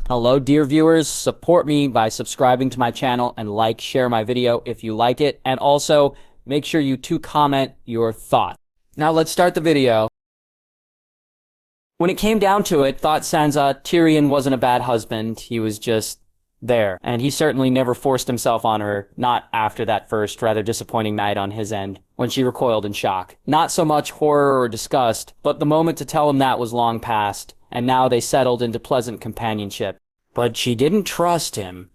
Hello, dear viewers. Support me by subscribing to my channel and share my video if you like it. And also, make sure you comment your thoughts. Now let's start the video. When it came down to it, thought Sansa, Tyrion wasn't a bad husband. He was just there. And he certainly never forced himself on her, not after that first rather disappointing night on his end, when she recoiled in shock. Not so much horror or disgust, but the moment to tell him that was long past, and now they settled into pleasant companionship. But she didn't trust him.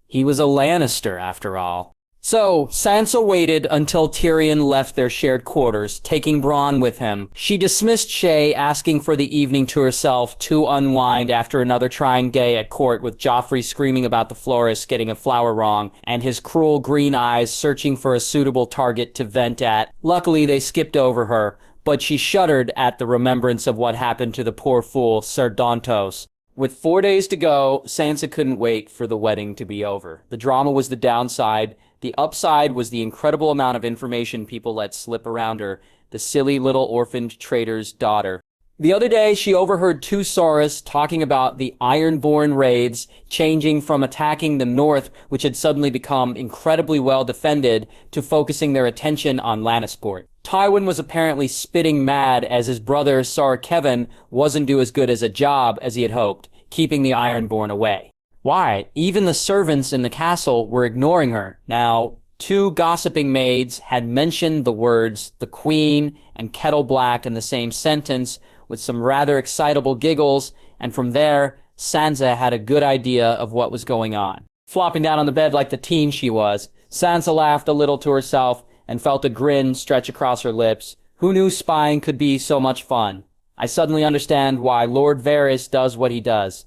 He was a Lannister, after all. So, Sansa waited until Tyrion left their shared quarters, taking Bronn with him. She dismissed Shae, asking for the evening to herself to unwind after another trying day at court with Joffrey screaming about the florist getting a flower wrong, and his cruel green eyes searching for a suitable target to vent at. Luckily, they skipped over her, but she shuddered at the remembrance of what happened to the poor fool, Ser Dontos. With 4 days to go, Sansa couldn't wait for the wedding to be over. The drama was the downside. The upside was the incredible amount of information people let slip around her, the silly little orphaned trader's daughter. The other day, she overheard two Saurus talking about the Ironborn raids changing from attacking the north, which had suddenly become incredibly well defended, to focusing their attention on Lannisport. Tywin was apparently spitting mad as his brother Sir Kevin wasn't do as good as a job as he had hoped, keeping the Ironborn away. Why? Even the servants in the castle were ignoring her. Now, two gossiping maids had mentioned the words "the Queen" and "kettle black" in the same sentence, with some rather excitable giggles, and from there, Sansa had a good idea of what was going on. Flopping down on the bed like the teen she was, Sansa laughed a little to herself and felt a grin stretch across her lips. Who knew spying could be so much fun? I suddenly understand why Lord Varys does what he does.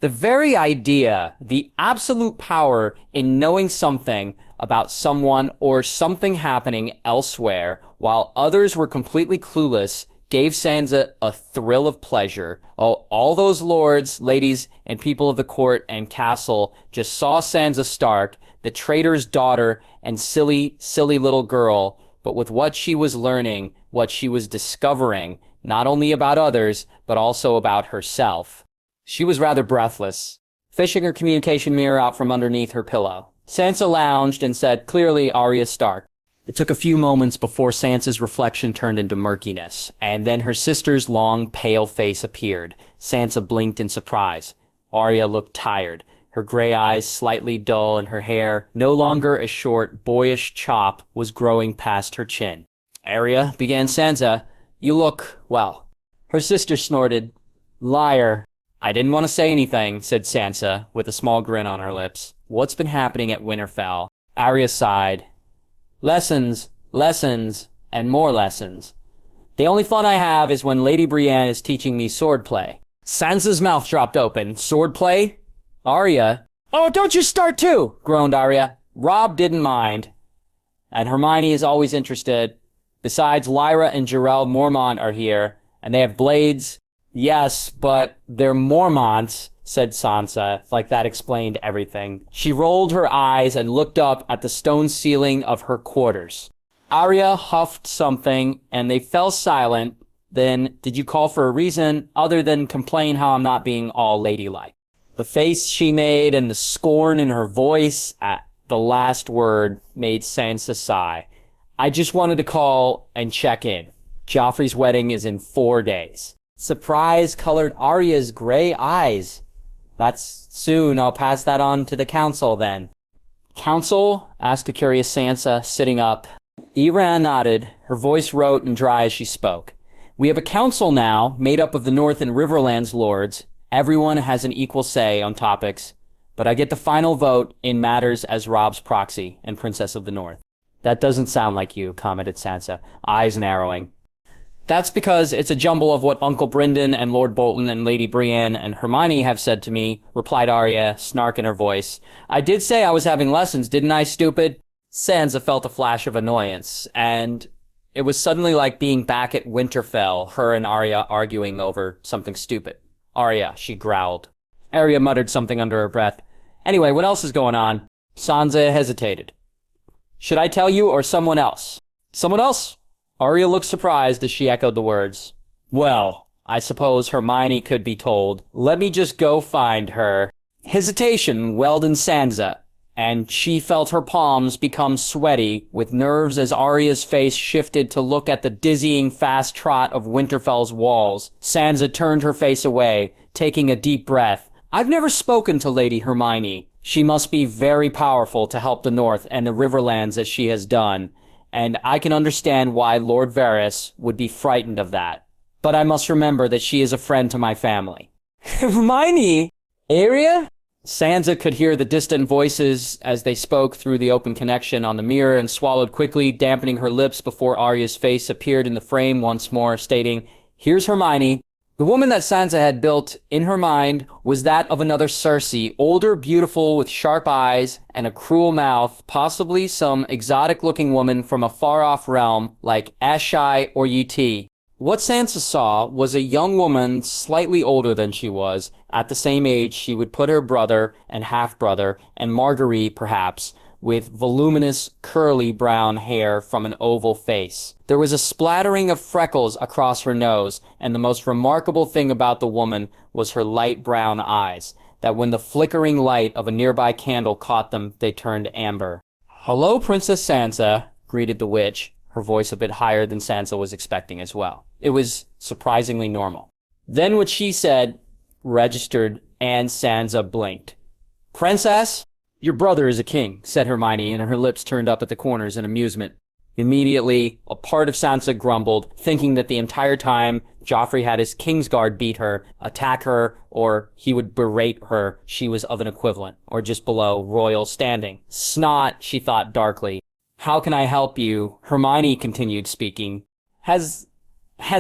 The very idea, the absolute power in knowing something about someone or something happening elsewhere while others were completely clueless, gave Sansa a thrill of pleasure. Oh, all those lords, ladies, and people of the court and castle just saw Sansa Stark, the traitor's daughter and silly, silly little girl, but with what she was learning, what she was discovering, not only about others, but also about herself. She was rather breathless, fishing her communication mirror out from underneath her pillow. Sansa lounged and said, clearly Arya Stark. It took a few moments before Sansa's reflection turned into murkiness, and then her sister's long, pale face appeared. Sansa blinked in surprise. Arya looked tired, her gray eyes slightly dull, and her hair, no longer a short, boyish chop, was growing past her chin. Arya, began Sansa, you look, well. Her sister snorted. Liar. I didn't want to say anything, said Sansa, with a small grin on her lips. What's been happening at Winterfell? Arya sighed. Lessons, lessons, and more lessons. The only fun I have is when Lady Brienne is teaching me swordplay. Sansa's mouth dropped open. Swordplay? Arya. Oh, don't you start too, groaned Arya. Robb didn't mind. And Hermione is always interested. Besides, Lyra and Jarell Mormont are here, and they have blades. Yes, but they're Mormonts, said Sansa, like that explained everything. She rolled her eyes and looked up at the stone ceiling of her quarters. Arya huffed something, and they fell silent. Then, did you call for a reason other than complain how I'm not being all ladylike? The face she made and the scorn in her voice at the last word made Sansa sigh. I just wanted to call and check in. Joffrey's wedding is in 4 days. Surprise colored Arya's gray eyes. That's soon. I'll pass that on to the council then. Council? Asked a curious Sansa, sitting up. Iran nodded, her voice rote and dry as she spoke. We have a council now, made up of the North and Riverlands lords. Everyone has an equal say on topics, but I get the final vote in matters as Robb's proxy and Princess of the North. That doesn't sound like you, commented Sansa, eyes narrowing. That's because it's a jumble of what Uncle Brynden and Lord Bolton and Lady Brienne and Hermione have said to me, replied Arya, snark in her voice. I did say I was having lessons, didn't I, stupid? Sansa felt a flash of annoyance, and it was suddenly like being back at Winterfell, her and Arya arguing over something stupid. Arya, she growled. Arya muttered something under her breath. Anyway, what else is going on? Sansa hesitated. Should I tell you or someone else? Someone else? Arya looked surprised as she echoed the words. Well, I suppose Hermione could be told, "Let me just go find her." Hesitation welled in Sansa, and she felt her palms become sweaty with nerves as Arya's face shifted to look at the dizzying fast trot of Winterfell's walls. Sansa turned her face away, taking a deep breath. "I've never spoken to Lady Hermione. She must be very powerful to help the North and the Riverlands as she has done, and I can understand why Lord Varys would be frightened of that. But I must remember that she is a friend to my family." "Hermione? Arya?" Sansa could hear the distant voices as they spoke through the open connection on the mirror and swallowed quickly, dampening her lips before Arya's face appeared in the frame once more, stating, "Here's Hermione." The woman that Sansa had built in her mind was that of another Cersei, older, beautiful, with sharp eyes and a cruel mouth, possibly some exotic-looking woman from a far-off realm like Ashai or Yti. What Sansa saw was a young woman slightly older than she was. At the same age, she would put her brother and half-brother, and Marguerite, perhaps, with voluminous, curly brown hair from an oval face. There was a splattering of freckles across her nose, and the most remarkable thing about the woman was her light brown eyes, that when the flickering light of a nearby candle caught them, they turned amber. "Hello, Princess Sansa," greeted the witch, her voice a bit higher than Sansa was expecting as well. It was surprisingly normal. Then what she said registered, and Sansa blinked. "Princess? Your brother is a king," said Hermione, and her lips turned up at the corners in amusement. Immediately, a part of Sansa grumbled, thinking that the entire time Joffrey had his Kingsguard beat her, attack her, or he would berate her, she was of an equivalent, or just below royal standing. Snot, she thought darkly. "How can I help you?" Hermione continued speaking. Has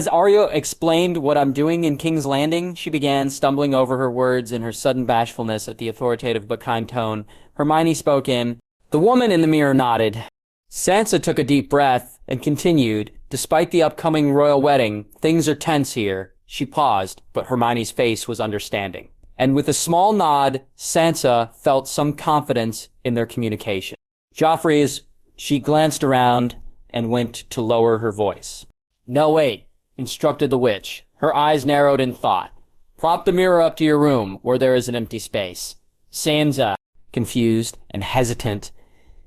Arya explained what I'm doing in King's Landing?" She began, stumbling over her words in her sudden bashfulness at the authoritative but kind tone. Hermione spoke in. The woman in the mirror nodded. Sansa took a deep breath and continued, "Despite the upcoming royal wedding, things are tense here." She paused, but Hermione's face was understanding. And with a small nod, Sansa felt some confidence in their communication. She glanced around and went to lower her voice. "No, wait," instructed the witch. Her eyes narrowed in thought. "Prop the mirror up to your room, where there is an empty space." Sansa, confused and hesitant.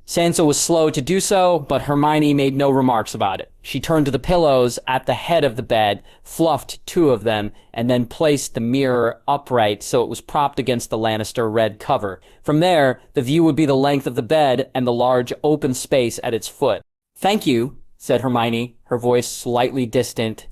Sansa was slow to do so, but Hermione made no remarks about it. She turned to the pillows at the head of the bed, fluffed 2 of them, and then placed the mirror upright so it was propped against the Lannister red cover. From there, the view would be the length of the bed and the large open space at its foot. "Thank you," said Hermione, her voice slightly distant.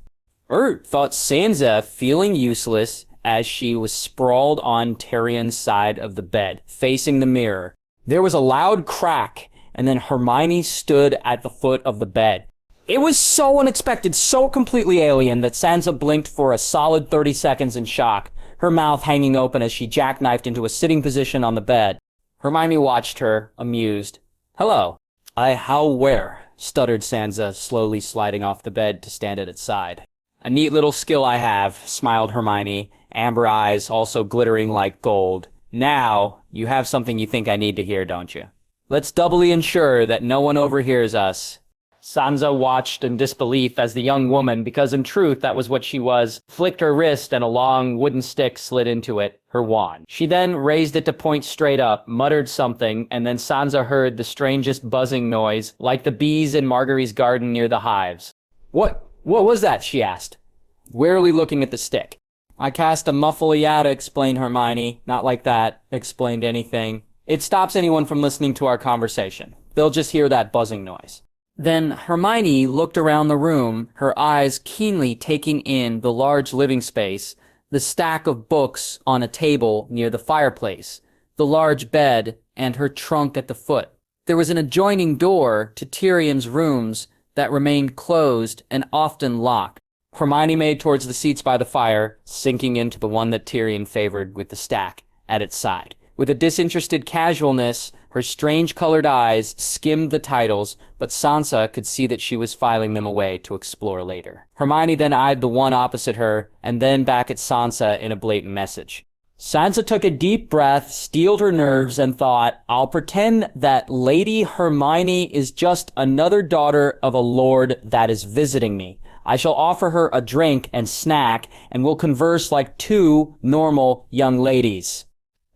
Thought Sansa, feeling useless, as she was sprawled on Tyrion's side of the bed, facing the mirror. There was a loud crack, and then Hermione stood at the foot of the bed. It was so unexpected, so completely alien, that Sansa blinked for a solid 30 seconds in shock, her mouth hanging open as she jackknifed into a sitting position on the bed. Hermione watched her, amused. "Hello." Where?" stuttered Sansa, slowly sliding off the bed to stand at its side. "A neat little skill I have," smiled Hermione, amber eyes also glittering like gold. "Now, you have something you think I need to hear, don't you? Let's doubly ensure that no one overhears us." Sansa watched in disbelief as the young woman, because in truth that was what she was, flicked her wrist and a long wooden stick slid into it, her wand. She then raised it to point straight up, muttered something, and then Sansa heard the strangest buzzing noise, like the bees in Marguerite's garden near the hives. What was that?" she asked, warily looking at the stick. "I cast a muffleata," explained Hermione. "Not like that," explained anything. "It stops anyone from listening to our conversation. They'll just hear that buzzing noise." Then Hermione looked around the room, her eyes keenly taking in the large living space, the stack of books on a table near the fireplace, the large bed, and her trunk at the foot. There was an adjoining door to Tyrion's rooms that remained closed and often locked. Hermione made towards the seats by the fire, sinking into the one that Tyrion favored with the stack at its side. With a disinterested casualness, her strange-colored eyes skimmed the titles, but Sansa could see that she was filing them away to explore later. Hermione then eyed the one opposite her, and then back at Sansa in a blatant message. Sansa took a deep breath, steeled her nerves, and thought, "I'll pretend that Lady Hermione is just another daughter of a lord that is visiting me. I shall offer her a drink and snack, and we'll converse like two normal young ladies.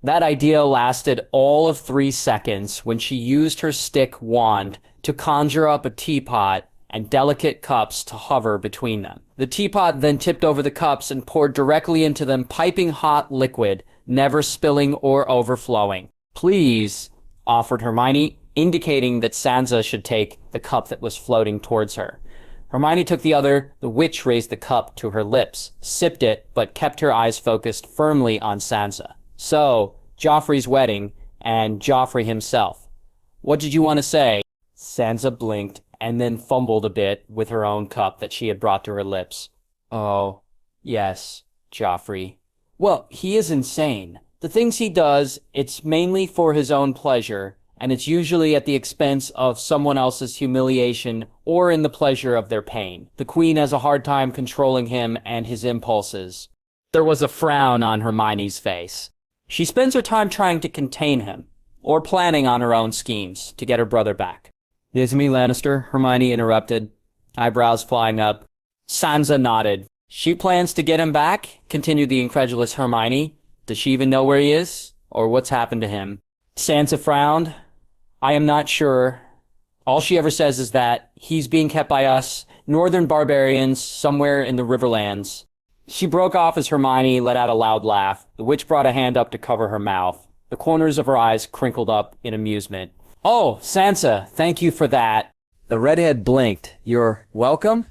That idea lasted all of 3 seconds when she used her stick wand to conjure up a teapot and delicate cups to hover between them. The teapot then tipped over the cups and poured directly into them piping hot liquid, never spilling or overflowing. "Please," offered Hermione, indicating that Sansa should take the cup that was floating towards her. Hermione took the other. The witch raised the cup to her lips, sipped it, but kept her eyes focused firmly on Sansa. "So, Joffrey's wedding, and Joffrey himself. What did you want to say?" Sansa blinked and then fumbled a bit with her own cup that she had brought to her lips. "Oh, yes, Joffrey. Well, he is insane. The things he does, it's mainly for his own pleasure, and it's usually at the expense of someone else's humiliation or in the pleasure of their pain. The Queen has a hard time controlling him and his impulses." There was a frown on Hermione's face. She spends her time trying to contain him, or planning on her own schemes to get her brother back. "Jaime Lannister," Hermione interrupted, eyebrows flying up. Sansa nodded. "She plans to get him back?" continued the incredulous Hermione. "Does she even know where he is, or what's happened to him?" Sansa frowned. "I am not sure. All she ever says is that he's being kept by us, northern barbarians, somewhere in the Riverlands." She broke off as Hermione let out a loud laugh. The witch brought a hand up to cover her mouth. The corners of her eyes crinkled up in amusement. "Oh, Sansa, thank you for that." The redhead blinked. "You're welcome?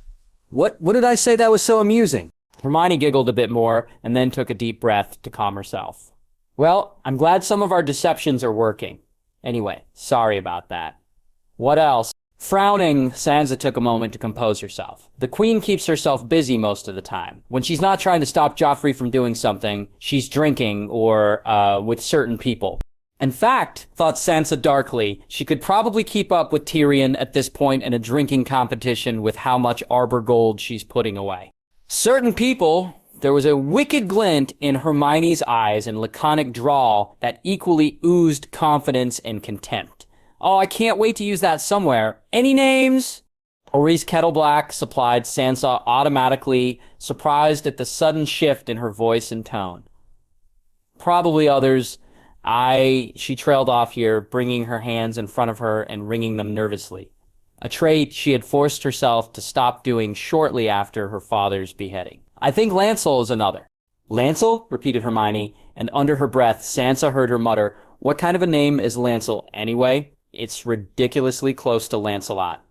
What did I say that was so amusing?" Hermione giggled a bit more and then took a deep breath to calm herself. "Well, I'm glad some of our deceptions are working. Anyway, sorry about that. What else?" Frowning, Sansa took a moment to compose herself. The Queen keeps herself busy most of the time. When she's not trying to stop Joffrey from doing something, she's drinking or with certain people. In fact, thought Sansa darkly, she could probably keep up with Tyrion at this point in a drinking competition with how much arbor gold she's putting away. Certain people. There was a wicked glint in Hermione's eyes and laconic drawl that equally oozed confidence and contempt. "Oh, I can't wait to use that somewhere. Any names?" Maurice Kettleblack supplied Sansa automatically, surprised at the sudden shift in her voice and tone. "Probably others. She trailed off here, bringing her hands in front of her and wringing them nervously. A trait she had forced herself to stop doing shortly after her father's beheading. "I think Lancel is another." "Lancel?" repeated Hermione, and under her breath, Sansa heard her mutter, "What kind of a name is Lancel anyway? It's ridiculously close to Lancelot.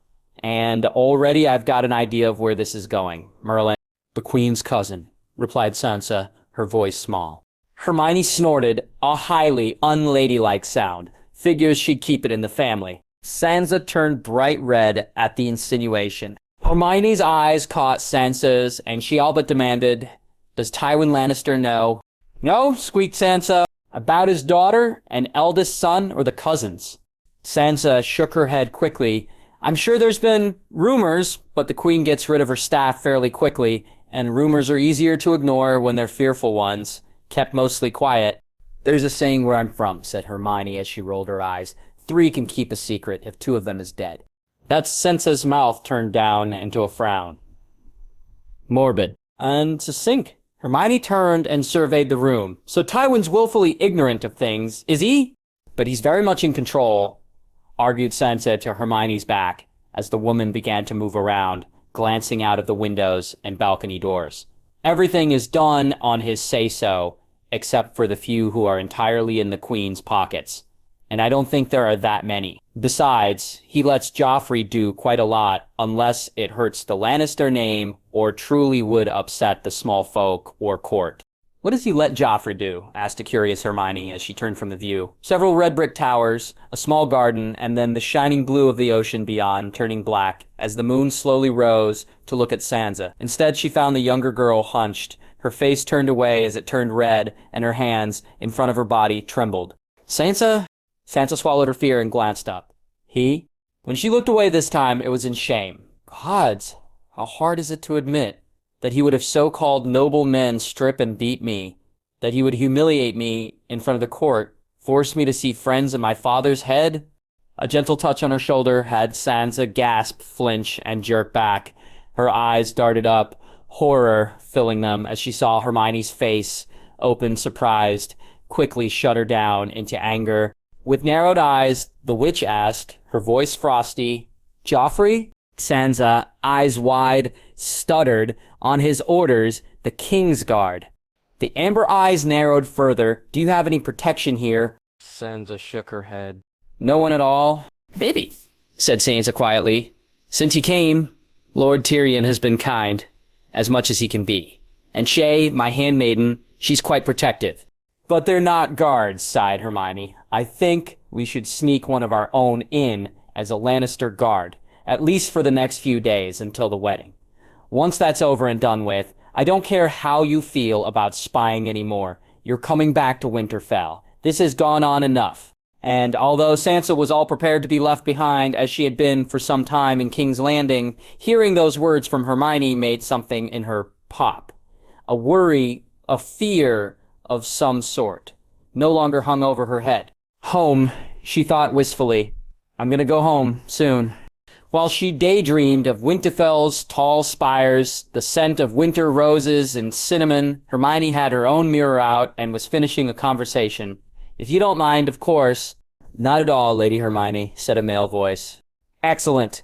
And already I've got an idea of where this is going. Merlin." "The Queen's cousin," replied Sansa, her voice small. Hermione snorted, a highly unladylike sound. Figures she'd keep it in the family. Sansa turned bright red at the insinuation. Hermione's eyes caught Sansa's, and she all but demanded, "Does Tywin Lannister know?" "No," squeaked Sansa. "About his daughter, an eldest son, or the cousins?" Sansa shook her head quickly. "I'm sure there's been rumors, but the Queen gets rid of her staff fairly quickly, and rumors are easier to ignore when they're fearful ones. Kept mostly quiet." "There's a saying where I'm from," said Hermione as she rolled her eyes. "3 can keep a secret if 2 of them is dead." That's Sansa's mouth turned down into a frown. Morbid. And succinct. Hermione turned and surveyed the room. "So Tywin's willfully ignorant of things, is he?" "But he's very much in control," argued Sansa to Hermione's back, as the woman began to move around, glancing out of the windows and balcony doors. "Everything is done on his say-so, except for the few who are entirely in the Queen's pockets. And I don't think there are that many. Besides, he lets Joffrey do quite a lot unless it hurts the Lannister name or truly would upset the small folk or court." "What does he let Joffrey do?" asked a curious Hermione as she turned from the view. Several red brick towers, a small garden, and then the shining blue of the ocean beyond turning black as the moon slowly rose to look at Sansa. Instead, she found the younger girl hunched, her face turned away as it turned red, and her hands, in front of her body, trembled. "Sansa?" Sansa swallowed her fear and glanced up. "He?" When she looked away this time, it was in shame. Gods, how hard is it to admit that he would have so-called noble men strip and beat me, that he would humiliate me in front of the court, force me to see friends in my father's head? A gentle touch on her shoulder had Sansa gasp, flinch, and jerk back. Her eyes darted up, horror filling them as she saw Hermione's face, open, surprised, quickly shudder down into anger. With narrowed eyes, the witch asked, her voice frosty, "Joffrey?" Sansa, eyes wide, stuttered, "On his orders, the King's Guard." The amber eyes narrowed further. "Do you have any protection here?" Sansa shook her head. "No one at all?" "Maybe," said Sansa quietly. "Since he came, Lord Tyrion has been kind, as much as he can be. And Shay, my handmaiden, she's quite protective." "But they're not guards," sighed Hermione. "I think we should sneak one of our own in as a Lannister guard, at least for the next few days until the wedding. Once that's over and done with, I don't care how you feel about spying anymore. You're coming back to Winterfell. This has gone on enough." And although Sansa was all prepared to be left behind, as she had been for some time in King's Landing, hearing those words from Hermione made something in her pop. A worry, a fear of some sort, no longer hung over her head. Home, she thought wistfully. I'm gonna go home, soon. While she daydreamed of Winterfell's tall spires, the scent of winter roses and cinnamon, Hermione had her own mirror out and was finishing a conversation. "If you don't mind, of course." "Not at all, Lady Hermione," said a male voice. "Excellent.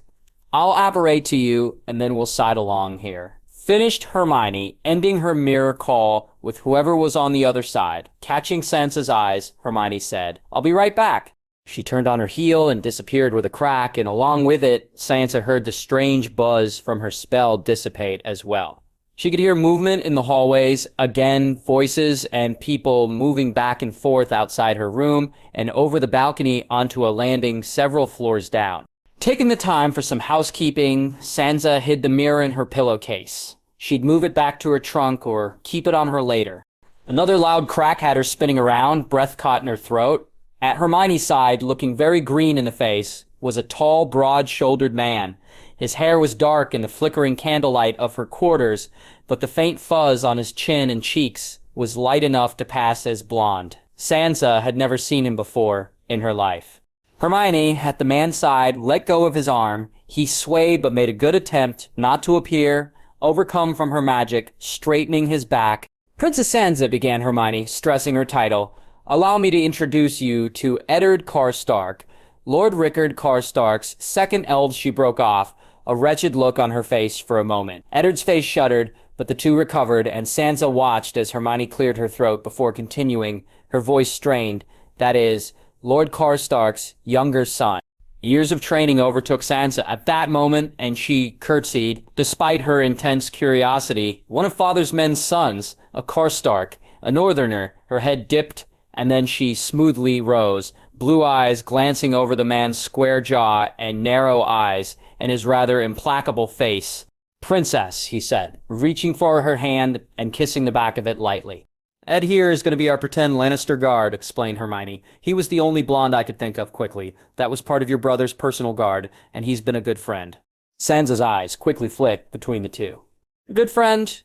I'll apparate to you, and then we'll side along here," finished Hermione, ending her mirror call with whoever was on the other side. Catching Sansa's eyes, Hermione said, "I'll be right back." She turned on her heel and disappeared with a crack, and along with it, Sansa heard the strange buzz from her spell dissipate as well. She could hear movement in the hallways, again, voices and people moving back and forth outside her room and over the balcony onto a landing several floors down. Taking the time for some housekeeping, Sansa hid the mirror in her pillowcase. She'd move it back to her trunk or keep it on her later. Another loud crack had her spinning around, breath caught in her throat. At Hermione's side, looking very green in the face, was a tall, broad-shouldered man. His hair was dark in the flickering candlelight of her quarters, but the faint fuzz on his chin and cheeks was light enough to pass as blonde. Sansa had never seen him before in her life. Hermione, at the man's side, let go of his arm. He swayed but made a good attempt not to appear, overcome from her magic, straightening his back. "Princess Sansa," began Hermione, stressing her title, "allow me to introduce you to Eddard Karstark, Lord Rickard Karstark's second eld." She broke off, a wretched look on her face for a moment. Eddard's face shuddered, but the two recovered, and Sansa watched as Hermione cleared her throat before continuing, her voice strained. "That is, Lord Karstark's younger son." Years of training overtook Sansa at that moment, and she curtsied, despite her intense curiosity. One of Father's men's sons, a Karstark, a northerner. Her head dipped, and then she smoothly rose, blue eyes glancing over the man's square jaw and narrow eyes, and his rather implacable face. "Princess," he said, reaching for her hand and kissing the back of it lightly. "Ed here is going to be our pretend Lannister guard," explained Hermione. "He was the only blonde I could think of quickly. That was part of your brother's personal guard, and he's been a good friend." Sansa's eyes quickly flicked between the two. "A good friend?"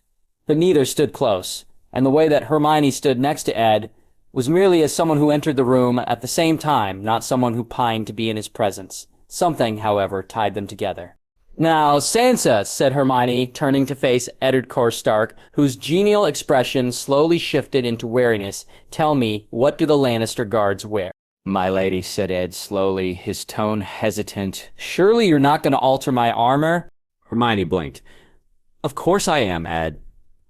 But neither stood close, and the way that Hermione stood next to Ed was merely as someone who entered the room at the same time, not someone who pined to be in his presence. Something, however, tied them together. "Now, Sansa," said Hermione, turning to face Eddard Karstark, whose genial expression slowly shifted into wariness, "tell me, what do the Lannister guards wear?" "My lady," said Ed slowly, his tone hesitant. "Surely you're not going to alter my armor?" Hermione blinked. "Of course I am, Ed.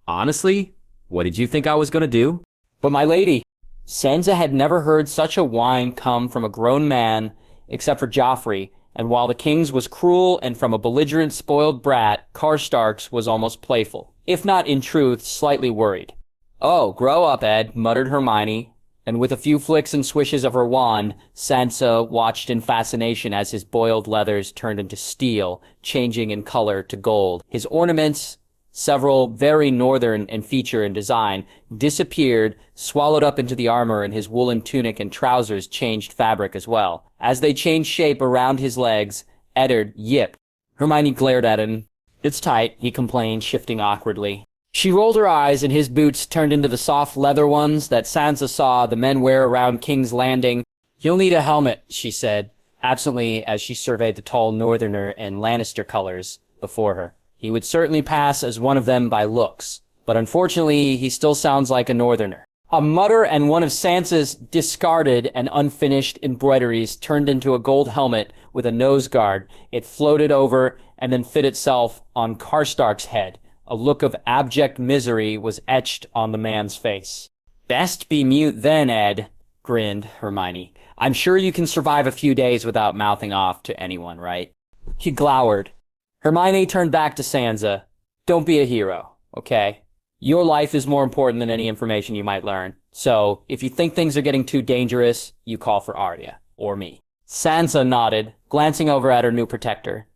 Honestly, what did you think I was going to do?" "But my lady..." Sansa had never heard such a whine come from a grown man, except for Joffrey, and while the king's was cruel and from a belligerent, spoiled brat, Karstark's was almost playful, if not in truth, slightly worried. "Oh, grow up, Ed," muttered Hermione, and with a few flicks and swishes of her wand, Sansa watched in fascination as his boiled leathers turned into steel, changing in color to gold. His ornaments, several very northern in feature and design, disappeared, swallowed up into the armor, and his woolen tunic and trousers changed fabric as well. As they changed shape around his legs, Eddard yipped. Hermione glared at him. "It's tight," he complained, shifting awkwardly. She rolled her eyes, and his boots turned into the soft leather ones that Sansa saw the men wear around King's Landing. "You'll need a helmet," she said, absently as she surveyed the tall northerner and Lannister colors before her. He would certainly pass as one of them by looks, but unfortunately, he still sounds like a northerner. A mutter and one of Sansa's discarded and unfinished embroideries turned into a gold helmet with a nose guard. It floated over and then fit itself on Karstark's head. A look of abject misery was etched on the man's face. "Best be mute then, Ed," grinned Hermione. "I'm sure you can survive a few days without mouthing off to anyone, right?" He glowered. Hermione turned back to Sansa. "Don't be a hero, okay? Your life is more important than any information you might learn. So, if you think things are getting too dangerous, you call for Arya, or me." Sansa nodded, glancing over at her new protector.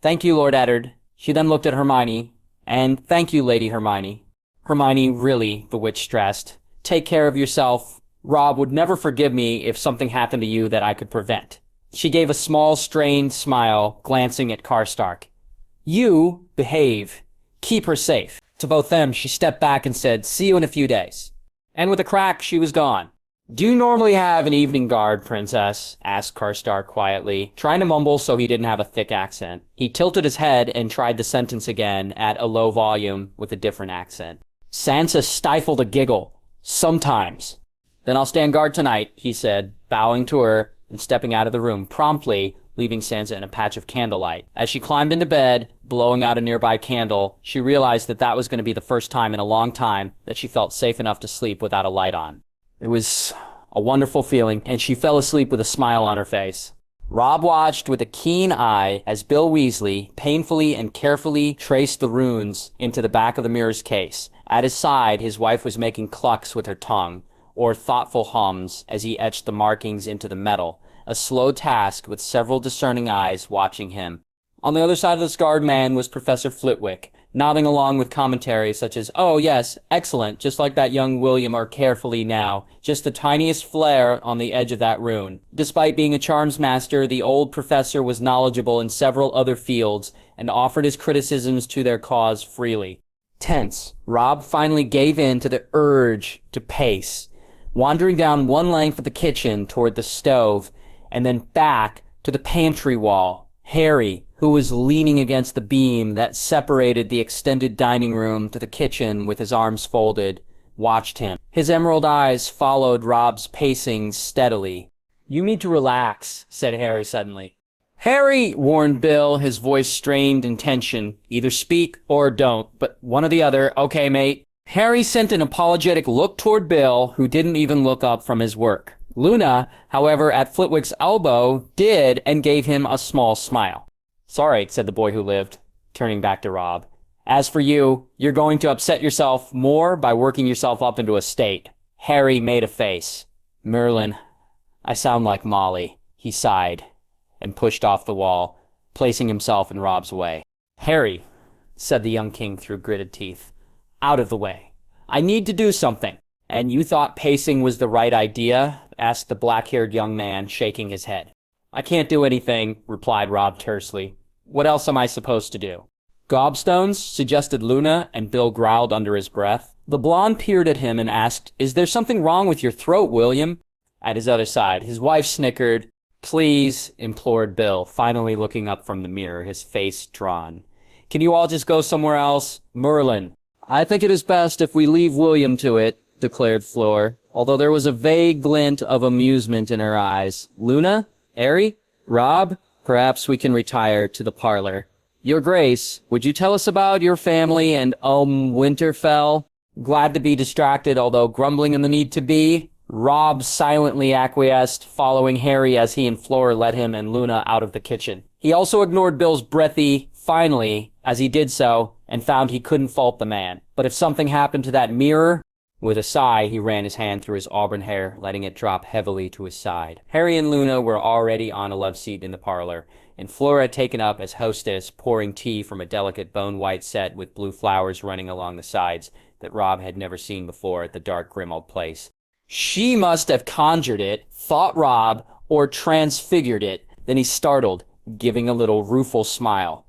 "Thank you, Lord Eddard." She then looked at Hermione. "And thank you, Lady Hermione." Hermione, really, the witch stressed. "Take care of yourself. Robb would never forgive me if something happened to you that I could prevent." She gave a small, strained smile, glancing at Karstark. "You behave. Keep her safe." To both them, she stepped back and said, "See you in a few days." And with a crack, she was gone. "Do you normally have an evening guard, Princess?" asked Karstark quietly, trying to mumble so he didn't have a thick accent. He tilted his head and tried the sentence again at a low volume with a different accent. Sansa stifled a giggle. "Sometimes." "Then I'll stand guard tonight," he said, bowing to her and stepping out of the room promptly, leaving Sansa in a patch of candlelight. As she climbed into bed, blowing out a nearby candle, she realized that that was going to be the first time in a long time that she felt safe enough to sleep without a light on. It was a wonderful feeling, and she fell asleep with a smile on her face. Robb watched with a keen eye as Bill Weasley painfully and carefully traced the runes into the back of the mirror's case. At his side, his wife was making clucks with her tongue, or thoughtful hums, as he etched the markings into the metal, a slow task with several discerning eyes watching him. On the other side of the scarred man was Professor Flitwick, nodding along with commentary such as, "Oh yes, excellent, just like that young William, or carefully now, just the tiniest flare on the edge of that rune." Despite being a charms master, the old professor was knowledgeable in several other fields and offered his criticisms to their cause freely. Tense, Robb finally gave in to the urge to pace, wandering down one length of the kitchen toward the stove, and then back to the pantry wall. Harry, who was leaning against the beam that separated the extended dining room to the kitchen with his arms folded, watched him. His emerald eyes followed Robb's pacing steadily. "You need to relax," said Harry suddenly. "Harry," warned Bill, his voice strained in tension. "Either speak or don't, but one or the other. Okay, mate." Harry sent an apologetic look toward Bill, who didn't even look up from his work. Luna, however, at Flitwick's elbow, did and gave him a small smile. "Sorry," said the boy who lived, turning back to Robb. "As for you, you're going to upset yourself more by working yourself up into a state." Harry made a face. "Merlin, I sound like Molly," he sighed, and pushed off the wall, placing himself in Robb's way. "Harry," said the young king through gritted teeth, "out of the way. I need to do something." "And you thought pacing was the right idea?" asked the black-haired young man, shaking his head. "I can't do anything," replied Robb tersely. "What else am I supposed to do?" "Gobstones," suggested Luna, and Bill growled under his breath. The blonde peered at him and asked, "Is there something wrong with your throat, William?" At his other side, his wife snickered. "Please," implored Bill, finally looking up from the mirror, his face drawn. "Can you all just go somewhere else?" "Merlin, I think it is best if we leave William to it," declared Fleur, although there was a vague glint of amusement in her eyes. "Luna? Harry? Robb? Perhaps we can retire to the parlor." "Your Grace, would you tell us about your family and, Winterfell?" Glad to be distracted, although grumbling in the need to be, Robb silently acquiesced, following Harry as he and Fleur led him and Luna out of the kitchen. He also ignored Bill's breathy "finally" as he did so, and found he couldn't fault the man. But if something happened to that mirror... With a sigh, he ran his hand through his auburn hair, letting it drop heavily to his side. Harry and Luna were already on a love seat in the parlor, and Fleur had taken up as hostess, pouring tea from a delicate bone-white set with blue flowers running along the sides that Robb had never seen before at the dark, grim old place. She must have conjured it, thought Robb, or transfigured it. Then he startled, giving a little rueful smile.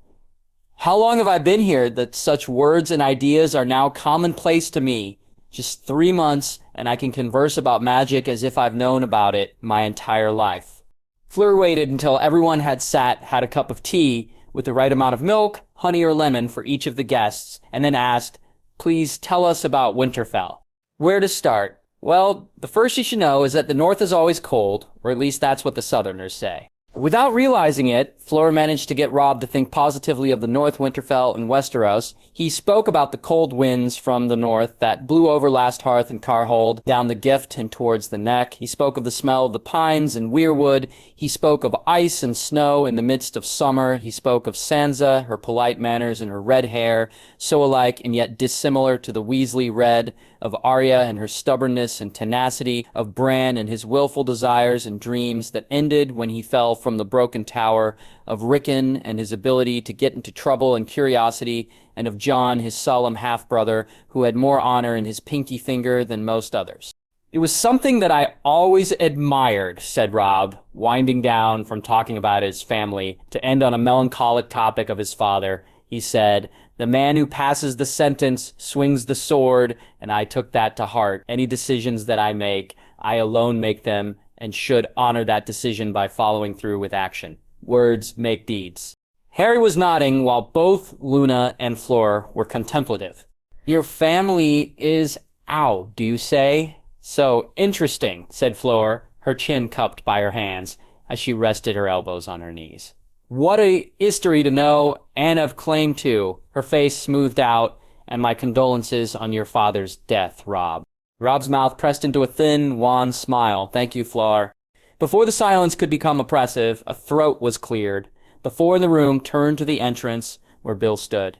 "How long have I been here that such words and ideas are now commonplace to me? Just 3 months, and I can converse about magic as if I've known about it my entire life." Fleur waited until everyone had had a cup of tea with the right amount of milk, honey, or lemon for each of the guests, and then asked, "Please tell us about Winterfell." Where to start? Well, the first you should know is that the North is always cold, or at least that's what the Southerners say. Without realizing it, Fleur managed to get Robb to think positively of the North, Winterfell, and Westeros. He spoke about the cold winds from the north that blew over Last Hearth and Carhold, down the Gift and towards the Neck. He spoke of the smell of the pines and weirwood. He spoke of ice and snow in the midst of summer. He spoke of Sansa, her polite manners and her red hair, so alike and yet dissimilar to the Weasley red, of Arya and her stubbornness and tenacity, of Bran and his willful desires and dreams that ended when he fell from the broken tower, of Rickon and his ability to get into trouble and curiosity, and of Jon, his solemn half-brother, who had more honor in his pinky finger than most others. "It was something that I always admired," said Robb, winding down from talking about his family to end on a melancholic topic of his father. He said, "The man who passes the sentence swings the sword, and I took that to heart. Any decisions that I make, I alone make them, and should honor that decision by following through with action. Words make deeds." Harry was nodding while both Luna and Fleur were contemplative. "Your family is out, do you say? So interesting," said Fleur, her chin cupped by her hands as she rested her elbows on her knees. "What a history to know and have claim to." Her face smoothed out. "And my condolences on your father's death, Robb." Robb's mouth pressed into a thin, wan smile. "Thank you, Fleur." Before the silence could become oppressive, a throat was cleared. The four in the room turned to the entrance where Bill stood.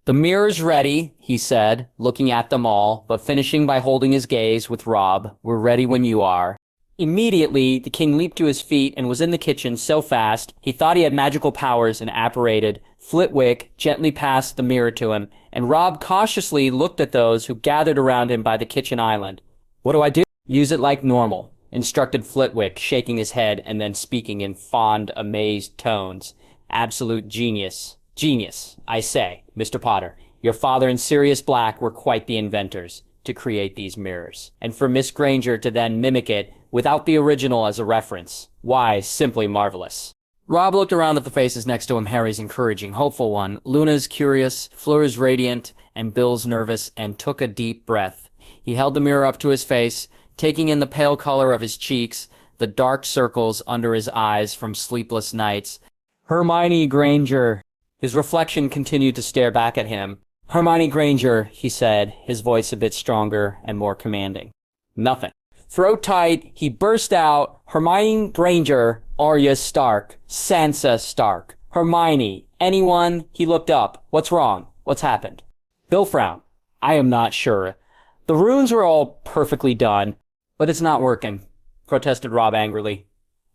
"The mirror's ready," he said, looking at them all, but finishing by holding his gaze with Robb. "We're ready when you are." Immediately, the king leaped to his feet and was in the kitchen so fast he thought he had magical powers and apparated. Flitwick gently passed the mirror to him, and Robb cautiously looked at those who gathered around him by the kitchen island. "What do I do?" "Use it like normal," instructed Flitwick, shaking his head and then speaking in fond, amazed tones. "Absolute genius. Genius, I say, Mr. Potter. Your father and Sirius Black were quite the inventors to create these mirrors. And for Miss Granger to then mimic it without the original as a reference. Why, simply marvelous." Robb looked around at the faces next to him, Harry's encouraging, hopeful one, Luna's curious, Fleur's radiant, and Bill's nervous, and took a deep breath. He held the mirror up to his face, taking in the pale color of his cheeks, the dark circles under his eyes from sleepless nights. "Hermione Granger." His reflection continued to stare back at him. "Hermione Granger," he said, his voice a bit stronger and more commanding. Nothing. Throat tight, he burst out, "Hermione Granger, Arya Stark, Sansa Stark, Hermione, anyone?" He looked up. "What's wrong? What's happened?" Bill frowned. "I am not sure. The runes were all perfectly done, but it's not working," protested Robb angrily.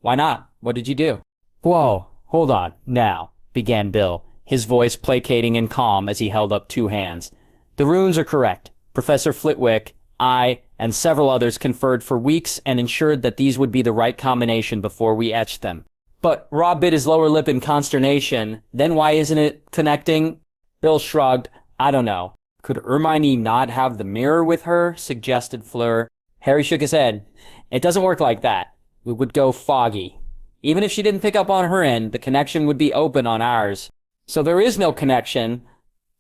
"Why not? What did you do?" "Whoa, hold on, now," began Bill, his voice placating and calm as he held up two hands. "The runes are correct. Professor Flitwick, I, and several others conferred for weeks and ensured that these would be the right combination before we etched them." "But," Robb bit his lower lip in consternation, "then why isn't it connecting?" Bill shrugged. "I don't know." "Could Hermione not have the mirror with her?" suggested Fleur. Harry shook his head. "It doesn't work like that. We would go foggy. Even if she didn't pick up on her end, the connection would be open on ours." "So there is no connection,"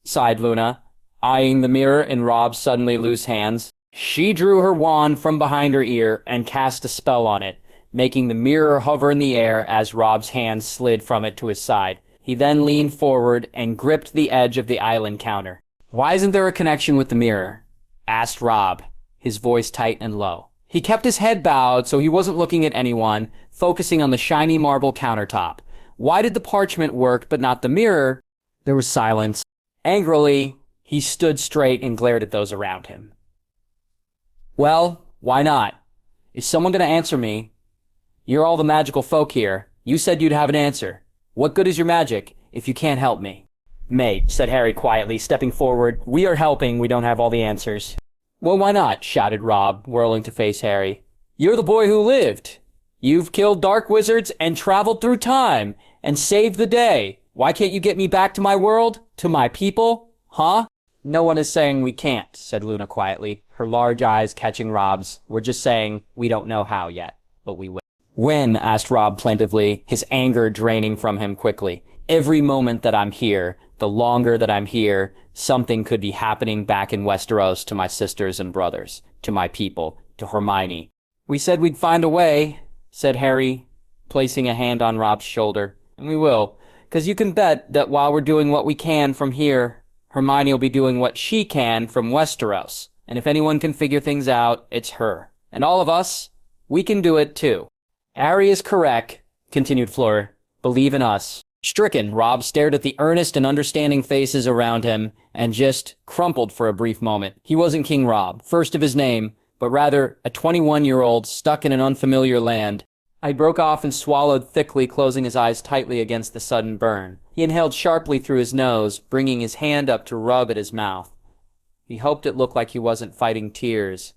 sighed Luna, eyeing the mirror in Robb's suddenly loose hands. She drew her wand from behind her ear and cast a spell on it, making the mirror hover in the air as Robb's hand slid from it to his side. He then leaned forward and gripped the edge of the island counter. "Why isn't there a connection with the mirror?" asked Robb, his voice tight and low. He kept his head bowed so he wasn't looking at anyone, focusing on the shiny marble countertop. Why did the parchment work but not the mirror? There was silence. Angrily, he stood straight and glared at those around him. "Well, why not? Is someone going to answer me? You're all the magical folk here. You said you'd have an answer. What good is your magic if you can't help me?" "Mate," said Harry quietly, stepping forward, "we are helping, we don't have all the answers." "Well, why not?" shouted Robb, whirling to face Harry. "You're the boy who lived. You've killed dark wizards and traveled through time and saved the day. Why can't you get me back to my world? To my people? Huh?" "No one is saying we can't," said Luna quietly, her large eyes catching Robb's. "We're just saying we don't know how yet, but we will." "When?" asked Robb plaintively, his anger draining from him quickly. Every moment that I'm here, the longer that I'm here, something could be happening back in Westeros to my sisters and brothers, to my people, to Hermione. We said we'd find a way, said Harry, placing a hand on Robb's shoulder. And we will, because you can bet that while we're doing what we can from here, Hermione will be doing what she can from Westeros. And if anyone can figure things out, it's her. And all of us, we can do it too. Harry is correct, continued Fleur. Believe in us. Stricken, Robb stared at the earnest and understanding faces around him and just crumpled for a brief moment. He wasn't King Robb, first of his name, but rather a 21-year-old stuck in an unfamiliar land. I broke off and swallowed thickly, closing his eyes tightly against the sudden burn. He inhaled sharply through his nose, bringing his hand up to rub at his mouth. He hoped it looked like he wasn't fighting tears.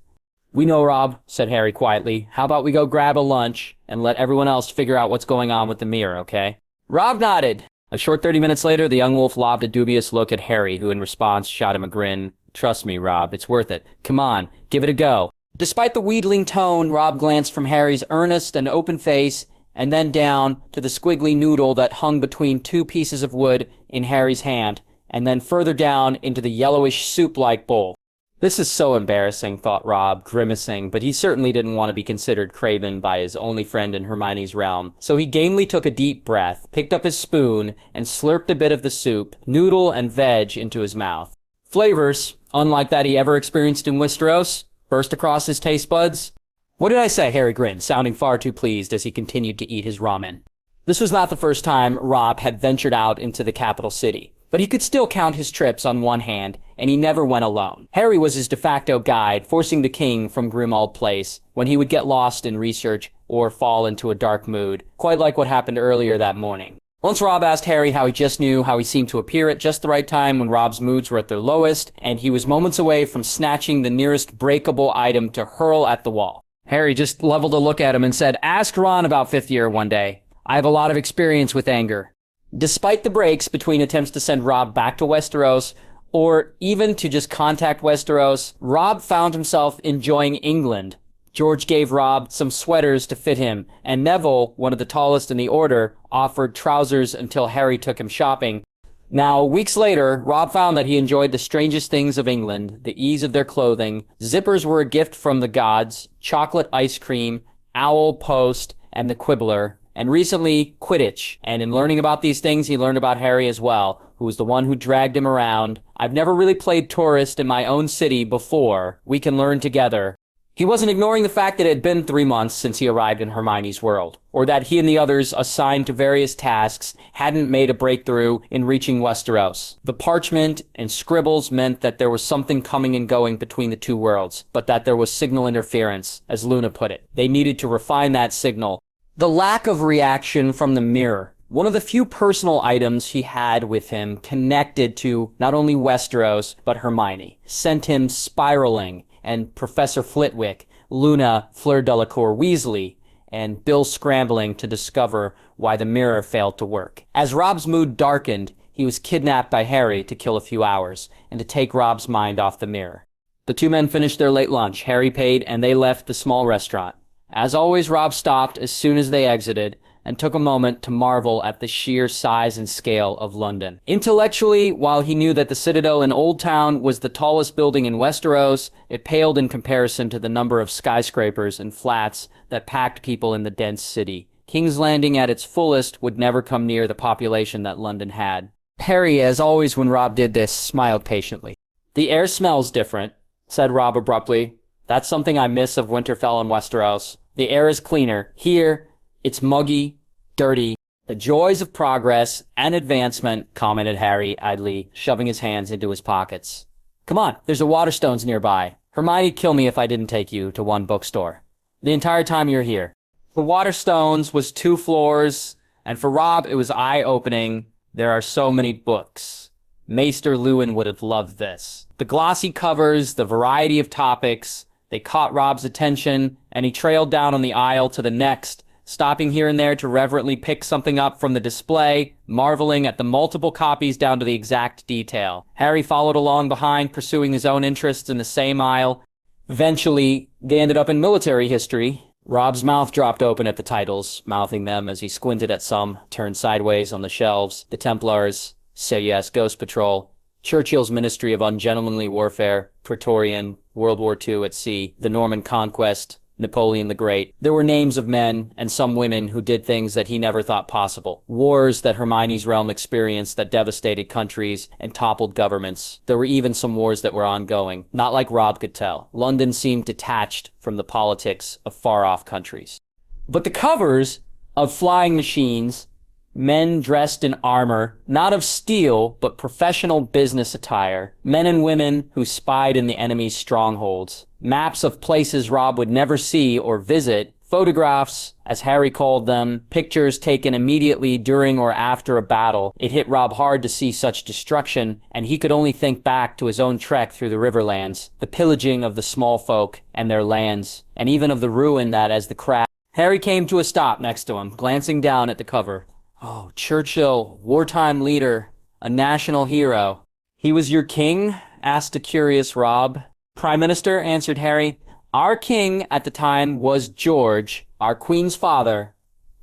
We know, Robb, said Harry quietly. How about we go grab a lunch and let everyone else figure out what's going on with the mirror, okay? Robb nodded. A short 30 minutes later, the young wolf lobbed a dubious look at Harry, who in response shot him a grin. Trust me, Robb, it's worth it. Come on, give it a go. Despite the wheedling tone, Robb glanced from Harry's earnest and open face and then down to the squiggly noodle that hung between two pieces of wood in Harry's hand, and then further down into the yellowish soup-like bowl. This is so embarrassing, thought Robb, grimacing, but he certainly didn't want to be considered craven by his only friend in Hermione's realm. So he gamely took a deep breath, picked up his spoon, and slurped a bit of the soup, noodle and veg, into his mouth. Flavors, unlike that he ever experienced in Westeros, burst across his taste buds. What did I say? Harry grinned, sounding far too pleased as he continued to eat his ramen. This was not the first time Robb had ventured out into the capital city, but he could still count his trips on one hand, and he never went alone. Harry was his de facto guide, forcing the king from Grimmauld Place when he would get lost in research or fall into a dark mood, quite like what happened earlier that morning. Once Robb asked Harry how he just knew how he seemed to appear at just the right time when Robb's moods were at their lowest, and he was moments away from snatching the nearest breakable item to hurl at the wall. Harry just leveled a look at him and said, "Ask Ron about fifth year one day. I have a lot of experience with anger." Despite the breaks between attempts to send Robb back to Westeros, or even to just contact Westeros, Robb found himself enjoying England. George gave Robb some sweaters to fit him, and Neville, one of the tallest in the order, offered trousers until Harry took him shopping. Now, weeks later, Robb found that he enjoyed the strangest things of England, the ease of their clothing. Zippers were a gift from the gods, chocolate ice cream, owl post, and the quibbler, and recently, Quidditch. And in learning about these things, he learned about Harry as well, who was the one who dragged him around. I've never really played tourist in my own city before. We can learn together. He wasn't ignoring the fact that it had been 3 months since he arrived in Hermione's world, or that he and the others assigned to various tasks hadn't made a breakthrough in reaching Westeros. The parchment and scribbles meant that there was something coming and going between the two worlds, but that there was signal interference, as Luna put it. They needed to refine that signal. The lack of reaction from the mirror, one of the few personal items he had with him connected to not only Westeros, but Hermione, sent him spiraling, and Professor Flitwick, Luna, Fleur Delacour Weasley, and Bill scrambling to discover why the mirror failed to work. As Robb's mood darkened, he was kidnapped by Harry to kill a few hours, and to take Robb's mind off the mirror. The two men finished their late lunch, Harry paid, and they left the small restaurant. As always, Robb stopped as soon as they exited, and took a moment to marvel at the sheer size and scale of London. Intellectually, while he knew that the Citadel in Old Town was the tallest building in Westeros, it paled in comparison to the number of skyscrapers and flats that packed people in the dense city. King's Landing at its fullest would never come near the population that London had. Harry, as always when Robb did this, smiled patiently. "The air smells different," said Robb abruptly. "That's something I miss of Winterfell and Westeros. The air is cleaner. Here, it's muggy, dirty. The joys of progress and advancement," commented Harry idly, shoving his hands into his pockets. "Come on, there's a Waterstones nearby. Hermione'd kill me if I didn't take you to one bookstore. The entire time you're here." The Waterstones was 2 floors, and for Robb it was eye-opening. There are so many books. Maester Luwin would have loved this. The glossy covers, the variety of topics, they caught Robb's attention, and he trailed down on the aisle to the next, stopping here and there to reverently pick something up from the display, marveling at the multiple copies down to the exact detail. Harry followed along behind, pursuing his own interests in the same aisle. Eventually, they ended up in military history. Robb's mouth dropped open at the titles, mouthing them as he squinted at some, turned sideways on the shelves. The Templars, Say Yes, Ghost Patrol, Churchill's Ministry of Ungentlemanly Warfare, Praetorian, World War II at Sea, the Norman Conquest, Napoleon the Great. There were names of men and some women who did things that he never thought possible. Wars that Hermione's realm experienced that devastated countries and toppled governments. There were even some wars that were ongoing. Not like Robb could tell. London seemed detached from the politics of far-off countries. But the covers of flying machines, men dressed in armor, not of steel, but professional business attire, men and women who spied in the enemy's strongholds, maps of places Robb would never see or visit, photographs, as Harry called them, pictures taken immediately during or after a battle. It hit Robb hard to see such destruction, and he could only think back to his own trek through the Riverlands, the pillaging of the small folk and their lands, and even of the ruin that, as the crash... Harry came to a stop next to him, glancing down at the cover. Oh, Churchill, wartime leader, a national hero. He was your king? Asked a curious Robb. Prime Minister, answered Harry. Our king at the time was George, our queen's father.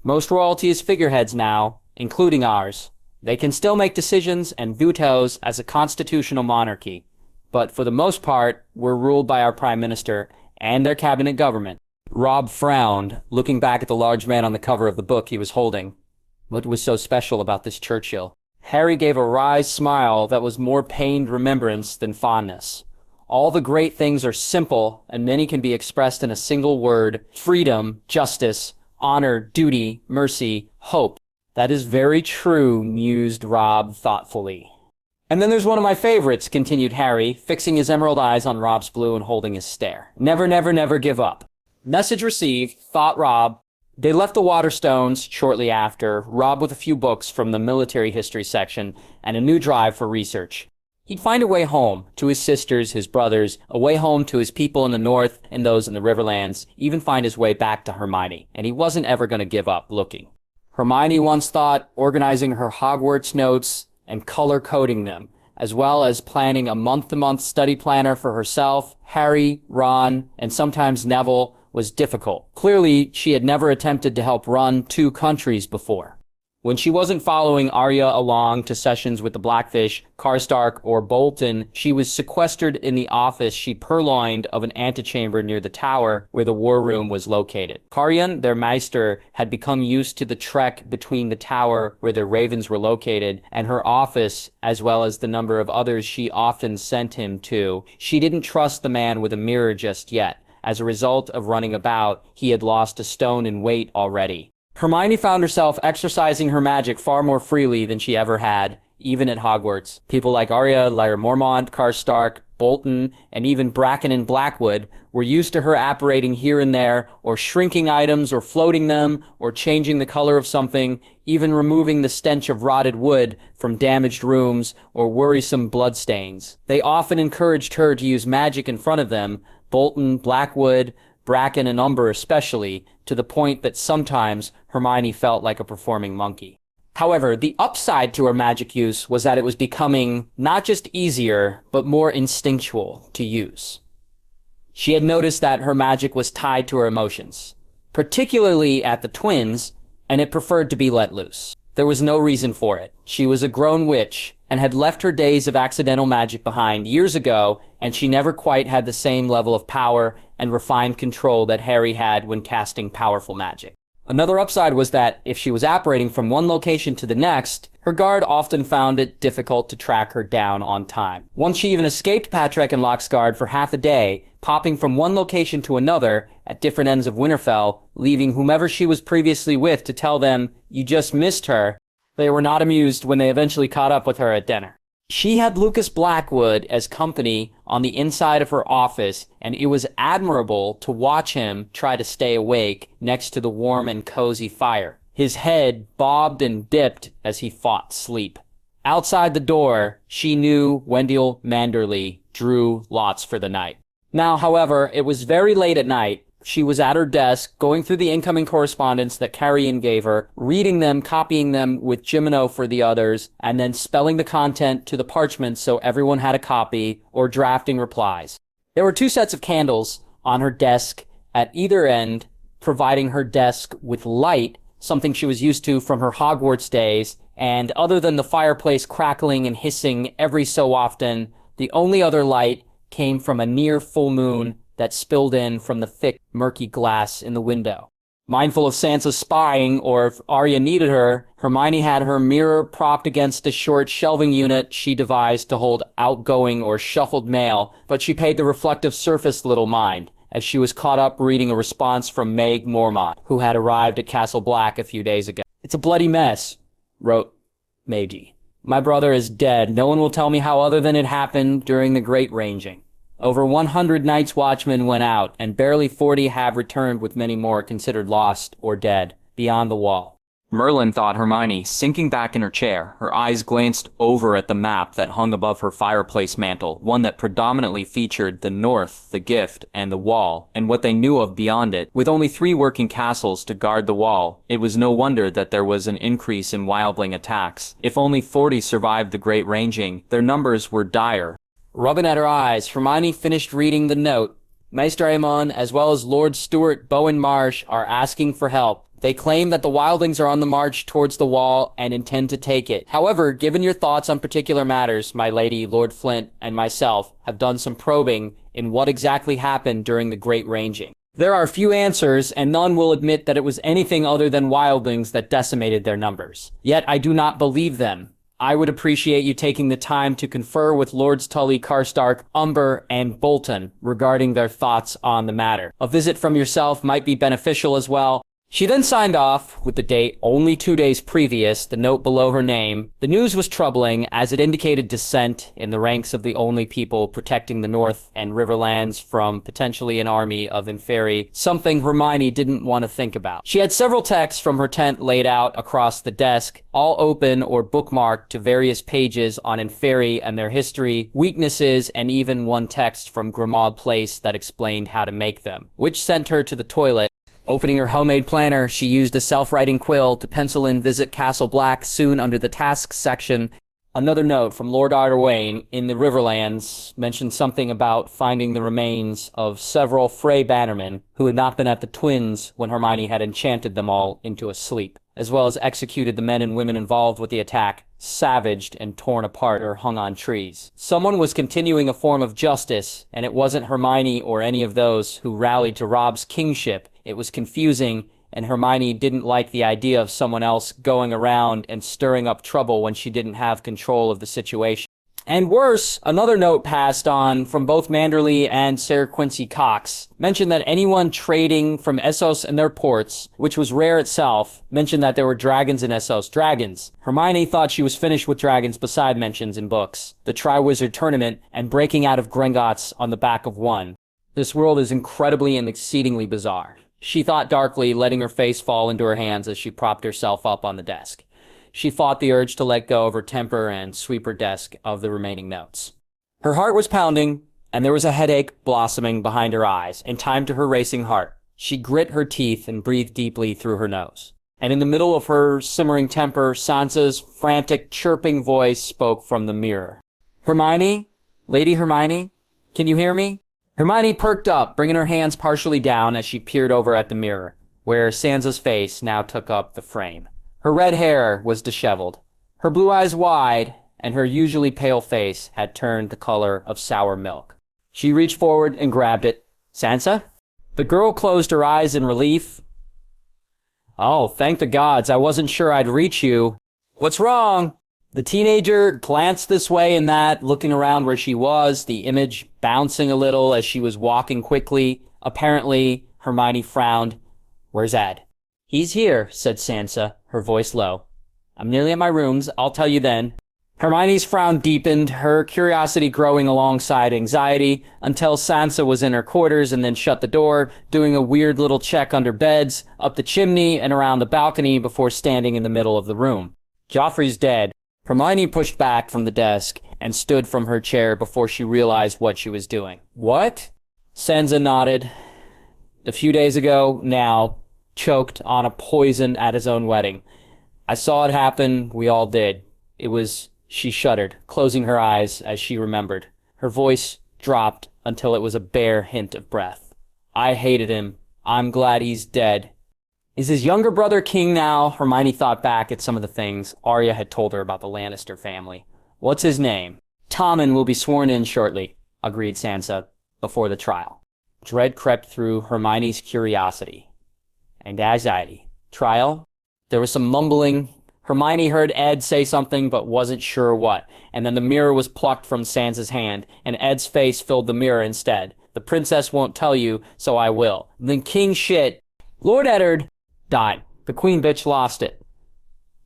Most royalty is figureheads now, including ours. They can still make decisions and vetoes as a constitutional monarchy. But for the most part, we're ruled by our prime minister and their cabinet government. Robb frowned, looking back at the large man on the cover of the book he was holding. What was so special about this Churchill? Harry gave a wry smile that was more pained remembrance than fondness. All the great things are simple, and many can be expressed in a single word: freedom, justice, honor, duty, mercy, hope. That is very true, mused Robb thoughtfully. And then there's one of my favorites, continued Harry, fixing his emerald eyes on Robb's blue and holding his stare. Never, never, never give up. Message received, thought Robb. They left the Waterstones shortly after, Robb with a few books from the military history section and a new drive for research. He'd find a way home, to his sisters, his brothers, a way home to his people in the north and those in the Riverlands, even find his way back to Hermione, and he wasn't ever going to give up looking. Hermione once thought organizing her Hogwarts notes and color-coding them, as well as planning a month-to-month study planner for herself, Harry, Ron, and sometimes Neville, was difficult. Clearly, she had never attempted to help run 2 countries before. When she wasn't following Arya along to sessions with the Blackfish, Karstark, or Bolton, she was sequestered in the office she purloined of an antechamber near the tower where the war room was located. Carrion, their Meister, had become used to the trek between the tower where their ravens were located and her office, as well as the number of others she often sent him to. She didn't trust the man with a mirror just yet. As a result of running about, he had lost a stone in weight already. Hermione found herself exercising her magic far more freely than she ever had, even at Hogwarts. People like Arya, Lyra Mormont, Karstark, Bolton, and even Bracken and Blackwood were used to her apparating here and there, or shrinking items, or floating them, or changing the color of something, even removing the stench of rotted wood from damaged rooms or worrisome bloodstains. They often encouraged her to use magic in front of them, Bolton, Blackwood, Bracken, and Umber especially, to the point that sometimes Hermione felt like a performing monkey. However, the upside to her magic use was that it was becoming not just easier, but more instinctual to use. She had noticed that her magic was tied to her emotions, particularly at the twins, and it preferred to be let loose. There was no reason for it. She was a grown witch, and had left her days of accidental magic behind years ago, and she never quite had the same level of power and refined control that Harry had when casting powerful magic. Another upside was that if she was apparating from one location to the next, her guard often found it difficult to track her down on time. Once she even escaped Patrick and Locke's guard for half a day, popping from one location to another at different ends of Winterfell, leaving whomever she was previously with to tell them, "You just missed her." They were not amused when they eventually caught up with her at dinner. She had Lucas Blackwood as company on the inside of her office, and it was admirable to watch him try to stay awake next to the warm and cozy fire. His head bobbed and dipped as he fought sleep. Outside the door, she knew Wendell Manderley drew lots for the night. Now, however, it was very late at night. She was at her desk, going through the incoming correspondence that Carrion gave her, reading them, copying them with Jimino for the others, and then spelling the content to the parchment so everyone had a copy, or drafting replies. There were 2 sets of candles on her desk at either end, providing her desk with light, something she was used to from her Hogwarts days, and other than the fireplace crackling and hissing every so often, the only other light came from a near full moon that spilled in from the thick, murky glass in the window. Mindful of Sansa spying, or if Arya needed her, Hermione had her mirror propped against a short shelving unit she devised to hold outgoing or shuffled mail, but she paid the reflective surface little mind, as she was caught up reading a response from Meg Mormont, who had arrived at Castle Black a few days ago. "It's a bloody mess," wrote Meiji. "My brother is dead. No one will tell me how other than it happened during the Great Ranging. Over 100 Night's Watchmen went out, and barely 40 have returned, with many more considered lost or dead, beyond the wall." Merlin, thought Hermione, sinking back in her chair. Her eyes glanced over at the map that hung above her fireplace mantel, one that predominantly featured the North, the Gift, and the Wall, and what they knew of beyond it. With only 3 working castles to guard the Wall, it was no wonder that there was an increase in Wildling attacks. If only 40 survived the Great Ranging, their numbers were dire. Rubbing at her eyes, Hermione finished reading the note. "Maester Aemon, as well as Lord Stuart Bowen Marsh, are asking for help. They claim that the Wildlings are on the march towards the Wall and intend to take it. However, given your thoughts on particular matters, my lady, Lord Flint, and myself have done some probing in what exactly happened during the Great Ranging. There are few answers, and none will admit that it was anything other than Wildlings that decimated their numbers. Yet I do not believe them. I would appreciate you taking the time to confer with Lords Tully, Karstark, Umber, and Bolton regarding their thoughts on the matter. A visit from yourself might be beneficial as well." She then signed off with the date only 2 days previous, the note below her name. The news was troubling, as it indicated dissent in the ranks of the only people protecting the North and Riverlands from potentially an army of Inferi, something Hermione didn't want to think about. She had several texts from her tent laid out across the desk, all open or bookmarked to various pages on Inferi and their history, weaknesses, and even one text from Grimmauld Place that explained how to make them, which sent her to the toilet. Opening her homemade planner, she used a self-writing quill to pencil in "Visit Castle Black soon" under the tasks section. Another note from Lord Arderwain in the Riverlands mentioned something about finding the remains of several Frey bannermen who had not been at the Twins when Hermione had enchanted them all into a sleep, as well as executed the men and women involved with the attack, savaged and torn apart or hung on trees. Someone was continuing a form of justice, and it wasn't Hermione or any of those who rallied to Robb's kingship. It was confusing, and Hermione didn't like the idea of someone else going around and stirring up trouble when she didn't have control of the situation. And worse, another note passed on from both Manderley and Sir Quincy Cox mentioned that anyone trading from Essos and their ports, which was rare itself, mentioned that there were dragons in Essos. Dragons. Hermione thought she was finished with dragons beside mentions in books, the Triwizard Tournament, and breaking out of Gringotts on the back of one. This world is incredibly and exceedingly bizarre. She thought darkly, letting her face fall into her hands as she propped herself up on the desk. She fought the urge to let go of her temper and sweep her desk of the remaining notes. Her heart was pounding, and there was a headache blossoming behind her eyes, in time to her racing heart. She grit her teeth and breathed deeply through her nose. And in the middle of her simmering temper, Sansa's frantic, chirping voice spoke from the mirror. "Hermione? Lady Hermione? Can you hear me?" Hermione perked up, bringing her hands partially down as she peered over at the mirror, where Sansa's face now took up the frame. Her red hair was disheveled, her blue eyes wide, and her usually pale face had turned the color of sour milk. She reached forward and grabbed it. "Sansa?" The girl closed her eyes in relief. "Oh, thank the gods, I wasn't sure I'd reach you. What's wrong?" The teenager glanced this way and that, looking around where she was, the image bouncing a little as she was walking quickly. Apparently, Hermione frowned. "Where's Ed?" "He's here," said Sansa, her voice low. "I'm nearly at my rooms. I'll tell you then." Hermione's frown deepened, her curiosity growing alongside anxiety, until Sansa was in her quarters and then shut the door, doing a weird little check under beds, up the chimney, and around the balcony before standing in the middle of the room. "Joffrey's dead." Hermione pushed back from the desk and stood from her chair before she realized what she was doing. "What?" Sansa nodded. "A few days ago, now, choked on a poison at his own wedding. I saw it happen, we all did. It was..." She shuddered, closing her eyes as she remembered. Her voice dropped until it was a bare hint of breath. "I hated him. I'm glad he's dead. Is his younger brother king now? Hermione thought back at some of the things Arya had told her about the Lannister family. What's his name? Tommen will be sworn in shortly, agreed Sansa, before the trial. Dread crept through Hermione's curiosity and anxiety. Trial? There was some mumbling. Hermione heard Ed say something but wasn't sure what, and then the mirror was plucked from Sansa's hand, and Ed's face filled the mirror instead. The princess won't tell you, so I will. Then king shit. Lord Eddard died. The queen bitch lost it.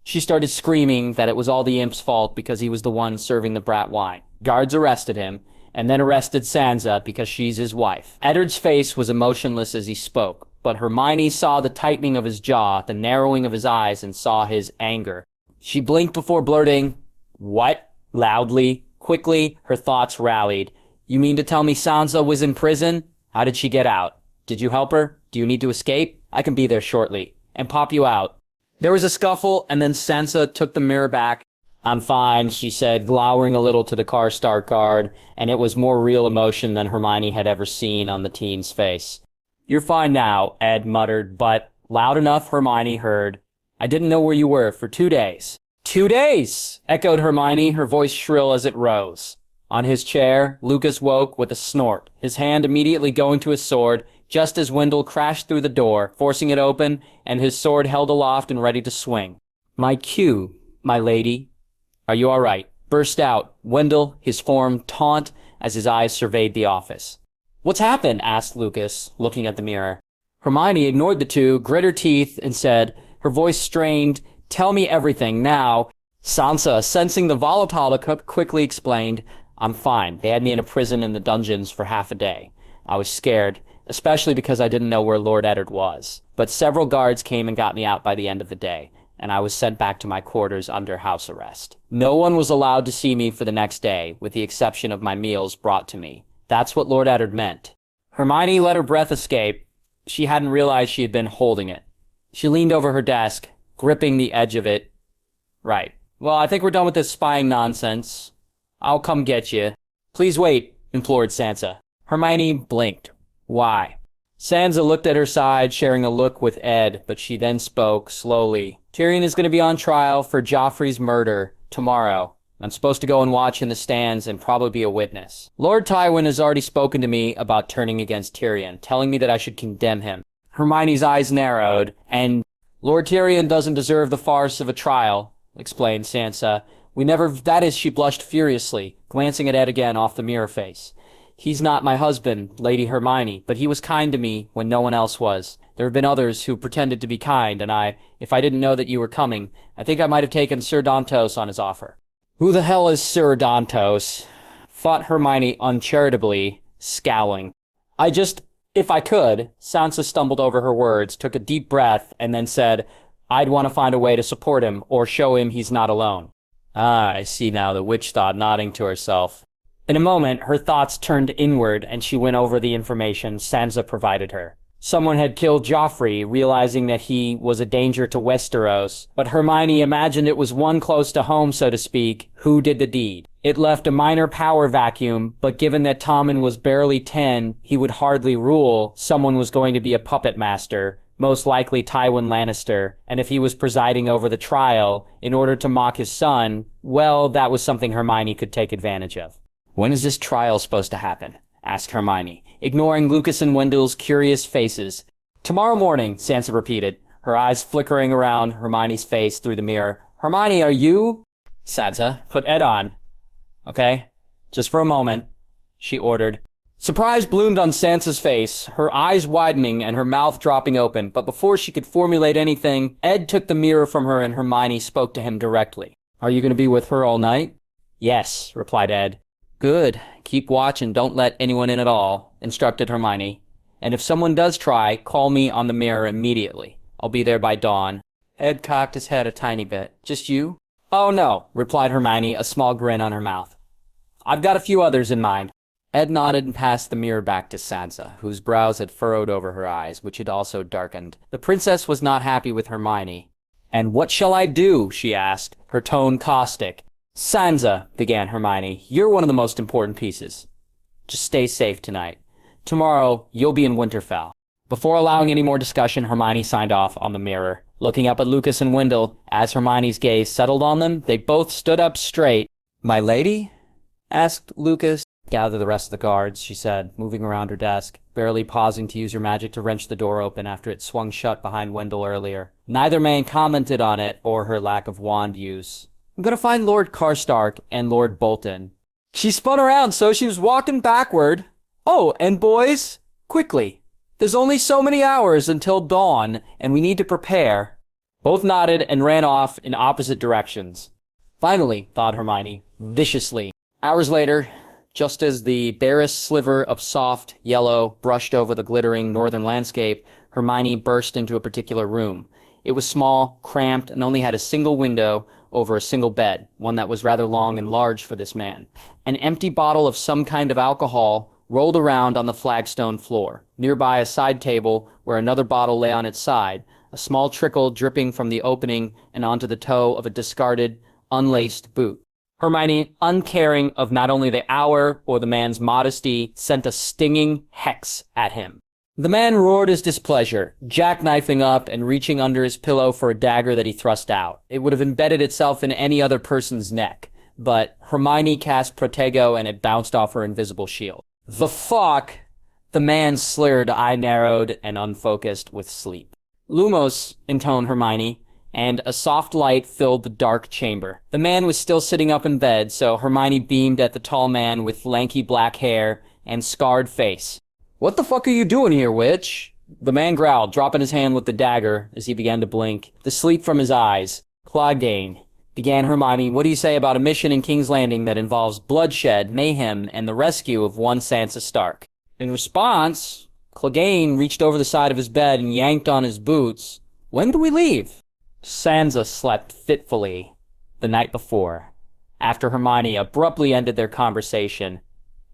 She started screaming that it was all the imp's fault because he was the one serving the brat wine. Guards arrested him, and then arrested Sansa because she's his wife. Eddard's face was emotionless as he spoke, but Hermione saw the tightening of his jaw, the narrowing of his eyes, and saw his anger. She blinked before blurting, "What?" loudly. Quickly, her thoughts rallied. "You mean to tell me Sansa was in prison? How did she get out? Did you help her? Do you need to escape? I can be there shortly, and pop you out." There was a scuffle, and then Sansa took the mirror back. "I'm fine," she said, glowering a little to the Stark guard, and it was more real emotion than Hermione had ever seen on the teen's face. "You're fine now," Ed muttered, but loud enough Hermione heard. "I didn't know where you were for 2 days." 2 days! Echoed Hermione, her voice shrill as it rose. On his chair, Lucas woke with a snort, his hand immediately going to his sword, just as Wendell crashed through the door, forcing it open, and his sword held aloft and ready to swing. "My cue, my lady. Are you all right?" Burst out Wendell, his form taut as his eyes surveyed the office. "What's happened?" asked Lucas, looking at the mirror. Hermione ignored the two, grit her teeth, and said, her voice strained, "Tell me everything, now." Sansa, sensing the volatile quickly explained, "I'm fine. They had me in a prison in the dungeons for half a day. I was scared, especially because I didn't know where Lord Eddard was. But several guards came and got me out by the end of the day, and I was sent back to my quarters under house arrest. No one was allowed to see me for the next day, with the exception of my meals brought to me. That's what Lord Eddard meant." Hermione let her breath escape. She hadn't realized she had been holding it. She leaned over her desk, gripping the edge of it. "Right. Well, I think we're done with this spying nonsense. I'll come get you." "Please wait," implored Sansa. Hermione blinked. "Why?" Sansa looked at her side, sharing a look with Ed, but she then spoke, slowly. "Tyrion is going to be on trial for Joffrey's murder tomorrow. I'm supposed to go and watch in the stands and probably be a witness. Lord Tywin has already spoken to me about turning against Tyrion, telling me that I should condemn him." Hermione's eyes narrowed, and "Lord Tyrion doesn't deserve the farce of a trial," explained Sansa. That is, she blushed furiously, glancing at Ed again off the mirror face. "He's not my husband, Lady Hermione, but he was kind to me when no one else was. There have been others who pretended to be kind, and if I didn't know that you were coming, I think I might have taken Sir Dantos on his offer." "Who the hell is Sir Dantos?" thought Hermione uncharitably, scowling. If I could," Sansa stumbled over her words, took a deep breath, and then said, "I'd want to find a way to support him, or show him he's not alone." "Ah, I see now," the witch thought, nodding to herself. In a moment, her thoughts turned inward, and she went over the information Sansa provided her. Someone had killed Joffrey, realizing that he was a danger to Westeros, but Hermione imagined it was one close to home, so to speak, who did the deed. It left a minor power vacuum, but given that Tommen was barely 10, he would hardly rule, someone was going to be a puppet master, most likely Tywin Lannister, and if he was presiding over the trial, in order to mock his son, well, that was something Hermione could take advantage of. "When is this trial supposed to happen?" asked Hermione, ignoring Lucas and Wendell's curious faces. "Tomorrow morning," Sansa repeated, her eyes flickering around Hermione's face through the mirror. "Hermione, are you—" "Sansa, put Ed on. Okay? Just for a moment," she ordered. Surprise bloomed on Sansa's face, her eyes widening and her mouth dropping open, but before she could formulate anything, Ed took the mirror from her and Hermione spoke to him directly. "Are you going to be with her all night?" "Yes," replied Ed. "Good. Keep watch and don't let anyone in at all," instructed Hermione. "And if someone does try, call me on the mirror immediately. I'll be there by dawn." Ed cocked his head a tiny bit. "Just you?" "Oh, no," replied Hermione, a small grin on her mouth. "I've got a few others in mind." Ed nodded and passed the mirror back to Sansa, whose brows had furrowed over her eyes, which had also darkened. The princess was not happy with Hermione. "And what shall I do?" she asked, her tone caustic. "Sansa," began Hermione, "you're one of the most important pieces. Just stay safe tonight. Tomorrow, you'll be in Winterfell." Before allowing any more discussion, Hermione signed off on the mirror. Looking up at Lucas and Wendell, as Hermione's gaze settled on them, they both stood up straight. "My lady?" asked Lucas. "Gather the rest of the guards," she said, moving around her desk, barely pausing to use her magic to wrench the door open after it swung shut behind Wendell earlier. Neither man commented on it or her lack of wand use. "I'm gonna find Lord Karstark and Lord Bolton." She spun around, so she was walking backward. "Oh, and boys, quickly. There's only so many hours until dawn, and we need to prepare." Both nodded and ran off in opposite directions. Finally, thought Hermione, viciously. Hours later, just as the barest sliver of soft yellow brushed over the glittering northern landscape, Hermione burst into a particular room. It was small, cramped, and only had a single window over a single bed, one that was rather long and large for this man. An empty bottle of some kind of alcohol rolled around on the flagstone floor. Nearby, a side table where another bottle lay on its side, a small trickle dripping from the opening and onto the toe of a discarded, unlaced boot. Hermione, uncaring of not only the hour or the man's modesty, sent a stinging hex at him. The man roared his displeasure, jackknifing up and reaching under his pillow for a dagger that he thrust out. It would have embedded itself in any other person's neck, but Hermione cast Protego and it bounced off her invisible shield. "The fuck?" The man's slurred eye narrowed and unfocused with sleep. "Lumos," intoned Hermione, and a soft light filled the dark chamber. The man was still sitting up in bed, so Hermione beamed at the tall man with lanky black hair and scarred face. "What the fuck are you doing here, witch?" The man growled, dropping his hand with the dagger as he began to blink, the sleep from his eyes. "Cloghain," began Hermione, "what do you say about a mission in King's Landing that involves bloodshed, mayhem, and the rescue of one Sansa Stark?" In response, Cloghain reached over the side of his bed and yanked on his boots. "When do we leave?" Sansa slept fitfully the night before, after Hermione abruptly ended their conversation,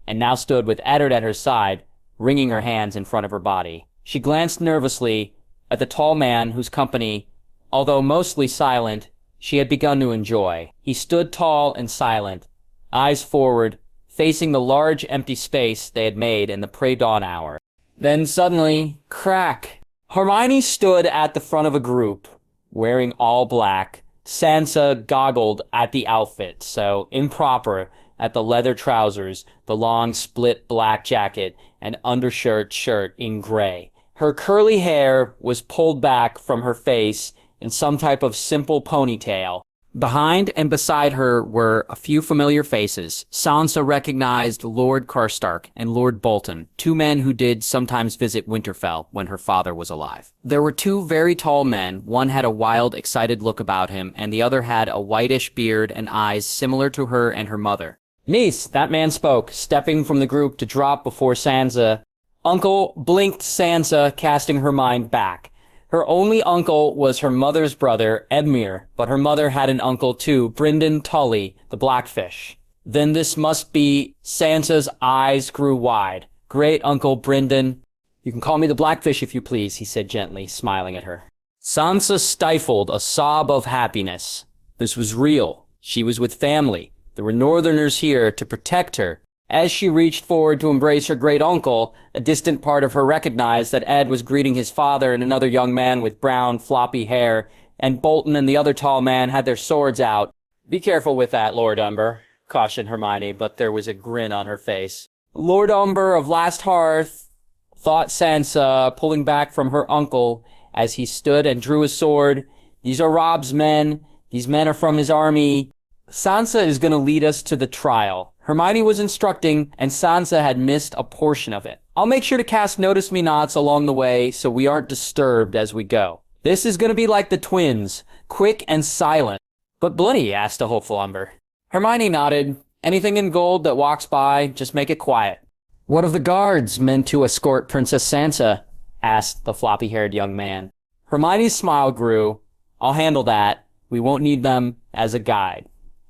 and now stood with Eddard at her side, wringing her hands in front of her body. She glanced nervously at the tall man whose company, although mostly silent, she had begun to enjoy. He stood tall and silent, eyes forward, facing the large empty space they had made in the pre-dawn hour. Then suddenly, crack! Hermione stood at the front of a group, wearing all black. Sansa goggled at the outfit, so improper, at the leather trousers, the long split black jacket, and undershirt shirt in gray. Her curly hair was pulled back from her face in some type of simple ponytail. Behind and beside her were a few familiar faces. Sansa recognized Lord Karstark and Lord Bolton, two men who did sometimes visit Winterfell when her father was alive. There were two very tall men. One had a wild, excited look about him, and the other had a whitish beard and eyes similar to her and her mother. "Niece," that man spoke, stepping from the group to drop before Sansa. "Uncle," blinked Sansa, casting her mind back. Her only uncle was her mother's brother, Edmure, but her mother had an uncle too, Brynden Tully, the Blackfish. Then this must be... Sansa's eyes grew wide. "Great Uncle Brynden." "You can call me the Blackfish if you please," he said gently, smiling at her. Sansa stifled a sob of happiness. This was real. She was with family. There were Northerners here to protect her. As she reached forward to embrace her great uncle, a distant part of her recognized that Ed was greeting his father and another young man with brown, floppy hair, and Bolton and the other tall man had their swords out. "Be careful with that, Lord Umber," cautioned Hermione, but there was a grin on her face. "Lord Umber of Last Hearth," thought Sansa, pulling back from her uncle as he stood and drew his sword. "These are Robb's men. These men are from his army. Sansa is going to lead us to the trial." Hermione was instructing, and Sansa had missed a portion of it. "I'll make sure to cast Notice-Me-Nots along the way so we aren't disturbed as we go. This is going to be like the twins, quick and silent." "But bloody?" asked a hopeful Umber. Hermione nodded. "Anything in gold that walks by, just make it quiet." "What of the guards meant to escort Princess Sansa?" asked the floppy-haired young man. Hermione's smile grew. "I'll handle that. We won't need them as a guide.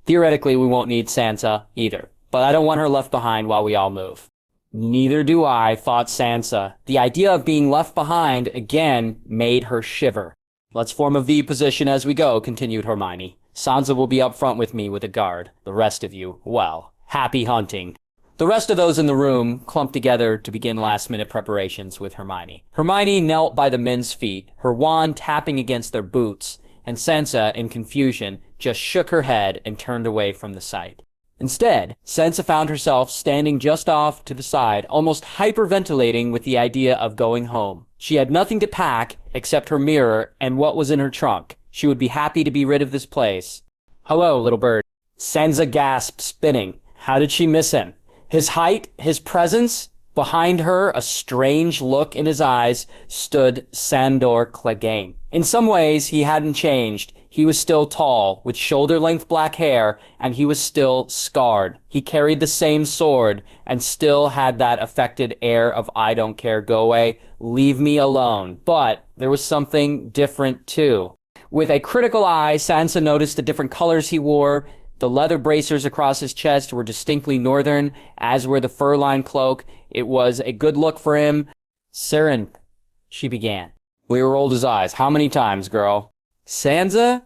Theoretically, we won't need Sansa either. But I don't want her left behind while we all move." "Neither do I," thought Sansa. The idea of being left behind again made her shiver. "Let's form a V position as we go," continued Hermione. "Sansa will be up front with me with a guard. The rest of you, well, happy hunting." The rest of those in the room clumped together to begin last-minute preparations with Hermione. Hermione knelt by the men's feet, her wand tapping against their boots, and Sansa, in confusion, just shook her head and turned away from the sight. Instead, Sansa found herself standing just off to the side, almost hyperventilating with the idea of going home. She had nothing to pack except her mirror and what was in her trunk. She would be happy to be rid of this place. "Hello, little bird." Sansa gasped, spinning. How did she miss him? His height, his presence. Behind her, a strange look in his eyes, stood Sandor Clegane. In some ways, he hadn't changed. He was still tall, with shoulder-length black hair, and he was still scarred. He carried the same sword, and still had that affected air of "I don't care, go away, leave me alone." But there was something different, too. With a critical eye, Sansa noticed the different colors he wore. The leather bracers across his chest were distinctly northern, as were the fur-lined cloak. It was a good look for him. "Siren," she began. We rolled his eyes. "How many times, girl?" Sansa,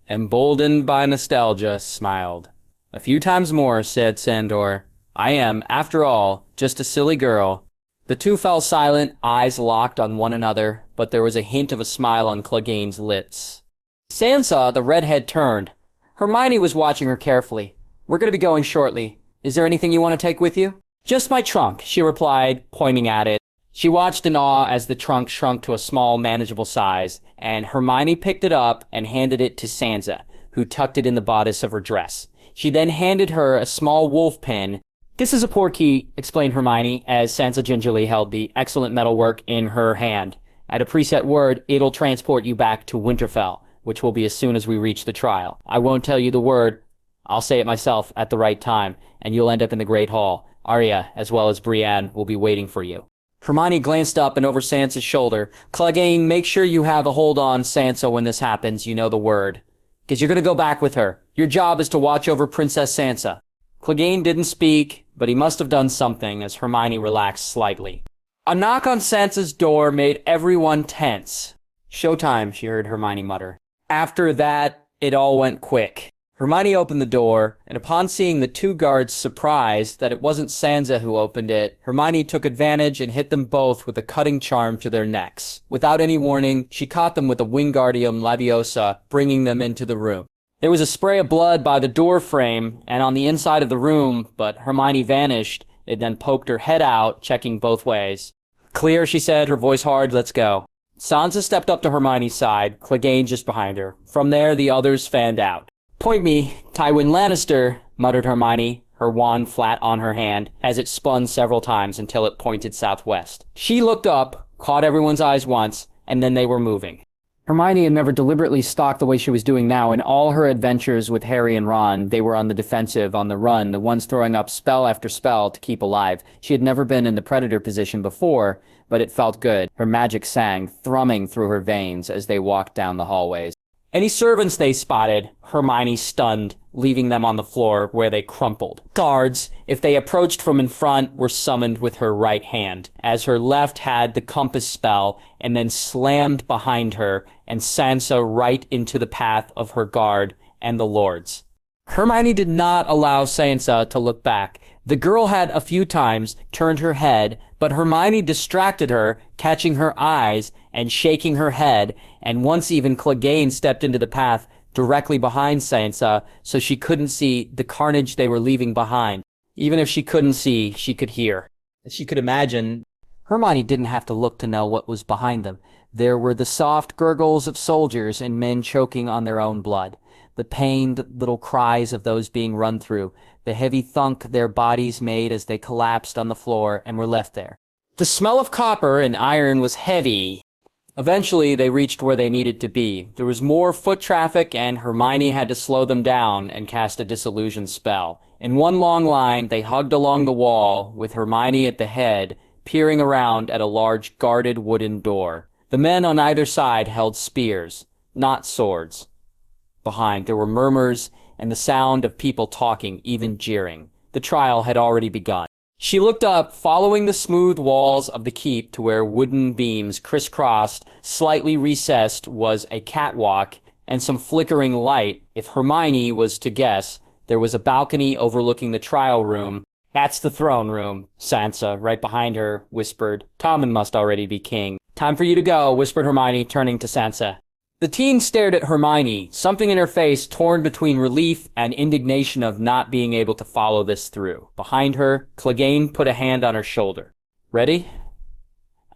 emboldened by nostalgia, smiled. "A few times more," said Sandor. "I am, after all, just a silly girl." The two fell silent, eyes locked on one another, but there was a hint of a smile on Clegane's lips. Sansa, the redhead, turned. Hermione was watching her carefully. "We're going to be going shortly. Is there anything you want to take with you?" "Just my trunk," she replied, pointing at it. She watched in awe as the trunk shrunk to a small, manageable size, and Hermione picked it up and handed it to Sansa, who tucked it in the bodice of her dress. She then handed her a small wolf pin. "This is a portkey," explained Hermione, as Sansa gingerly held the excellent metalwork in her hand. "At a preset word, it'll transport you back to Winterfell, which will be as soon as we reach the trial. I won't tell you the word. I'll say it myself at the right time, and you'll end up in the Great Hall. Arya, as well as Brienne, will be waiting for you." Hermione glanced up and over Sansa's shoulder. "Clegane, make sure you have a hold on Sansa when this happens, you know the word. Because you're going to go back with her. Your job is to watch over Princess Sansa." Clegane didn't speak, but he must have done something as Hermione relaxed slightly. A knock on Sansa's door made everyone tense. "Showtime," she heard Hermione mutter. After that, it all went quick. Hermione opened the door, and upon seeing the two guards surprised that it wasn't Sansa who opened it, Hermione took advantage and hit them both with a cutting charm to their necks. Without any warning, she caught them with a Wingardium Leviosa, bringing them into the room. There was a spray of blood by the door frame and on the inside of the room, but Hermione vanished. It then poked her head out, checking both ways. "Clear," she said, her voice hard. "Let's go." Sansa stepped up to Hermione's side, Clegane just behind her. From there, the others fanned out. "Point me, Tywin Lannister," muttered Hermione, her wand flat on her hand, as it spun several times until it pointed southwest. She looked up, caught everyone's eyes once, and then they were moving. Hermione had never deliberately stalked the way she was doing now. In all her adventures with Harry and Ron, they were on the defensive, on the run, the ones throwing up spell after spell to keep alive. She had never been in the predator position before, but it felt good. Her magic sang, thrumming through her veins as they walked down the hallways. Any servants they spotted, Hermione stunned, leaving them on the floor where they crumpled. Guards, if they approached from in front, were summoned with her right hand, as her left had the compass spell and then slammed behind her and Sansa right into the path of her guard and the lords. Hermione did not allow Sansa to look back. The girl had a few times turned her head, but Hermione distracted her, catching her eyes and shaking her head, and once even Clegane stepped into the path directly behind Sansa, so she couldn't see the carnage they were leaving behind. Even if she couldn't see, she could hear. As she could imagine, Hermione didn't have to look to know what was behind them. There were the soft gurgles of soldiers and men choking on their own blood, the pained little cries of those being run through, the heavy thunk their bodies made as they collapsed on the floor and were left there. The smell of copper and iron was heavy. Eventually, they reached where they needed to be. There was more foot traffic, and Hermione had to slow them down and cast a disillusion spell. In one long line, they hugged along the wall, with Hermione at the head, peering around at a large guarded wooden door. The men on either side held spears, not swords. Behind, there were murmurs and the sound of people talking, even jeering. The trial had already begun. She looked up, following the smooth walls of the keep to where wooden beams crisscrossed, slightly recessed was a catwalk and some flickering light. If Hermione was to guess, there was a balcony overlooking the trial room, That's the throne room, Sansa, right behind her, whispered. Tommen must already be king. Time for you to go, whispered Hermione, turning to Sansa. The teen stared at Hermione, something in her face torn between relief and indignation of not being able to follow this through. Behind her, Clegane put a hand on her shoulder. Ready?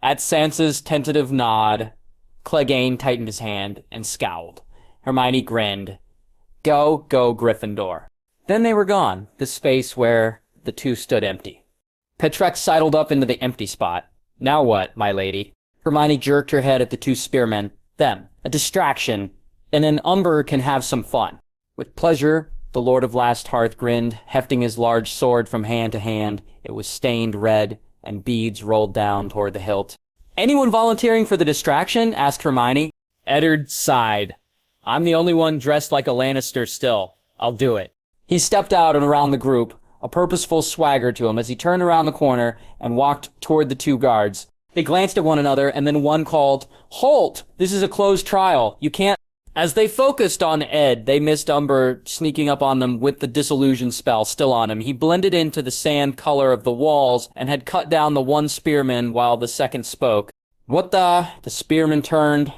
At Sansa's tentative nod, Clegane tightened his hand and scowled. Hermione grinned. Go, Gryffindor. Then they were gone, the space where the two stood empty. Petrek sidled up into the empty spot. Now what, my lady? Hermione jerked her head at the two spearmen. Them. A distraction. And then Umber can have some fun. With pleasure, the Lord of Last Hearth grinned, hefting his large sword from hand to hand. It was stained red, and beads rolled down toward the hilt. Anyone volunteering for the distraction? Asked Hermione. Eddard sighed. I'm the only one dressed like a Lannister still. I'll do it. He stepped out and around the group, a purposeful swagger to him as he turned around the corner and walked toward the two guards. They glanced at one another, and then one called, Halt! This is a closed trial. You can't... As they focused on Ed, they missed Umber sneaking up on them with the disillusion spell still on him. He blended into the sand color of the walls and had cut down the one spearman while the second spoke. What the... The spearman turned,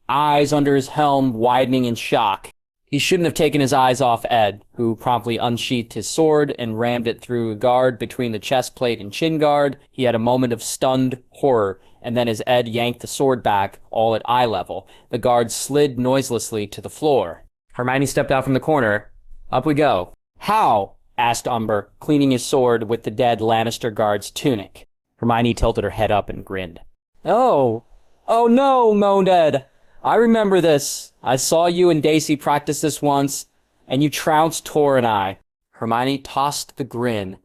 eyes under his helm widening in shock. He shouldn't have taken his eyes off Ed, who promptly unsheathed his sword and rammed it through a guard between the chest plate and chin guard. He had a moment of stunned horror, and then as Ed yanked the sword back, all at eye level, the guard slid noiselessly to the floor. Hermione stepped out from the corner. Up we go. How? Asked Umber, cleaning his sword with the dead Lannister guard's tunic. Hermione tilted her head up and grinned. Oh no, moaned Ed. I remember this. I saw you and Daisy practice this once, and you trounced Tor and I. Hermione tossed the grin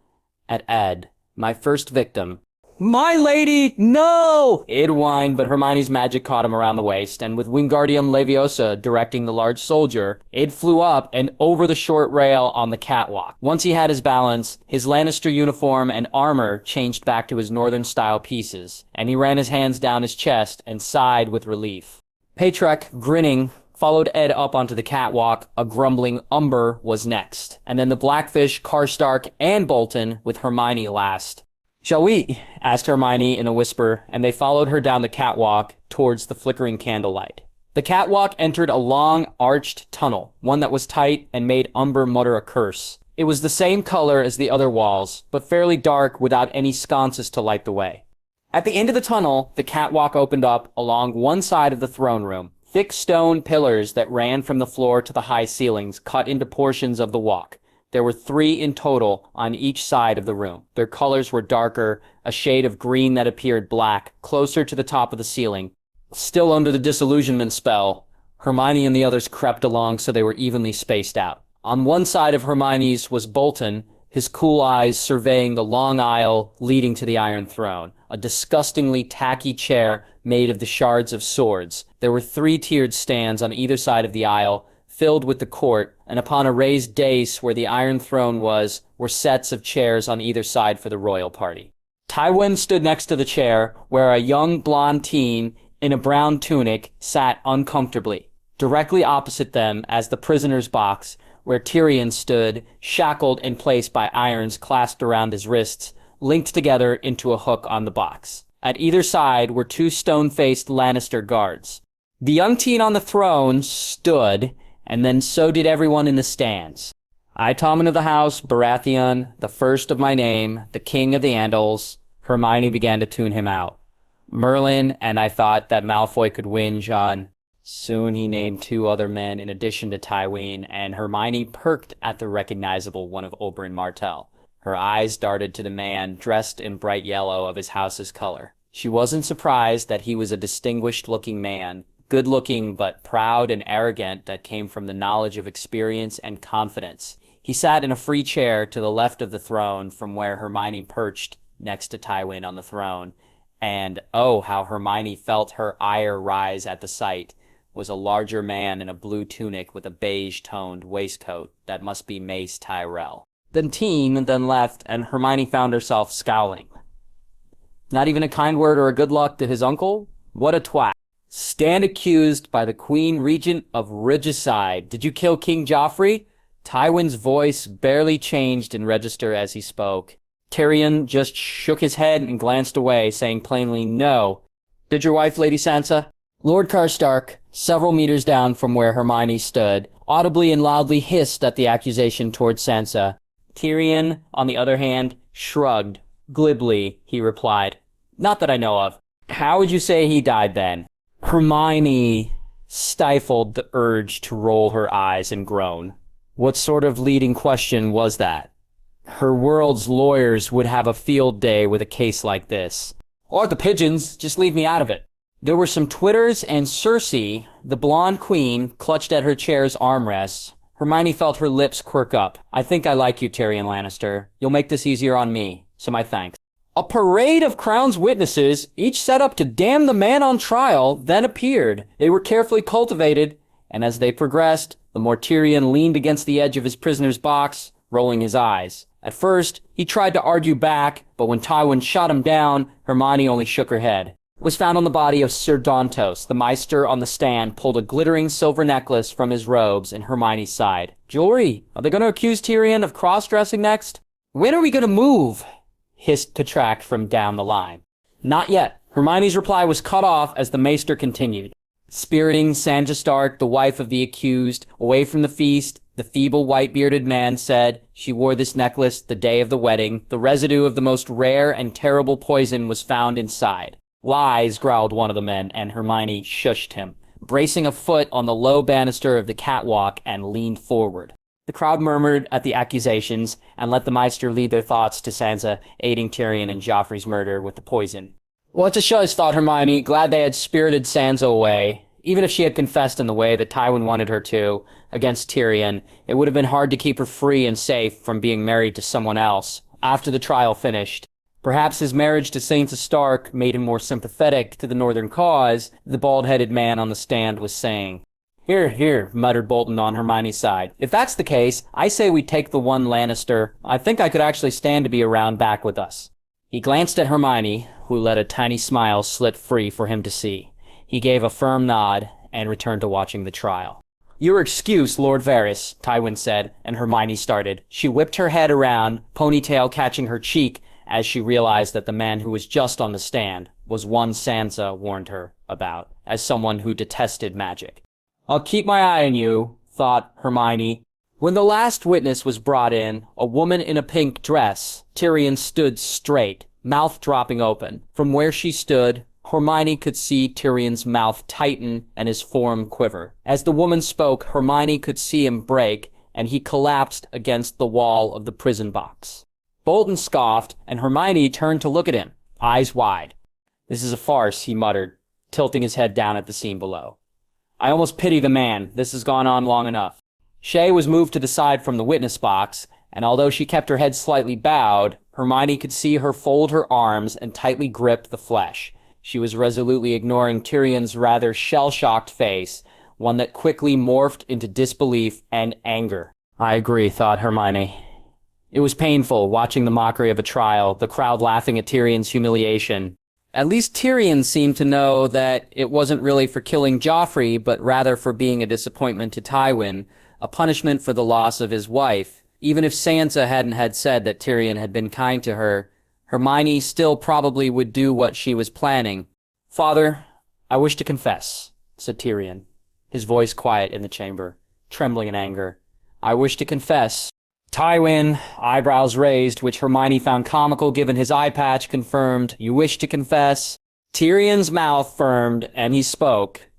at Ed, my first victim. My lady, no! Ed whined, but Hermione's magic caught him around the waist, and with Wingardium Leviosa directing the large soldier, Ed flew up and over the short rail on the catwalk. Once he had his balance, his Lannister uniform and armor changed back to his northern-style pieces, and he ran his hands down his chest and sighed with relief. Petrek, grinning, followed Ed up onto the catwalk. A grumbling Umber was next, and then the Blackfish, Karstark, and Bolton, with Hermione last. Shall we? Asked Hermione in a whisper, and they followed her down the catwalk towards the flickering candlelight. The catwalk entered a long, arched tunnel, one that was tight and made Umber mutter a curse. It was the same color as the other walls, but fairly dark without any sconces to light the way. At the end of the tunnel, the catwalk opened up along one side of the throne room. Thick stone pillars that ran from the floor to the high ceilings cut into portions of the walk. There were 3 in total on each side of the room. Their colors were darker, a shade of green that appeared black, closer to the top of the ceiling. Still under the disillusionment spell, Hermione and the others crept along so they were evenly spaced out. On one side of Hermione's was Bolton, his cool eyes surveying the long aisle leading to the Iron Throne, a disgustingly tacky chair made of the shards of swords. There were 3-tiered stands on either side of the aisle, filled with the court, and upon a raised dais where the Iron Throne was, were sets of chairs on either side for the royal party. Tywin stood next to the chair, where a young blonde teen in a brown tunic sat uncomfortably. Directly opposite them, as the prisoner's box, where Tyrion stood, shackled and placed by irons clasped around his wrists, linked together into a hook on the box. At either side were 2 stone-faced Lannister guards. The young teen on the throne stood, and then so did everyone in the stands. I, Tommen of the House, Baratheon, the first of my name, the king of the Andals. Hermione began to tune him out. Merlin, and I thought that Malfoy could whinge on. Soon he named 2 other men in addition to Tywin, and Hermione perked at the recognizable one of Oberyn Martell. Her eyes darted to the man dressed in bright yellow of his house's color. She wasn't surprised that he was a distinguished-looking man, good-looking but proud and arrogant, that came from the knowledge of experience and confidence. He sat in a free chair to the left of the throne from where Hermione perched next to Tywin on the throne, and oh, how Hermione felt her ire rise at the sight. Was a larger man in a blue tunic with a beige-toned waistcoat. That must be Mace Tyrell. Then teen, then left, and Hermione found herself scowling. Not even a kind word or a good luck to his uncle? What a twat. Stand accused by the Queen Regent of Regicide. Did you kill King Joffrey? Tywin's voice barely changed in register as he spoke. Tyrion just shook his head and glanced away, saying plainly, "No." "Did your wife, Lady Sansa?" Lord Karstark, several meters down from where Hermione stood, audibly and loudly hissed at the accusation towards Sansa. Tyrion, on the other hand, shrugged. Glibly, he replied, "Not that I know of." "How would you say he died then?" Hermione stifled the urge to roll her eyes and groan. What sort of leading question was that? Her world's lawyers would have a field day with a case like this. "Or the pigeons, just leave me out of it." There were some twitters, and Cersei, the blonde queen, clutched at her chair's armrests. Hermione felt her lips quirk up. "I think I like you, Tyrion Lannister. You'll make this easier on me, so my thanks." A parade of Crown's witnesses, each set up to damn the man on trial, then appeared. They were carefully cultivated, and as they progressed, the more Tyrion leaned against the edge of his prisoner's box, rolling his eyes. At first, he tried to argue back, but when Tywin shot him down, Hermione only shook her head. It was found on the body of Sir Dontos. The Maester on the stand pulled a glittering silver necklace from his robes, and Hermione sighed. "Jewelry? Are they going to accuse Tyrion of cross-dressing next?" "When are we going to move?" hissed Katrak from down the line. "Not yet." Hermione's reply was cut off as the Maester continued. Spiriting Sansa Stark, the wife of the accused, away from the feast, the feeble white-bearded man said, "She wore this necklace the day of the wedding. The residue of the most rare and terrible poison was found inside." "Lies," growled one of the men, and Hermione shushed him, bracing a foot on the low banister of the catwalk and leaned forward. The crowd murmured at the accusations and let the Maester lead their thoughts to Sansa aiding Tyrion in Joffrey's murder with the poison. "What a shush," thought Hermione, glad they had spirited Sansa away. Even if she had confessed in the way that Tywin wanted her to, against Tyrion, it would have been hard to keep her free and safe from being married to someone else, after the trial finished. Perhaps his marriage to Sansa Stark made him more sympathetic to the Northern cause, the bald-headed man on the stand was saying. "Here, here," muttered Bolton on Hermione's side. "If that's the case, I say we take the one Lannister. I think I could actually stand to be around back with us." He glanced at Hermione, who let a tiny smile slit free for him to see. He gave a firm nod and returned to watching the trial. "Your excuse, Lord Varys," Tywin said, and Hermione started. She whipped her head around, ponytail catching her cheek, as she realized that the man who was just on the stand was one Sansa warned her about, as someone who detested magic. "I'll keep my eye on you," thought Hermione. When the last witness was brought in, a woman in a pink dress, Tyrion stood straight, mouth dropping open. From where she stood, Hermione could see Tyrion's mouth tighten and his form quiver. As the woman spoke, Hermione could see him break, and he collapsed against the wall of the prison box. Bolton scoffed, and Hermione turned to look at him, eyes wide. "This is a farce," he muttered, tilting his head down at the scene below. "I almost pity the man. This has gone on long enough." Shay was moved to the side from the witness box, and although she kept her head slightly bowed, Hermione could see her fold her arms and tightly grip the flesh. She was resolutely ignoring Tyrion's rather shell-shocked face, one that quickly morphed into disbelief and anger. "I agree," thought Hermione. It was painful, watching the mockery of a trial, the crowd laughing at Tyrion's humiliation. At least Tyrion seemed to know that it wasn't really for killing Joffrey, but rather for being a disappointment to Tywin, a punishment for the loss of his wife. Even if Sansa hadn't had said that Tyrion had been kind to her, Hermione still probably would do what she was planning. "Father, I wish to confess," said Tyrion, his voice quiet in the chamber, trembling in anger. "I wish to confess." Tywin, eyebrows raised, which Hermione found comical given his eye patch, confirmed, "You wish to confess?" Tyrion's mouth firmed, and he spoke,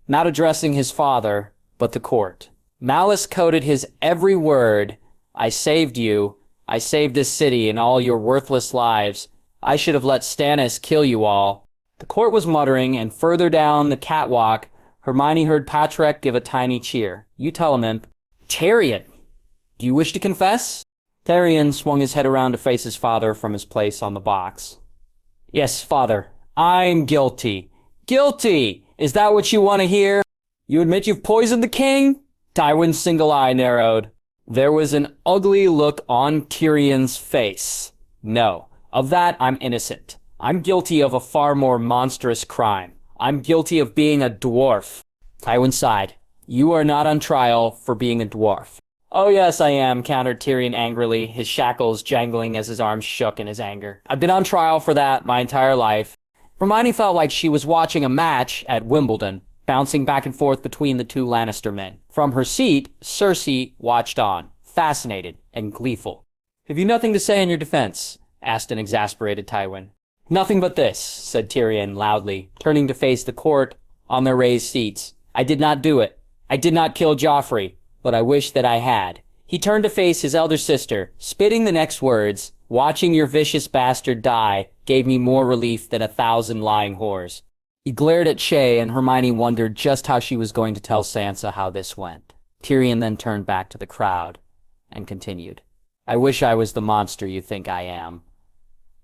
not addressing his father, but the court. Malice coated his every word. "I saved you. I saved this city and all your worthless lives. I should have let Stannis kill you all." The court was muttering, and further down the catwalk, Hermione heard Patrick give a tiny cheer. "You tell him, Imp." "Tyrion, do you wish to confess?" Tyrion swung his head around to face his father from his place on the box. "Yes, father, I'm guilty." "Guilty! Is that what you want to hear? You admit you've poisoned the king?" Tywin's single eye narrowed. There was an ugly look on Tyrion's face. "No, of that I'm innocent. I'm guilty of a far more monstrous crime. I'm guilty of being a dwarf." Tywin sighed. "You are not on trial for being a dwarf." "Oh yes, I am," countered Tyrion angrily, his shackles jangling as his arms shook in his anger. "I've been on trial for that my entire life." Hermione felt like she was watching a match at Wimbledon, bouncing back and forth between the two Lannister men. From her seat, Cersei watched on, fascinated and gleeful. "Have you nothing to say in your defense?" asked an exasperated Tywin. "Nothing but this," said Tyrion loudly, turning to face the court on their raised seats. "I did not do it. I did not kill Joffrey, but I wish that I had." He turned to face his elder sister, spitting the next words, "Watching your vicious bastard die gave me more relief than 1,000 lying whores." He glared at Shay, and Hermione wondered just how she was going to tell Sansa how this went. Tyrion then turned back to the crowd and continued. "I wish I was the monster you think I am.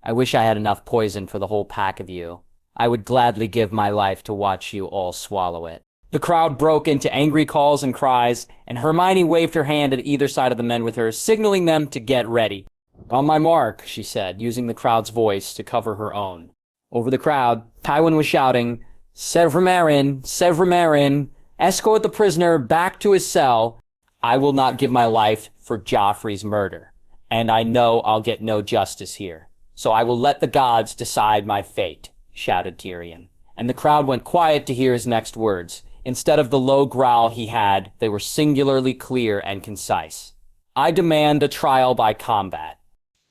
I wish I had enough poison for the whole pack of you. I would gladly give my life to watch you all swallow it." The crowd broke into angry calls and cries, and Hermione waved her hand at either side of the men with her, signaling them to get ready. "On my mark," she said, using the crowd's voice to cover her own. Over the crowd, Tywin was shouting, "Sevrimarin, Sevrimarin, escort the prisoner back to his cell. I will not give my life for Joffrey's murder, and I know I'll get no justice here. So I will let the gods decide my fate," shouted Tyrion. And the crowd went quiet to hear his next words. Instead of the low growl he had, they were singularly clear and concise. "I demand a trial by combat."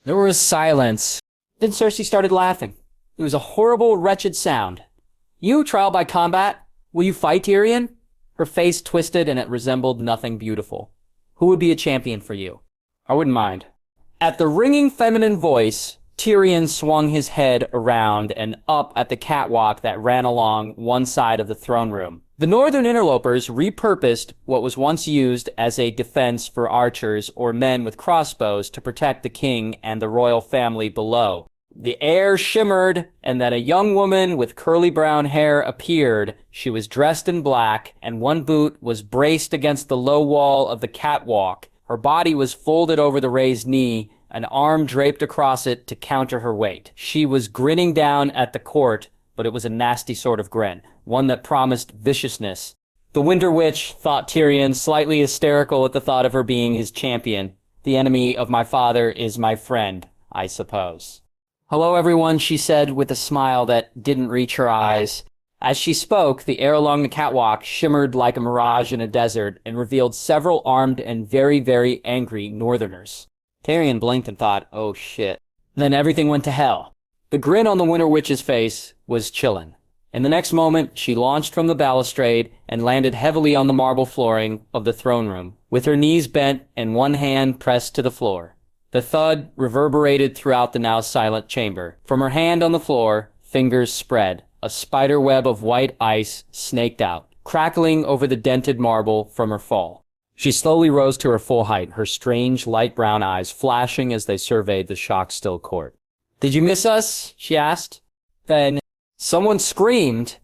There was silence. Then Cersei started laughing. It was a horrible, wretched sound. "You, trial by combat? Will you fight, Tyrion?" Her face twisted, and it resembled nothing beautiful. "Who would be a champion for you?" "I wouldn't mind." At the ringing feminine voice, Tyrion swung his head around and up at the catwalk that ran along one side of the throne room. The northern interlopers repurposed what was once used as a defense for archers or men with crossbows to protect the king and the royal family below. The air shimmered, and then a young woman with curly brown hair appeared. She was dressed in black, and one boot was braced against the low wall of the catwalk. Her body was folded over the raised knee, an arm draped across it to counter her weight. She was grinning down at the court, but it was a nasty sort of grin, one that promised viciousness. The Winter Witch, thought Tyrion, slightly hysterical at the thought of her being his champion. "The enemy of my father is my friend, I suppose." "Hello, everyone," she said with a smile that didn't reach her eyes. As she spoke, the air along the catwalk shimmered like a mirage in a desert and revealed several armed and very, very angry northerners. Tyrion blinked and thought, "Oh shit." Then everything went to hell. The grin on the Winter Witch's face was chillin'. In the next moment, she launched from the balustrade and landed heavily on the marble flooring of the throne room, with her knees bent and one hand pressed to the floor. The thud reverberated throughout the now silent chamber. From her hand on the floor, fingers spread. A spider web of white ice snaked out, crackling over the dented marble from her fall. She slowly rose to her full height, her strange light brown eyes flashing as they surveyed the shock-still court. "Did you miss us?" she asked. Then someone screamed,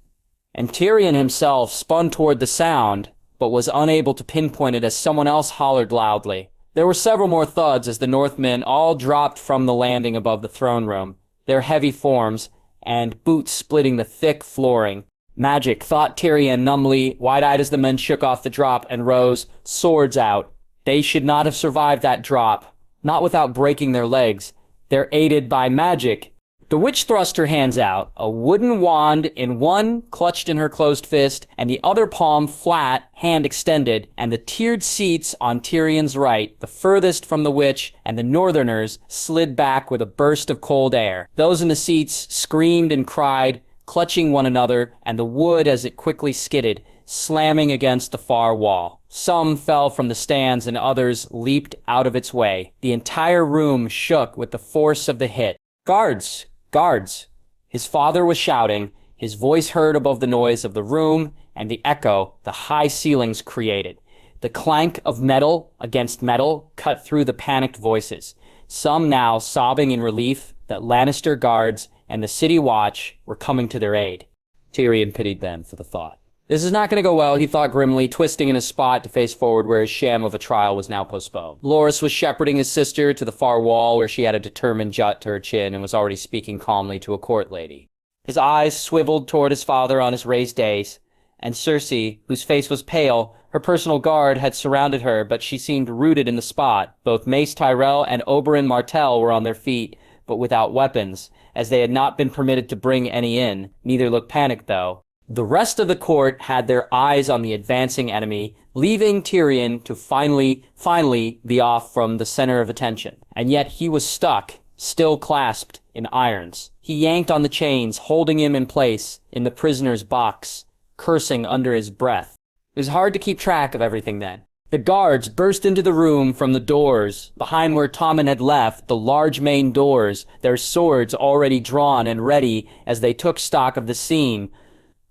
and Tyrion himself spun toward the sound, but was unable to pinpoint it as someone else hollered loudly. There were several more thuds as the Northmen all dropped from the landing above the throne room, their heavy forms and boots splitting the thick flooring. Magic, thought Tyrion numbly, wide-eyed as the men shook off the drop and rose, swords out. They should not have survived that drop, not without breaking their legs. They're aided by magic. The witch thrust her hands out, a wooden wand in one clutched in her closed fist, and the other palm flat, hand extended, and the tiered seats on Tyrion's right, the furthest from the witch and the northerners, slid back with a burst of cold air. Those in the seats screamed and cried, clutching one another, and the wood as it quickly skidded, slamming against the far wall. Some fell from the stands and others leaped out of its way. The entire room shook with the force of the hit. "Guards! Guards!" His father was shouting, his voice heard above the noise of the room and the echo the high ceilings created. The clank of metal against metal cut through the panicked voices, some now sobbing in relief that Lannister guards and the city watch were coming to their aid. Tyrion pitied them for the thought. This is not going to go well, he thought grimly, twisting in his spot to face forward where his sham of a trial was now postponed. Loras was shepherding his sister to the far wall where she had a determined jut to her chin and was already speaking calmly to a court lady. His eyes swiveled toward his father on his raised dais, and Cersei, whose face was pale. Her personal guard had surrounded her, but she seemed rooted in the spot. Both Mace Tyrell and Oberyn Martell were on their feet, but without weapons, as they had not been permitted to bring any in. Neither looked panicked, though. The rest of the court had their eyes on the advancing enemy, leaving Tyrion to finally be off from the center of attention. And yet he was stuck, still clasped in irons. He yanked on the chains, holding him in place in the prisoner's box, cursing under his breath. It was hard to keep track of everything then. The guards burst into the room from the doors, behind where Tommen had left, the large main doors, their swords already drawn and ready as they took stock of the scene.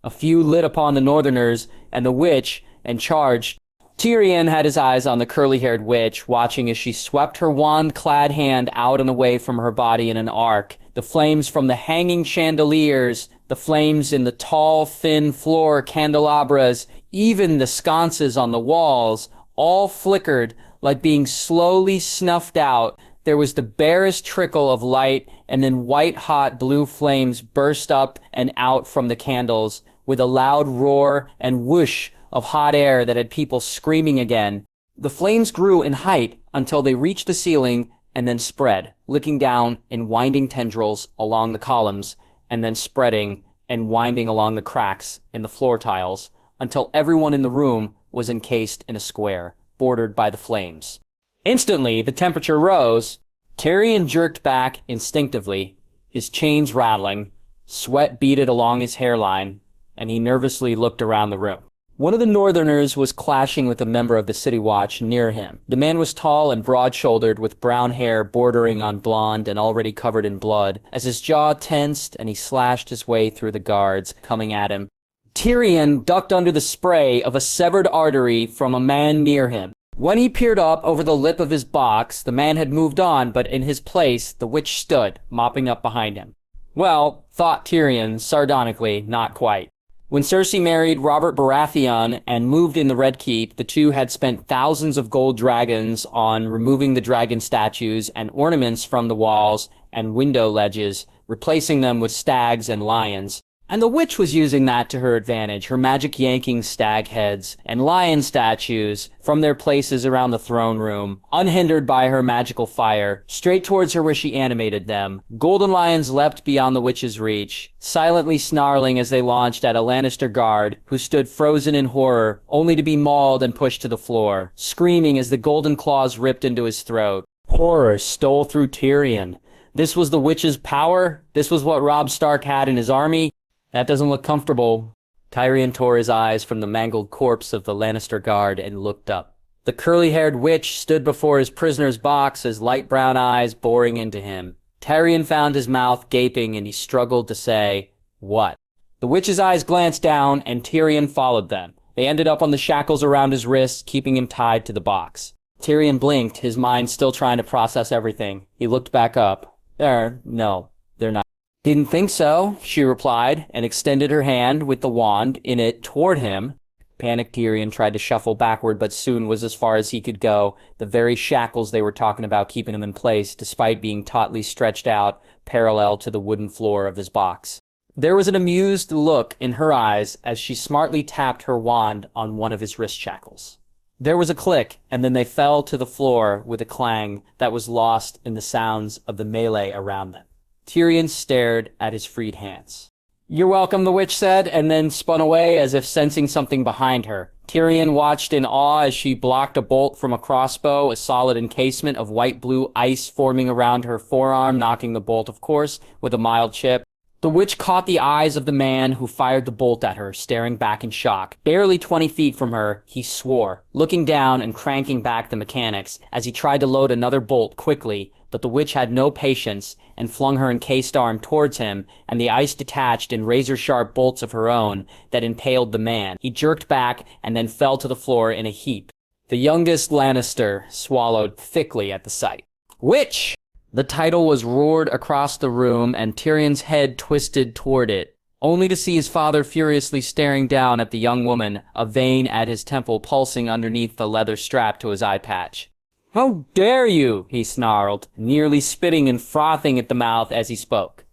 A few lit upon the Northerners and the witch and charged. Tyrion had his eyes on the curly-haired witch, watching as she swept her wand-clad hand out and away from her body in an arc. The flames from the hanging chandeliers, the flames in the tall, thin floor candelabras, even the sconces on the walls, all flickered like being slowly snuffed out. There was the barest trickle of light, and then white-hot blue flames burst up and out from the candles, with a loud roar and whoosh of hot air that had people screaming again. The flames grew in height until they reached the ceiling and then spread, licking down in winding tendrils along the columns, and then spreading and winding along the cracks in the floor tiles, until everyone in the room was encased in a square, bordered by the flames. Instantly, the temperature rose. Tyrion jerked back instinctively, his chains rattling, sweat beaded along his hairline, and he nervously looked around the room. One of the Northerners was clashing with a member of the City Watch near him. The man was tall and broad-shouldered, with brown hair bordering on blonde and already covered in blood, as his jaw tensed and he slashed his way through the guards coming at him. Tyrion ducked under the spray of a severed artery from a man near him. When he peered up over the lip of his box, the man had moved on, but in his place, the witch stood, mopping up behind him. Well, thought Tyrion, sardonically, not quite. When Cersei married Robert Baratheon and moved in the Red Keep, the two had spent thousands of gold dragons on removing the dragon statues and ornaments from the walls and window ledges, replacing them with stags and lions. And the witch was using that to her advantage, her magic yanking stag heads and lion statues from their places around the throne room, unhindered by her magical fire, straight towards her where she animated them. Golden lions leapt beyond the witch's reach, silently snarling as they launched at a Lannister guard, who stood frozen in horror, only to be mauled and pushed to the floor, screaming as the golden claws ripped into his throat. Horror stole through Tyrion. This was the witch's power? This was what Robb Stark had in his army? That doesn't look comfortable. Tyrion tore his eyes from the mangled corpse of the Lannister guard and looked up. The curly-haired witch stood before his prisoner's box, his light brown eyes boring into him. Tyrion found his mouth gaping and he struggled to say, "What?" The witch's eyes glanced down and Tyrion followed them. They ended up on the shackles around his wrists, keeping him tied to the box. Tyrion blinked, his mind still trying to process everything. He looked back up. No, they're not. "Didn't think so," she replied, and extended her hand with the wand in it toward him. Panicked Tyrion tried to shuffle backward, but soon was as far as he could go, the very shackles they were talking about keeping him in place, despite being tautly stretched out parallel to the wooden floor of his box. There was an amused look in her eyes as she smartly tapped her wand on one of his wrist shackles. There was a click, and then they fell to the floor with a clang that was lost in the sounds of the melee around them. Tyrion stared at his freed hands. "You're welcome," the witch said, and then spun away as if sensing something behind her. Tyrion watched in awe as she blocked a bolt from a crossbow, a solid encasement of white-blue ice forming around her forearm, knocking the bolt, of course, with a mild chip. The witch caught the eyes of the man who fired the bolt at her, staring back in shock. Barely 20 feet from her, he swore, looking down and cranking back the mechanics as he tried to load another bolt quickly, but the witch had no patience and flung her encased arm towards him, and the ice detached in razor-sharp bolts of her own that impaled the man. He jerked back and then fell to the floor in a heap. The youngest Lannister swallowed thickly at the sight. "Witch!" The title was roared across the room, and Tyrion's head twisted toward it, only to see his father furiously staring down at the young woman, a vein at his temple pulsing underneath the leather strap to his eye patch. "How dare you!" he snarled, nearly spitting and frothing at the mouth as he spoke.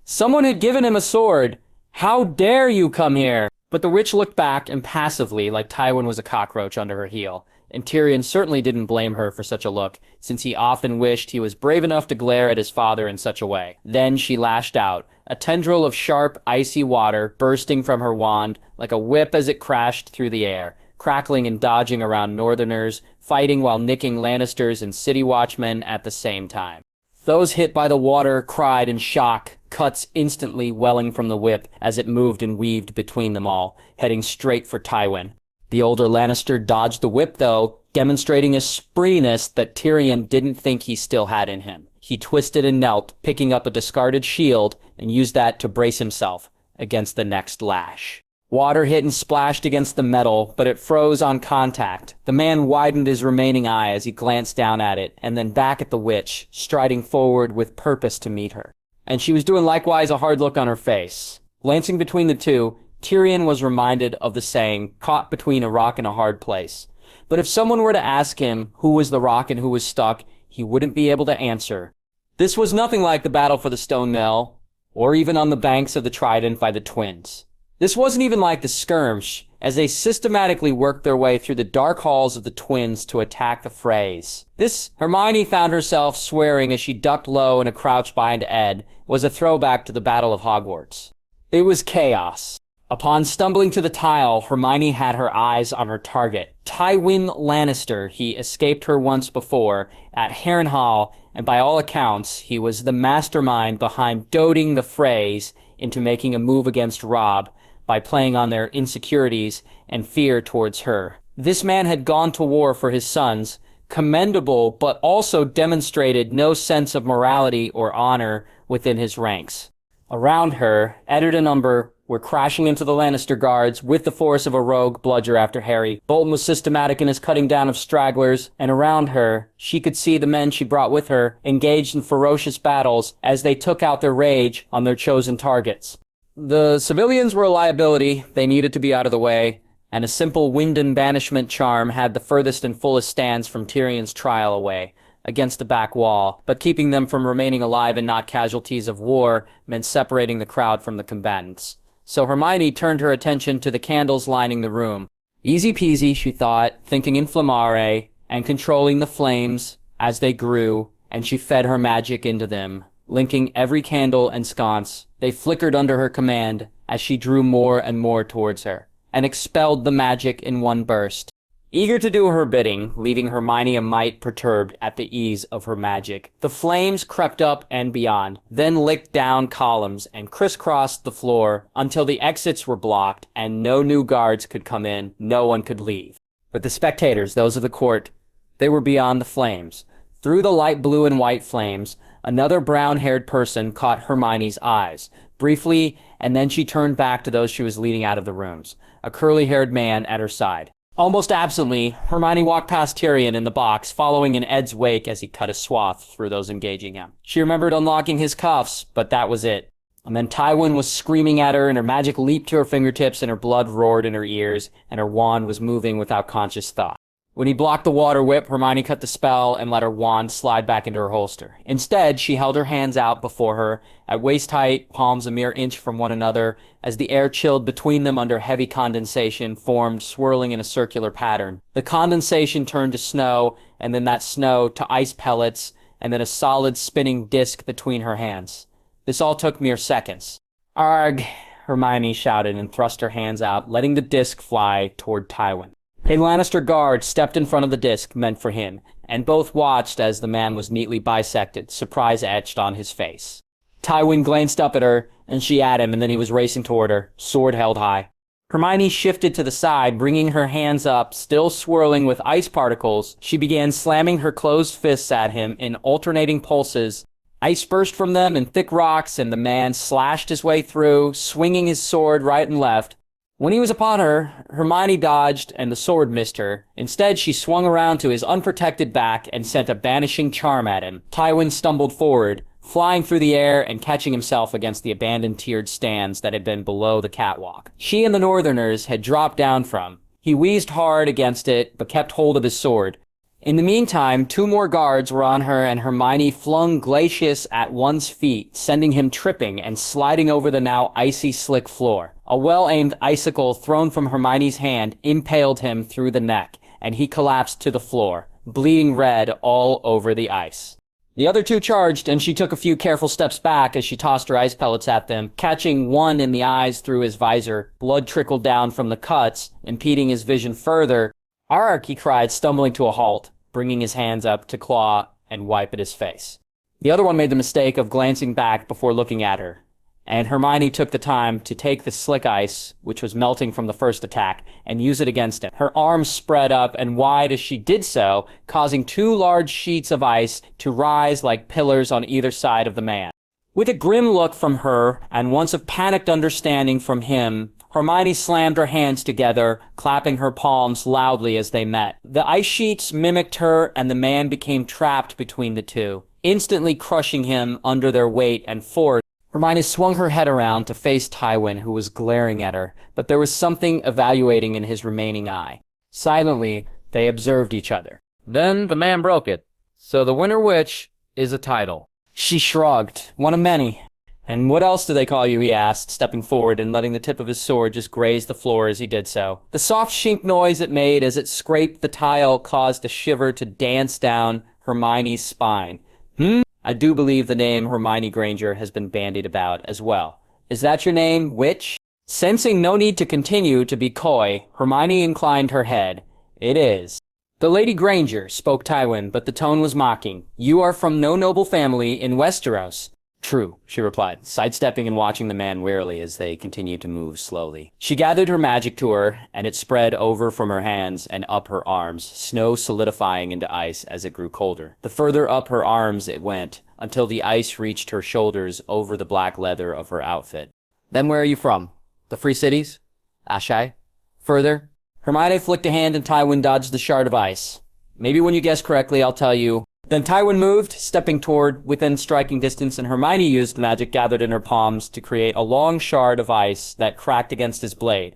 Someone had given him a sword. "How dare you come here?" But the witch looked back impassively like Tywin was a cockroach under her heel, and Tyrion certainly didn't blame her for such a look, since he often wished he was brave enough to glare at his father in such a way. Then she lashed out, a tendril of sharp, icy water bursting from her wand like a whip as it crashed through the air, crackling and dodging around Northerners, fighting while nicking Lannisters and City Watchmen at the same time. Those hit by the water cried in shock, cuts instantly welling from the whip as it moved and weaved between them all, heading straight for Tywin. The older Lannister dodged the whip, though, demonstrating a spreeness that Tyrion didn't think he still had in him. He twisted and knelt, picking up a discarded shield, and used that to brace himself against the next lash. Water hit and splashed against the metal, but it froze on contact. The man widened his remaining eye as he glanced down at it, and then back at the witch, striding forward with purpose to meet her. And she was doing likewise, a hard look on her face. Glancing between the two, Tyrion was reminded of the saying, caught between a rock and a hard place. But if someone were to ask him who was the rock and who was stuck, he wouldn't be able to answer. This was nothing like the battle for the Stone Mill, or even on the banks of the Trident by the twins. This wasn't even like the skirmish, as they systematically worked their way through the dark halls of the twins to attack the Freys. This, Hermione found herself swearing as she ducked low in a crouch behind Ed, was a throwback to the Battle of Hogwarts. It was chaos. Upon stumbling to the tile, Hermione had her eyes on her target. Tywin Lannister. He escaped her once before at Harrenhal, and by all accounts, he was the mastermind behind goading the Freys into making a move against Robb by playing on their insecurities and fear towards her. This man had gone to war for his sons, commendable, but also demonstrated no sense of morality or honor within his ranks. Around her, Eddard and Umber were crashing into the Lannister guards with the force of a rogue bludger after Harry. Bolton was systematic in his cutting down of stragglers, and around her, she could see the men she brought with her engaged in ferocious battles as they took out their rage on their chosen targets. The civilians were a liability, they needed to be out of the way, and a simple Wyndon banishment charm had the furthest and fullest stands from Tyrion's trial away, against the back wall, but keeping them from remaining alive and not casualties of war meant separating the crowd from the combatants. So Hermione turned her attention to the candles lining the room. Easy peasy, she thought, thinking inflammare, and controlling the flames as they grew, and she fed her magic into them, linking every candle and sconce. They flickered under her command as she drew more and more towards her, and expelled the magic in one burst. Eager to do her bidding, leaving Hermione a mite perturbed at the ease of her magic, the flames crept up and beyond, then licked down columns and crisscrossed the floor until the exits were blocked and no new guards could come in, no one could leave. But the spectators, those of the court, they were beyond the flames. Through the light blue and white flames, another brown-haired person caught Hermione's eyes, briefly, and then she turned back to those she was leading out of the rooms, a curly-haired man at her side. Almost absently, Hermione walked past Tyrion in the box, following in Ed's wake as he cut a swath through those engaging him. She remembered unlocking his cuffs, but that was it. And then Tywin was screaming at her, and her magic leaped to her fingertips, and her blood roared in her ears, and her wand was moving without conscious thought. When he blocked the water whip, Hermione cut the spell and let her wand slide back into her holster. Instead, she held her hands out before her, at waist height, palms a mere inch from one another, as the air chilled between them under heavy condensation formed, swirling in a circular pattern. The condensation turned to snow, and then that snow to ice pellets, and then a solid spinning disk between her hands. This all took mere seconds. "Arg!" Hermione shouted and thrust her hands out, letting the disk fly toward Tywin. A Lannister guard stepped in front of the disc meant for him, and both watched as the man was neatly bisected, surprise etched on his face. Tywin glanced up at her, and she at him, and then he was racing toward her, sword held high. Hermione shifted to the side, bringing her hands up, still swirling with ice particles. She began slamming her closed fists at him in alternating pulses. Ice burst from them in thick rocks, and the man slashed his way through, swinging his sword right and left. When he was upon her, Hermione dodged, and the sword missed her. Instead, she swung around to his unprotected back and sent a banishing charm at him. Tywin stumbled forward, flying through the air and catching himself against the abandoned tiered stands that had been below the catwalk. She and the Northerners had dropped down from. He wheezed hard against it, but kept hold of his sword. In the meantime, two more guards were on her, and Hermione flung Glacius at one's feet, sending him tripping and sliding over the now icy slick floor. A well-aimed icicle thrown from Hermione's hand impaled him through the neck, and he collapsed to the floor, bleeding red all over the ice. The other two charged, and she took a few careful steps back as she tossed her ice pellets at them, catching one in the eyes through his visor. Blood trickled down from the cuts, impeding his vision further. "Ark!" he cried, stumbling to a halt, bringing his hands up to claw and wipe at his face. The other one made the mistake of glancing back before looking at her, and Hermione took the time to take the slick ice, which was melting from the first attack, and use it against him. Her arms spread up and wide as she did so, causing two large sheets of ice to rise like pillars on either side of the man. With a grim look from her, and once of panicked understanding from him, Hermione slammed her hands together, clapping her palms loudly as they met. The ice sheets mimicked her, and the man became trapped between the two, instantly crushing him under their weight and force. Hermione swung her head around to face Tywin, who was glaring at her, but there was something evaluating in his remaining eye. Silently, they observed each other. Then the man broke it. "So the Winter Witch is a title." She shrugged. "One of many." "And what else do they call you?" he asked, stepping forward and letting the tip of his sword just graze the floor as he did so. The soft shink noise it made as it scraped the tile caused a shiver to dance down Hermione's spine. I do believe the name Hermione Granger has been bandied about as well. "Is that your name, witch?" Sensing no need to continue to be coy, Hermione inclined her head. "It is." "The Lady Granger," spoke Tywin, but the tone was mocking. "You are from no noble family in Westeros." "True," she replied, sidestepping and watching the man warily as they continued to move slowly. She gathered her magic to her, and it spread over from her hands and up her arms, snow solidifying into ice as it grew colder. The further up her arms it went, until the ice reached her shoulders over the black leather of her outfit. "Then where are you from? The Free Cities? Ashai? Further?" Hermione flicked a hand and Tywin dodged the shard of ice. "Maybe when you guess correctly, I'll tell you." Then Tywin moved, stepping toward within striking distance, and Hermione used magic gathered in her palms to create a long shard of ice that cracked against his blade.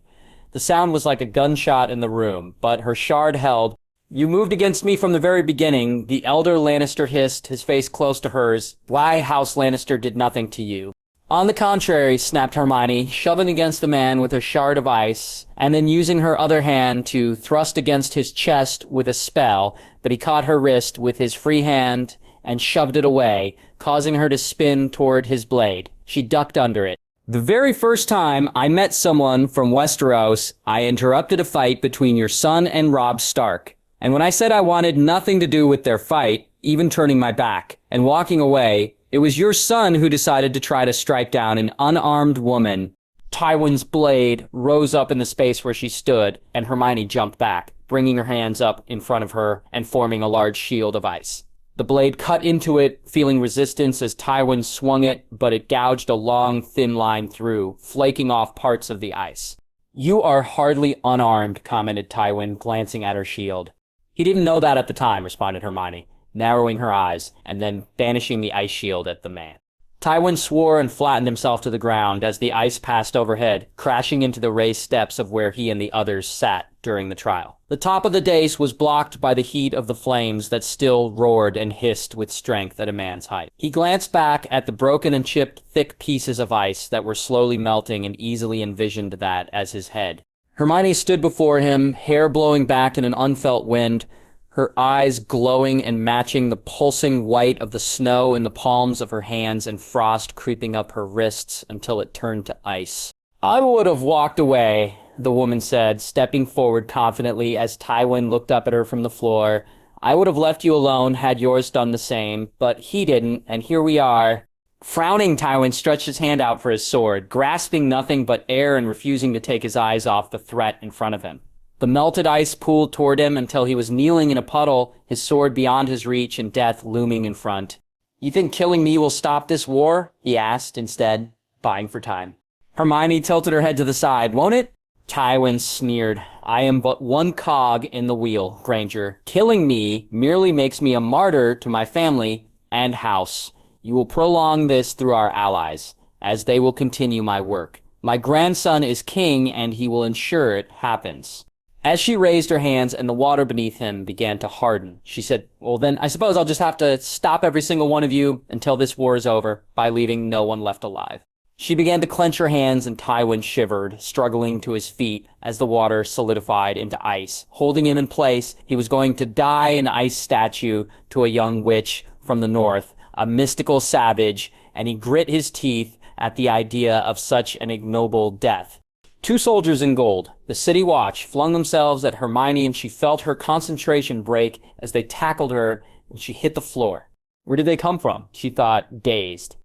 The sound was like a gunshot in the room, but her shard held. "You moved against me from the very beginning," the elder Lannister hissed, his face close to hers. "Why, House Lannister did nothing to you?" "On the contrary," snapped Hermione, shoving against the man with her shard of ice, and then using her other hand to thrust against his chest with a spell, but he caught her wrist with his free hand and shoved it away, causing her to spin toward his blade. She ducked under it. "The very first time I met someone from Westeros, I interrupted a fight between your son and Robb Stark. And when I said I wanted nothing to do with their fight, even turning my back and walking away, it was your son who decided to try to strike down an unarmed woman." Tywin's blade rose up in the space where she stood, and Hermione jumped back, bringing her hands up in front of her and forming a large shield of ice. The blade cut into it, feeling resistance as Tywin swung it, but it gouged a long, thin line through, flaking off parts of the ice. "You are hardly unarmed," commented Tywin, glancing at her shield. "He didn't know that at the time," responded Hermione, narrowing her eyes, and then banishing the ice shield at the man. Tywin swore and flattened himself to the ground as the ice passed overhead, crashing into the raised steps of where he and the others sat during the trial. The top of the dais was blocked by the heat of the flames that still roared and hissed with strength at a man's height. He glanced back at the broken and chipped thick pieces of ice that were slowly melting and easily envisioned that as his head. Hermione stood before him, hair blowing back in an unfelt wind, her eyes glowing and matching the pulsing white of the snow in the palms of her hands and frost creeping up her wrists until it turned to ice. "I would have walked away," the woman said, stepping forward confidently as Tywin looked up at her from the floor. "I would have left you alone had yours done the same, but he didn't, and here we are." Frowning, Tywin stretched his hand out for his sword, grasping nothing but air and refusing to take his eyes off the threat in front of him. The melted ice pooled toward him until he was kneeling in a puddle, his sword beyond his reach and death looming in front. "You think killing me will stop this war?" he asked instead, buying for time. Hermione tilted her head to the side. "Won't it?" Tywin sneered. "I am but one cog in the wheel, Granger. Killing me merely makes me a martyr to my family and house. You will prolong this through our allies, as they will continue my work. My grandson is king, and he will ensure it happens." As she raised her hands and the water beneath him began to harden, she said, "Well, then I suppose I'll just have to stop every single one of you until this war is over by leaving no one left alive." She began to clench her hands and Tywin shivered, struggling to his feet as the water solidified into ice. Holding him in place, he was going to die an ice statue to a young witch from the north, a mystical savage, and he grit his teeth at the idea of such an ignoble death. Two soldiers in gold, the City Watch, flung themselves at Hermione and she felt her concentration break as they tackled her and she hit the floor. Where did they come from? She thought, dazed.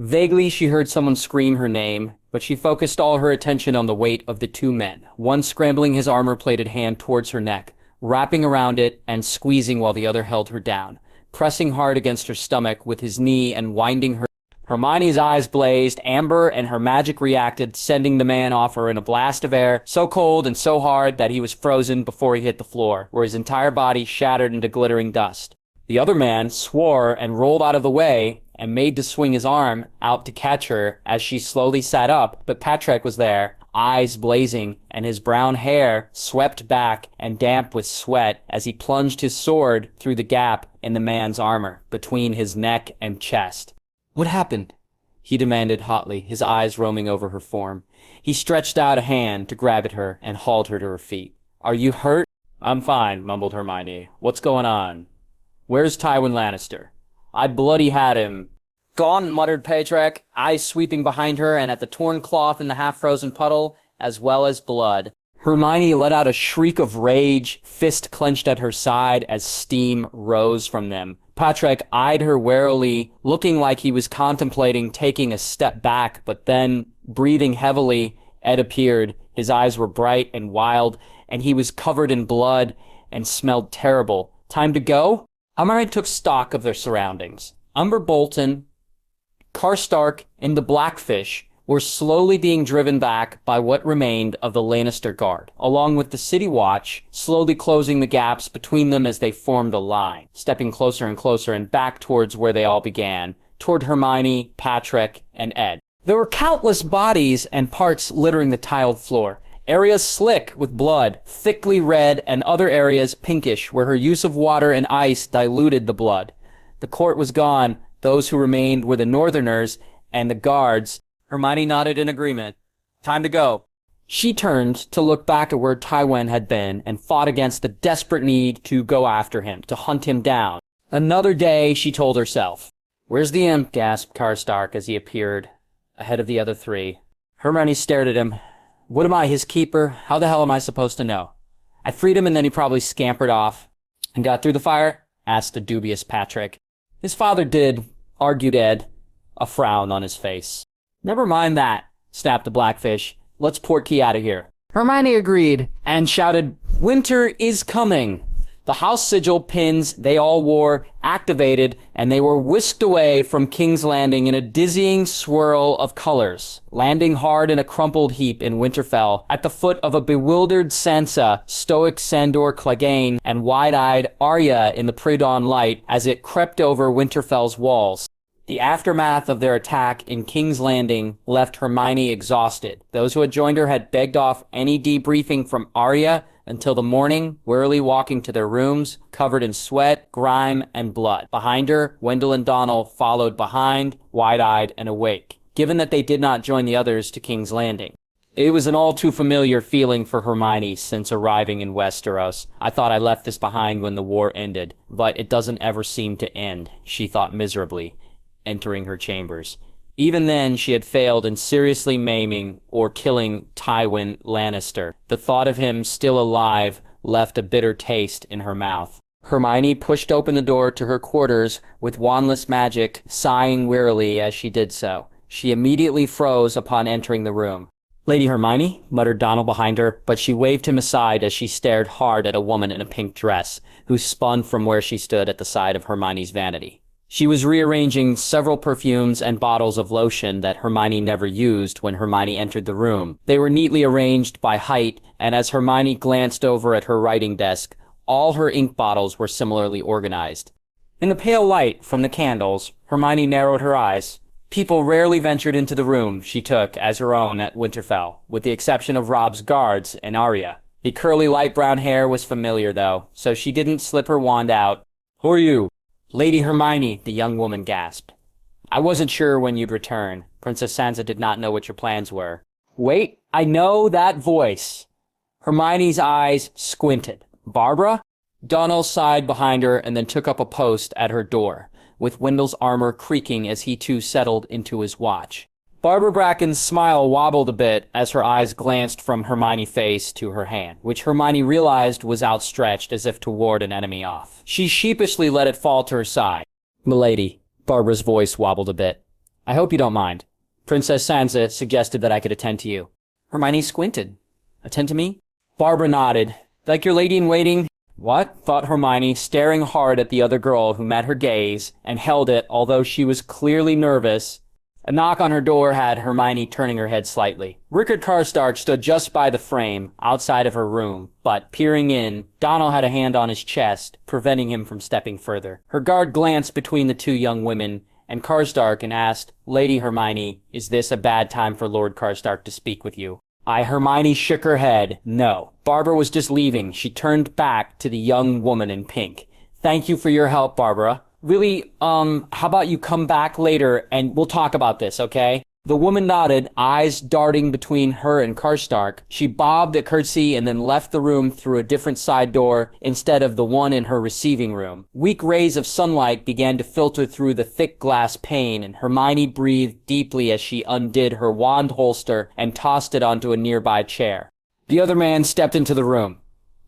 Vaguely, she heard someone scream her name, but she focused all her attention on the weight of the two men, one scrambling his armor-plated hand towards her neck, wrapping around it and squeezing while the other held her down, pressing hard against her stomach with his knee and winding her. Hermione's eyes blazed amber and her magic reacted, sending the man off her in a blast of air, so cold and so hard that he was frozen before he hit the floor, where his entire body shattered into glittering dust. The other man swore and rolled out of the way and made to swing his arm out to catch her as she slowly sat up, but Patrick was there, eyes blazing, and his brown hair swept back and damp with sweat as he plunged his sword through the gap in the man's armor, between his neck and chest. "What happened?" he demanded hotly, his eyes roaming over her form. He stretched out a hand to grab at her and hauled her to her feet. "Are you hurt?" "I'm fine," mumbled Hermione. "What's going on?" "Where's Tywin Lannister?" "I bloody had him." "Gone," muttered Patrick, eyes sweeping behind her and at the torn cloth in the half-frozen puddle, as well as blood. Hermione let out a shriek of rage, fist clenched at her side as steam rose from them. Patrick eyed her warily, looking like he was contemplating taking a step back, but then, breathing heavily, Ed appeared. His eyes were bright and wild, and he was covered in blood and smelled terrible. "Time to go?" Hermione took stock of their surroundings. Umber Bolton, Karstark, and the Blackfish were slowly being driven back by what remained of the Lannister Guard, along with the City Watch slowly closing the gaps between them as they formed a line, stepping closer and closer and back towards where they all began, toward Hermione, Patrick, and Ed. There were countless bodies and parts littering the tiled floor, areas slick with blood, thickly red, and other areas pinkish, where her use of water and ice diluted the blood. The court was gone. Those who remained were the Northerners and the guards. Hermione nodded in agreement. "Time to go." She turned to look back at where Tywin had been and fought against the desperate need to go after him, to hunt him down. Another day, she told herself. "Where's the imp?" gasped Karstark as he appeared ahead of the other three. Hermione stared at him. "What am I, his keeper? How the hell am I supposed to know? I freed him and then he probably scampered off." "And got through the fire?" asked the dubious Patrick. "His father did," argued Ed, a frown on his face. "Never mind that," snapped the Blackfish. "Let's portkey out of here." Hermione agreed and shouted, "Winter is coming." The house sigil pins they all wore activated, and they were whisked away from King's Landing in a dizzying swirl of colors, landing hard in a crumpled heap in Winterfell, at the foot of a bewildered Sansa, stoic Sandor Clegane, and wide-eyed Arya in the pre-dawn light as it crept over Winterfell's walls. The aftermath of their attack in King's Landing left Hermione exhausted. Those who had joined her had begged off any debriefing from Arya until the morning, wearily walking to their rooms, covered in sweat, grime, and blood. Behind her, Wendell and Donald followed behind, wide-eyed and awake, given that they did not join the others to King's Landing. It was an all-too-familiar feeling for Hermione since arriving in Westeros. "I thought I left this behind when the war ended, but it doesn't ever seem to end," she thought miserably, entering her chambers. Even then, she had failed in seriously maiming or killing Tywin Lannister. The thought of him still alive left a bitter taste in her mouth. Hermione pushed open the door to her quarters with wandless magic, sighing wearily as she did so. She immediately froze upon entering the room. "Lady Hermione," muttered Donald behind her, but she waved him aside as she stared hard at a woman in a pink dress, who spun from where she stood at the side of Hermione's vanity. She was rearranging several perfumes and bottles of lotion that Hermione never used when Hermione entered the room. They were neatly arranged by height, and as Hermione glanced over at her writing desk, all her ink bottles were similarly organized. In the pale light from the candles, Hermione narrowed her eyes. People rarely ventured into the room she took as her own at Winterfell, with the exception of Robb's guards and Arya. The curly light brown hair was familiar, though, so she didn't slip her wand out. "Who are you?" "Lady Hermione," the young woman gasped. I wasn't sure when you'd return. Princess Sansa did not know what your plans were. Wait, I know that voice. Hermione's eyes squinted. Barbara? Donald sighed behind her and then took up a post at her door, with Wendell's armor creaking as he too settled into his watch. Barbara Bracken's smile wobbled a bit as her eyes glanced from Hermione's face to her hand, which Hermione realized was outstretched as if to ward an enemy off. She sheepishly let it fall to her side. Milady, Barbara's voice wobbled a bit. I hope you don't mind. Princess Sansa suggested that I could attend to you. Hermione squinted. Attend to me? Barbara nodded. Like your lady-in-waiting? What? Thought Hermione, staring hard at the other girl who met her gaze and held it, although she was clearly nervous. A knock on her door had Hermione turning her head slightly. Rickard Karstark stood just by the frame, outside of her room, but, peering in, Donald had a hand on his chest, preventing him from stepping further. Her guard glanced between the two young women, and Karstark, and asked, Lady Hermione, is this a bad time for Lord Karstark to speak with you? Hermione shook her head. No. Barbara was just leaving. She turned back to the young woman in pink. Thank you for your help, Barbara. Really, how about you come back later and we'll talk about this, okay? The woman nodded, eyes darting between her and Karstark. She bobbed a curtsy and then left the room through a different side door instead of the one in her receiving room. Weak rays of sunlight began to filter through the thick glass pane, and Hermione breathed deeply as she undid her wand holster and tossed it onto a nearby chair. The other man stepped into the room.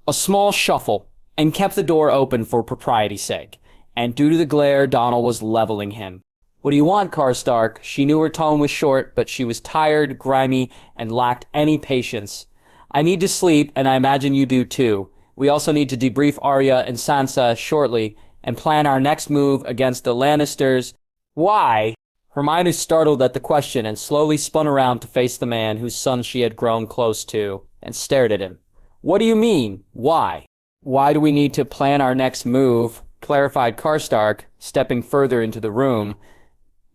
A small shuffle, and kept the door open for propriety's sake, and due to the glare, Donald was leveling him. What do you want, Karstark? She knew her tone was short, but she was tired, grimy, and lacked any patience. I need to sleep, and I imagine you do too. We also need to debrief Arya and Sansa shortly, and plan our next move against the Lannisters. Why? Hermione startled at the question and slowly spun around to face the man whose son she had grown close to, and stared at him. What do you mean? Why? Why do we need to plan our next move? Clarified Karstark, stepping further into the room.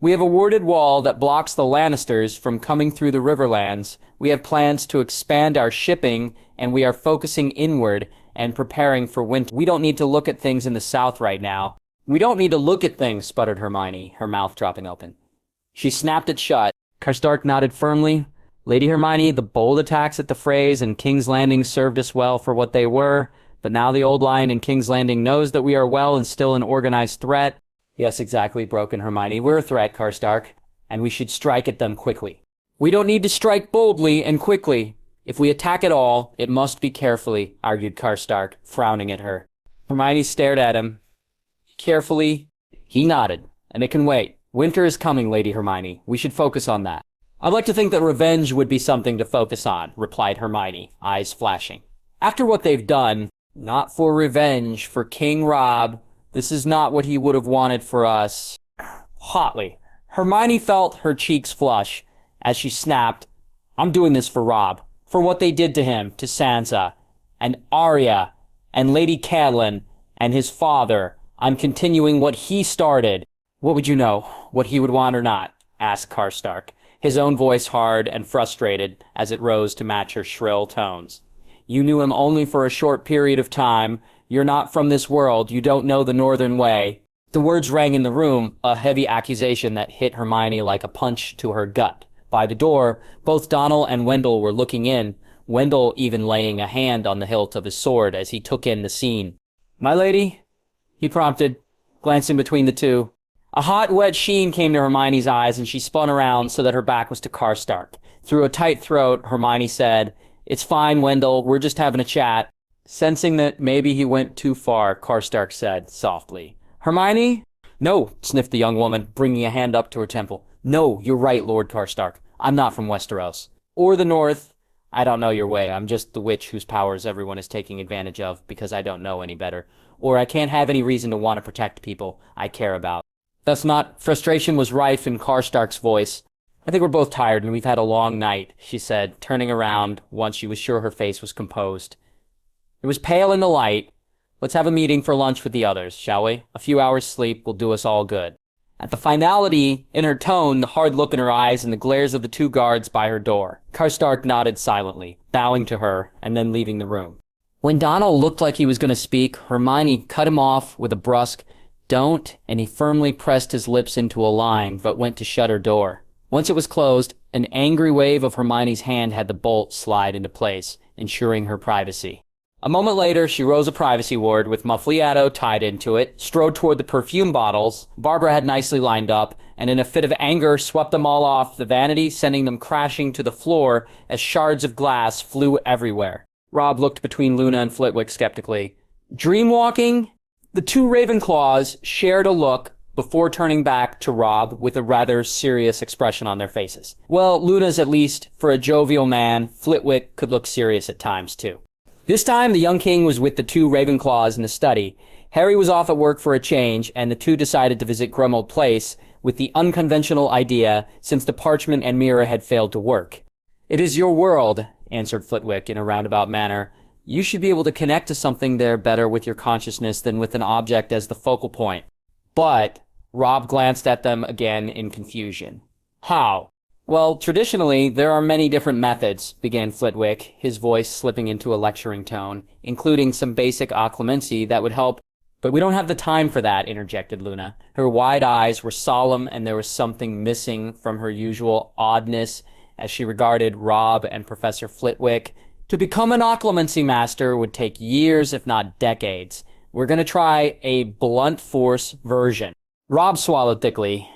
We have a warded wall that blocks the Lannisters from coming through the Riverlands. We have plans to expand our shipping, and we are focusing inward and preparing for winter. We don't need to look at things in the south right now. We don't need to look at things, sputtered Hermione, her mouth dropping open. She snapped it shut. Karstark nodded firmly. Lady Hermione, the bold attacks at the Freys and King's Landing served us well for what they were, but now the old lion in King's Landing knows that we are well and still an organized threat. Yes, exactly, broken Hermione. We're a threat, Karstark, and we should strike at them quickly. We don't need to strike boldly and quickly. If we attack at all, it must be carefully, argued Karstark, frowning at her. Hermione stared at him. Carefully? He nodded, and it can wait. Winter is coming, Lady Hermione. We should focus on that. I'd like to think that revenge would be something to focus on, replied Hermione, eyes flashing. After what they've done, not for revenge, for King Robb. This is not what he would have wanted for us. Hotly, Hermione felt her cheeks flush as she snapped, I'm doing this for Robb, for what they did to him, to Sansa, and Arya, and Lady Catelyn, and his father. I'm continuing what he started. What would you know, what he would want or not? Asked Karstark, his own voice hard and frustrated as it rose to match her shrill tones. You knew him only for a short period of time. You're not from this world. You don't know the Northern Way. The words rang in the room, a heavy accusation that hit Hermione like a punch to her gut. By the door, both Donald and Wendell were looking in, Wendell even laying a hand on the hilt of his sword as he took in the scene. My lady? He prompted, glancing between the two. A hot, wet sheen came to Hermione's eyes, and she spun around so that her back was to Karstark. Through a tight throat, Hermione said, It's fine, Wendell. We're just having a chat. Sensing that maybe he went too far, Karstark said softly. Hermione? No, sniffed the young woman, bringing a hand up to her temple. No, you're right, Lord Karstark. I'm not from Westeros. Or the North. I don't know your way. I'm just the witch whose powers everyone is taking advantage of because I don't know any better. Or I can't have any reason to want to protect people I care about. That's not... Frustration was rife in Karstark's voice. I think we're both tired and we've had a long night, she said, turning around once she was sure her face was composed. It was pale in the light. Let's have a meeting for lunch with the others, shall we? A few hours' sleep will do us all good. At the finality in her tone, the hard look in her eyes, and the glares of the two guards by her door, Karstark nodded silently, bowing to her, and then leaving the room. When Donald looked like he was going to speak, Hermione cut him off with a brusque, "Don't," and he firmly pressed his lips into a line, but went to shut her door. Once it was closed, an angry wave of Hermione's hand had the bolt slide into place, ensuring her privacy. A moment later, she rose a privacy ward with Muffliato tied into it, strode toward the perfume bottles Barbara had nicely lined up, and in a fit of anger swept them all off the vanity, sending them crashing to the floor as shards of glass flew everywhere. Robb looked between Luna and Flitwick skeptically. "Dreamwalking?" The two Ravenclaws shared a look before turning back to Robb with a rather serious expression on their faces. Well, Luna's at least, for a jovial man, Flitwick could look serious at times too. This time, the young king was with the two Ravenclaws in the study. Harry was off at work for a change, and the two decided to visit Grimmauld Place with the unconventional idea, since the parchment and mirror had failed to work. "It is your world," answered Flitwick in a roundabout manner. "You should be able to connect to something there better with your consciousness than with an object as the focal point." But Robb glanced at them again in confusion. "How?" "Well, traditionally, there are many different methods," began Flitwick, his voice slipping into a lecturing tone, "including some basic occlumency that would help." "But we don't have the time for that," interjected Luna. Her wide eyes were solemn, and there was something missing from her usual oddness as she regarded Robb and Professor Flitwick. "To become an occlumency master would take years, if not decades. We're going to try a blunt force version." Robb swallowed thickly.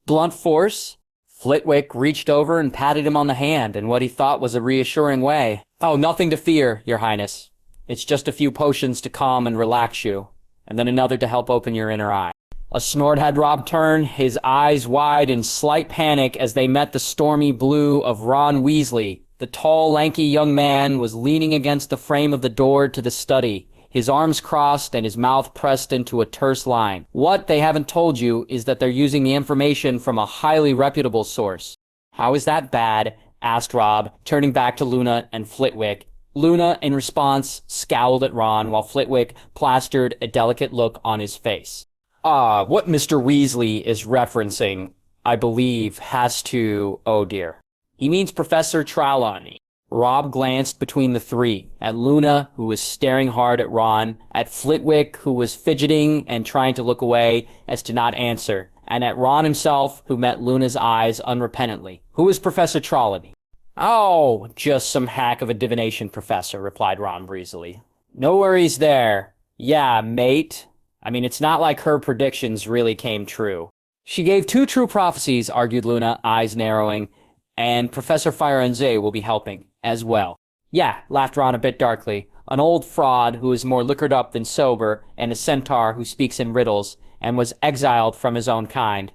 "Blunt force?" Flitwick reached over and patted him on the hand in what he thought was a reassuring way. "Oh, nothing to fear, Your Highness. It's just a few potions to calm and relax you, and then another to help open your inner eye." A snort had Robb turn, his eyes wide in slight panic as they met the stormy blue of Ron Weasley. The tall, lanky young man was leaning against the frame of the door to the study, his arms crossed and his mouth pressed into a terse line. "What they haven't told you is that they're using the information from a highly reputable source." "How is that bad?" asked Robb, turning back to Luna and Flitwick. Luna, in response, scowled at Ron, while Flitwick plastered a delicate look on his face. What Mr. Weasley is referencing, I believe, has to... oh dear. He means Professor Trelawney." Robb glanced between the three, at Luna, who was staring hard at Ron, at Flitwick, who was fidgeting and trying to look away as to not answer, and at Ron himself, who met Luna's eyes unrepentantly. "Who is Professor Trelawney?" "Oh, just some hack of a divination professor," replied Ron breezily. "No worries there. Yeah, mate. I mean, it's not like her predictions really came true." "She gave 2 true prophecies," argued Luna, eyes narrowing, "and Professor Firenze will be helping as well." "Yeah," laughed Ron a bit darkly. "An old fraud who is more liquored up than sober, and a centaur who speaks in riddles, and was exiled from his own kind.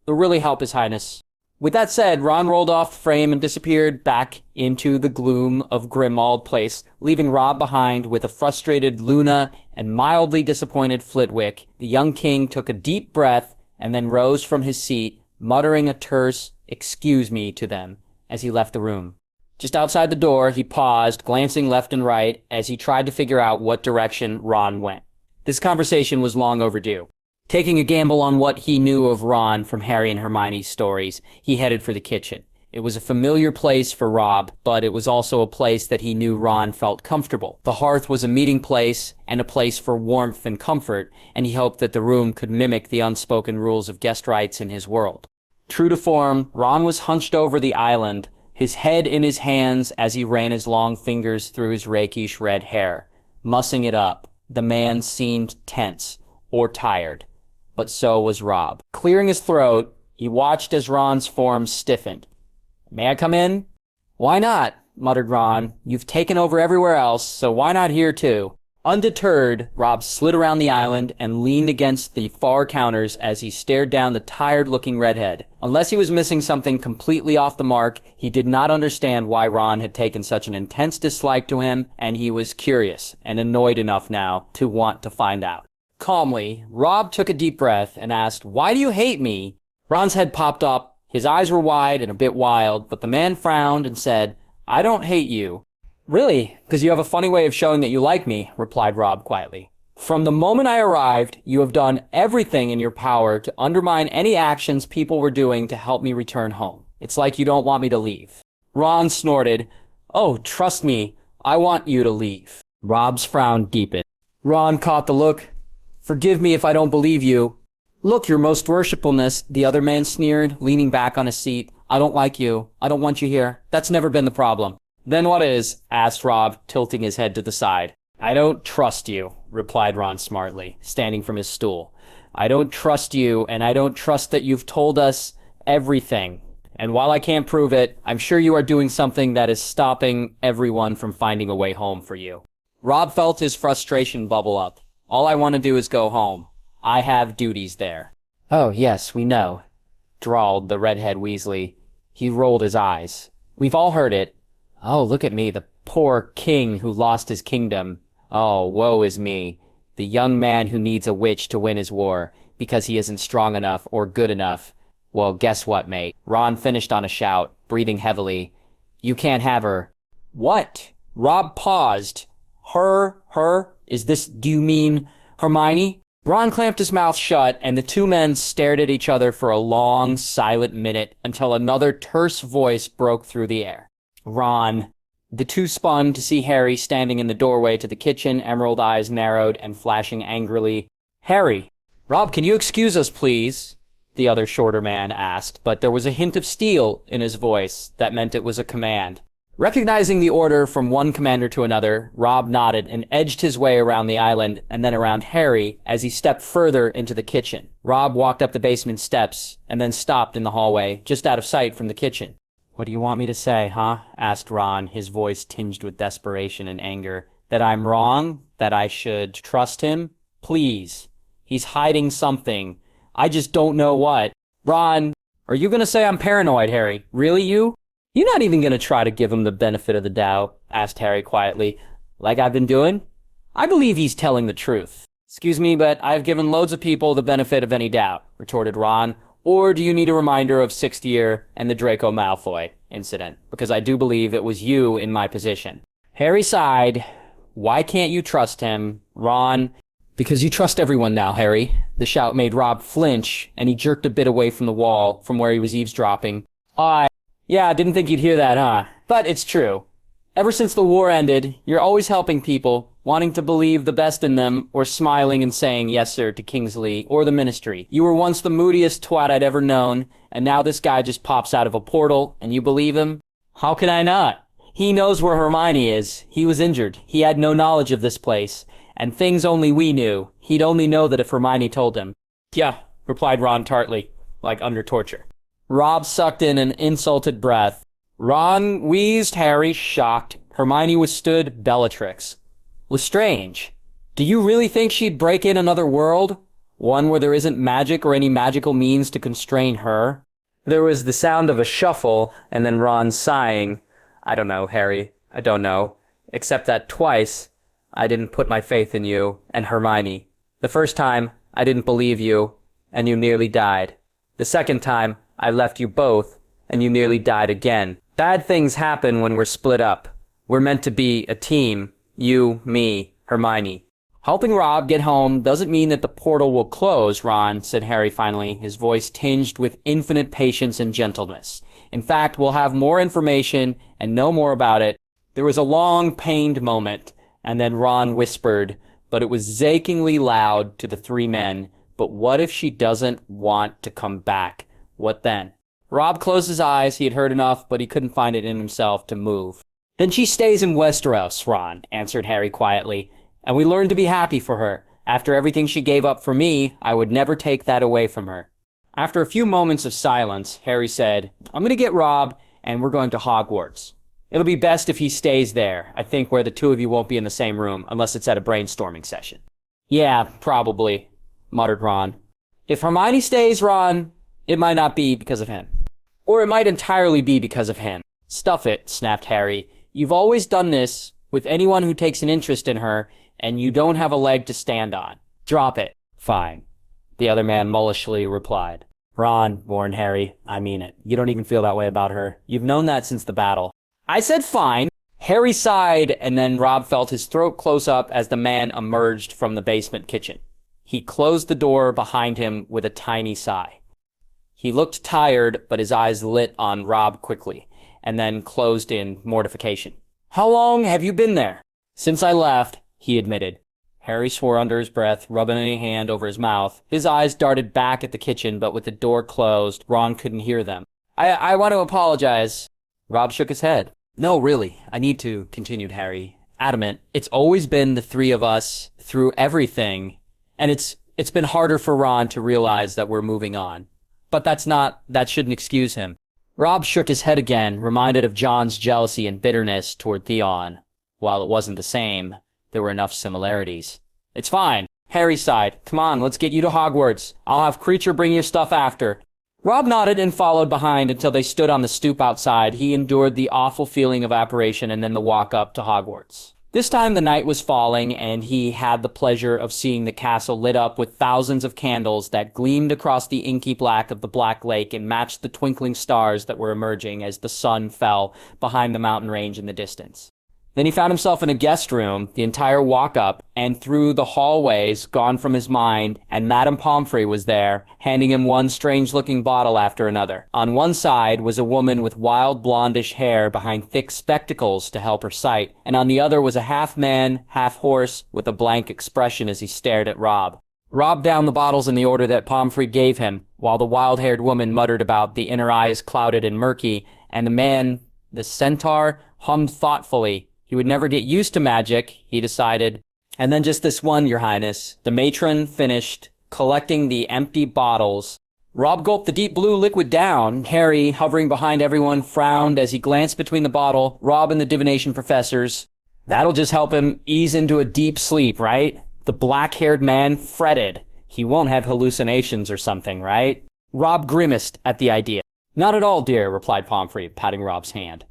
They'll really help His Highness." With that said, Ron rolled off the frame and disappeared back into the gloom of Grimmauld Place, leaving Robb behind with a frustrated Luna and mildly disappointed Flitwick. The young king took a deep breath and then rose from his seat, muttering a terse "excuse me" to them as he left the room. Just outside the door, he paused, glancing left and right as he tried to figure out what direction Ron went. This conversation was long overdue. Taking a gamble on what he knew of Ron from Harry and Hermione's stories, he headed for the kitchen. It was a familiar place for Robb, but it was also a place that he knew Ron felt comfortable. The hearth was a meeting place and a place for warmth and comfort, and he hoped that the room could mimic the unspoken rules of guest rights in his world. True to form, Ron was hunched over the island, his head in his hands as he ran his long fingers through his rakish red hair, mussing it up. The man seemed tense or tired, but so was Robb. Clearing his throat, he watched as Ron's form stiffened. "May I come in?" "Why not?" muttered Ron. "You've taken over everywhere else, so why not here too?" Undeterred, Robb slid around the island and leaned against the far counters as he stared down the tired-looking redhead. Unless he was missing something completely off the mark, he did not understand why Ron had taken such an intense dislike to him, and he was curious and annoyed enough now to want to find out. Calmly, Robb took a deep breath and asked, "Why do you hate me?" Ron's head popped up. His eyes were wide and a bit wild, but the man frowned and said, "I don't hate you." "Really? Because you have a funny way of showing that you like me," replied Robb quietly. "From the moment I arrived, you have done everything in your power to undermine any actions people were doing to help me return home. It's like you don't want me to leave." Ron snorted. "Oh, trust me, I want you to leave." Robb's frown deepened. Ron caught the look. Forgive me if I don't believe you. Look, your most worshipfulness, the other man sneered, leaning back on his seat. I don't like you. I don't want you here. That's never been the problem. Then what is? Asked Robb, tilting his head to the side. I don't trust you, replied Ron smartly, standing from his stool. I don't trust you, and I don't trust that you've told us everything. And while I can't prove it, I'm sure you are doing something that is stopping everyone from finding a way home for you. Robb felt his frustration bubble up. All I want to do is go home. I have duties there. Oh, yes, we know, drawled the redhead Weasley. He rolled his eyes. We've all heard it. Oh, look at me, the poor king who lost his kingdom. Oh, woe is me, the young man who needs a witch to win his war because he isn't strong enough or good enough. Well, guess what, mate? Ron finished on a shout, breathing heavily. You can't have her. What? Robb paused. Her? Do you mean Hermione? Ron clamped his mouth shut, and the two men stared at each other for a long, silent minute until another terse voice broke through the air. Ron. The two spun to see Harry standing in the doorway to the kitchen, emerald eyes narrowed and flashing angrily. Harry. Robb, can you excuse us, please? The other shorter man asked, but there was a hint of steel in his voice that meant it was a command. Recognizing the order from one commander to another, Robb nodded and edged his way around the island and then around Harry as he stepped further into the kitchen. Robb walked up the basement steps and then stopped in the hallway, just out of sight from the kitchen. What do you want me to say, huh? Asked Ron, his voice tinged with desperation and anger. That I'm wrong? That I should trust him? Please. He's hiding something. I just don't know what. Ron, are you gonna say I'm paranoid, Harry? Really, you? You're not even gonna try to give him the benefit of the doubt? Asked Harry quietly. Like I've been doing? I believe he's telling the truth. Excuse me, but I've given loads of people the benefit of any doubt, retorted Ron. Or do you need a reminder of Sixth Year and the Draco Malfoy incident? Because I do believe it was you in my position. Harry sighed. Why can't you trust him? Ron, because you trust everyone now, Harry. The shout made Robb flinch, and he jerked a bit away from the wall, from where he was eavesdropping. Yeah, I didn't think you'd hear that, huh? But it's true. Ever since the war ended, you're always helping people, wanting to believe the best in them, or smiling and saying yes sir to Kingsley, or the Ministry. You were once the moodiest twat I'd ever known, and now this guy just pops out of a portal, and you believe him? How can I not? He knows where Hermione is. He was injured. He had no knowledge of this place. And things only we knew. He'd only know that if Hermione told him. Yeah, replied Ron tartly, like under torture. Robb sucked in an insulted breath. Ron wheezed, Harry shocked. Hermione withstood Bellatrix. Lestrange, do you really think she'd break in another world? One where there isn't magic or any magical means to constrain her? There was the sound of a shuffle, and then Ron sighing. I don't know, Harry. I don't know. Except that twice, I didn't put my faith in you and Hermione. The first time, I didn't believe you, and you nearly died. The second time, I left you both, and you nearly died again. Bad things happen when we're split up. We're meant to be a team. You, me, Hermione. Helping Robb get home doesn't mean that the portal will close, Ron, said Harry finally, his voice tinged with infinite patience and gentleness. In fact, we'll have more information and know more about it. There was a long, pained moment, and then Ron whispered, but it was achingly loud to the three men, but what if she doesn't want to come back? What then? Robb closed his eyes. He had heard enough, but he couldn't find it in himself to move. Then she stays in Westeros, Ron, answered Harry quietly, and we learned to be happy for her. After everything she gave up for me, I would never take that away from her. After a few moments of silence, Harry said, I'm going to get Robb, and we're going to Hogwarts. It'll be best if he stays there, I think, where the two of you won't be in the same room, unless it's at a brainstorming session. Yeah, probably, muttered Ron. If Hermione stays, Ron, it might not be because of him. Or it might entirely be because of him. Stuff it, snapped Harry. You've always done this with anyone who takes an interest in her, and you don't have a leg to stand on. Drop it. Fine, the other man mullishly replied. Ron, warned Harry, I mean it. You don't even feel that way about her. You've known that since the battle. I said fine. Harry sighed, and then Robb felt his throat close up as the man emerged from the basement kitchen. He closed the door behind him with a tiny sigh. He looked tired, but his eyes lit on Robb quickly, and then closed in mortification. How long have you been there? Since I left, he admitted. Harry swore under his breath, rubbing a hand over his mouth. His eyes darted back at the kitchen, but with the door closed, Ron couldn't hear them. I want to apologize. Robb shook his head. No, really, I need to, continued Harry, adamant. It's always been the three of us through everything, and it's been harder for Ron to realize that we're moving on. But that shouldn't excuse him. Robb shook his head again, reminded of Jon's jealousy and bitterness toward Theon. While it wasn't the same, there were enough similarities. It's fine. Harry sighed. Come on, let's get you to Hogwarts. I'll have Creature bring your stuff after. Robb nodded and followed behind until they stood on the stoop outside. He endured the awful feeling of apparition and then the walk up to Hogwarts. This time the night was falling, and he had the pleasure of seeing the castle lit up with thousands of candles that gleamed across the inky black of the Black Lake and matched the twinkling stars that were emerging as the sun fell behind the mountain range in the distance. Then he found himself in a guest room, the entire walk up, and through the hallways, gone from his mind, and Madame Pomfrey was there, handing him one strange-looking bottle after another. On one side was a woman with wild blondish hair behind thick spectacles to help her sight, and on the other was a half-man, half-horse, with a blank expression as he stared at Robb. Robb downed the bottles in the order that Pomfrey gave him, while the wild-haired woman muttered about the inner eyes clouded and murky, and the man, the centaur, hummed thoughtfully. He would never get used to magic, he decided. And then just this one, Your Highness. The matron finished collecting the empty bottles. Robb gulped the deep blue liquid down. Harry, hovering behind everyone, frowned as he glanced between the bottle, Robb and the divination professors. That'll just help him ease into a deep sleep, right? The black-haired man fretted. He won't have hallucinations or something, right? Robb grimaced at the idea. Not at all, dear, replied Pomfrey, patting Robb's hand.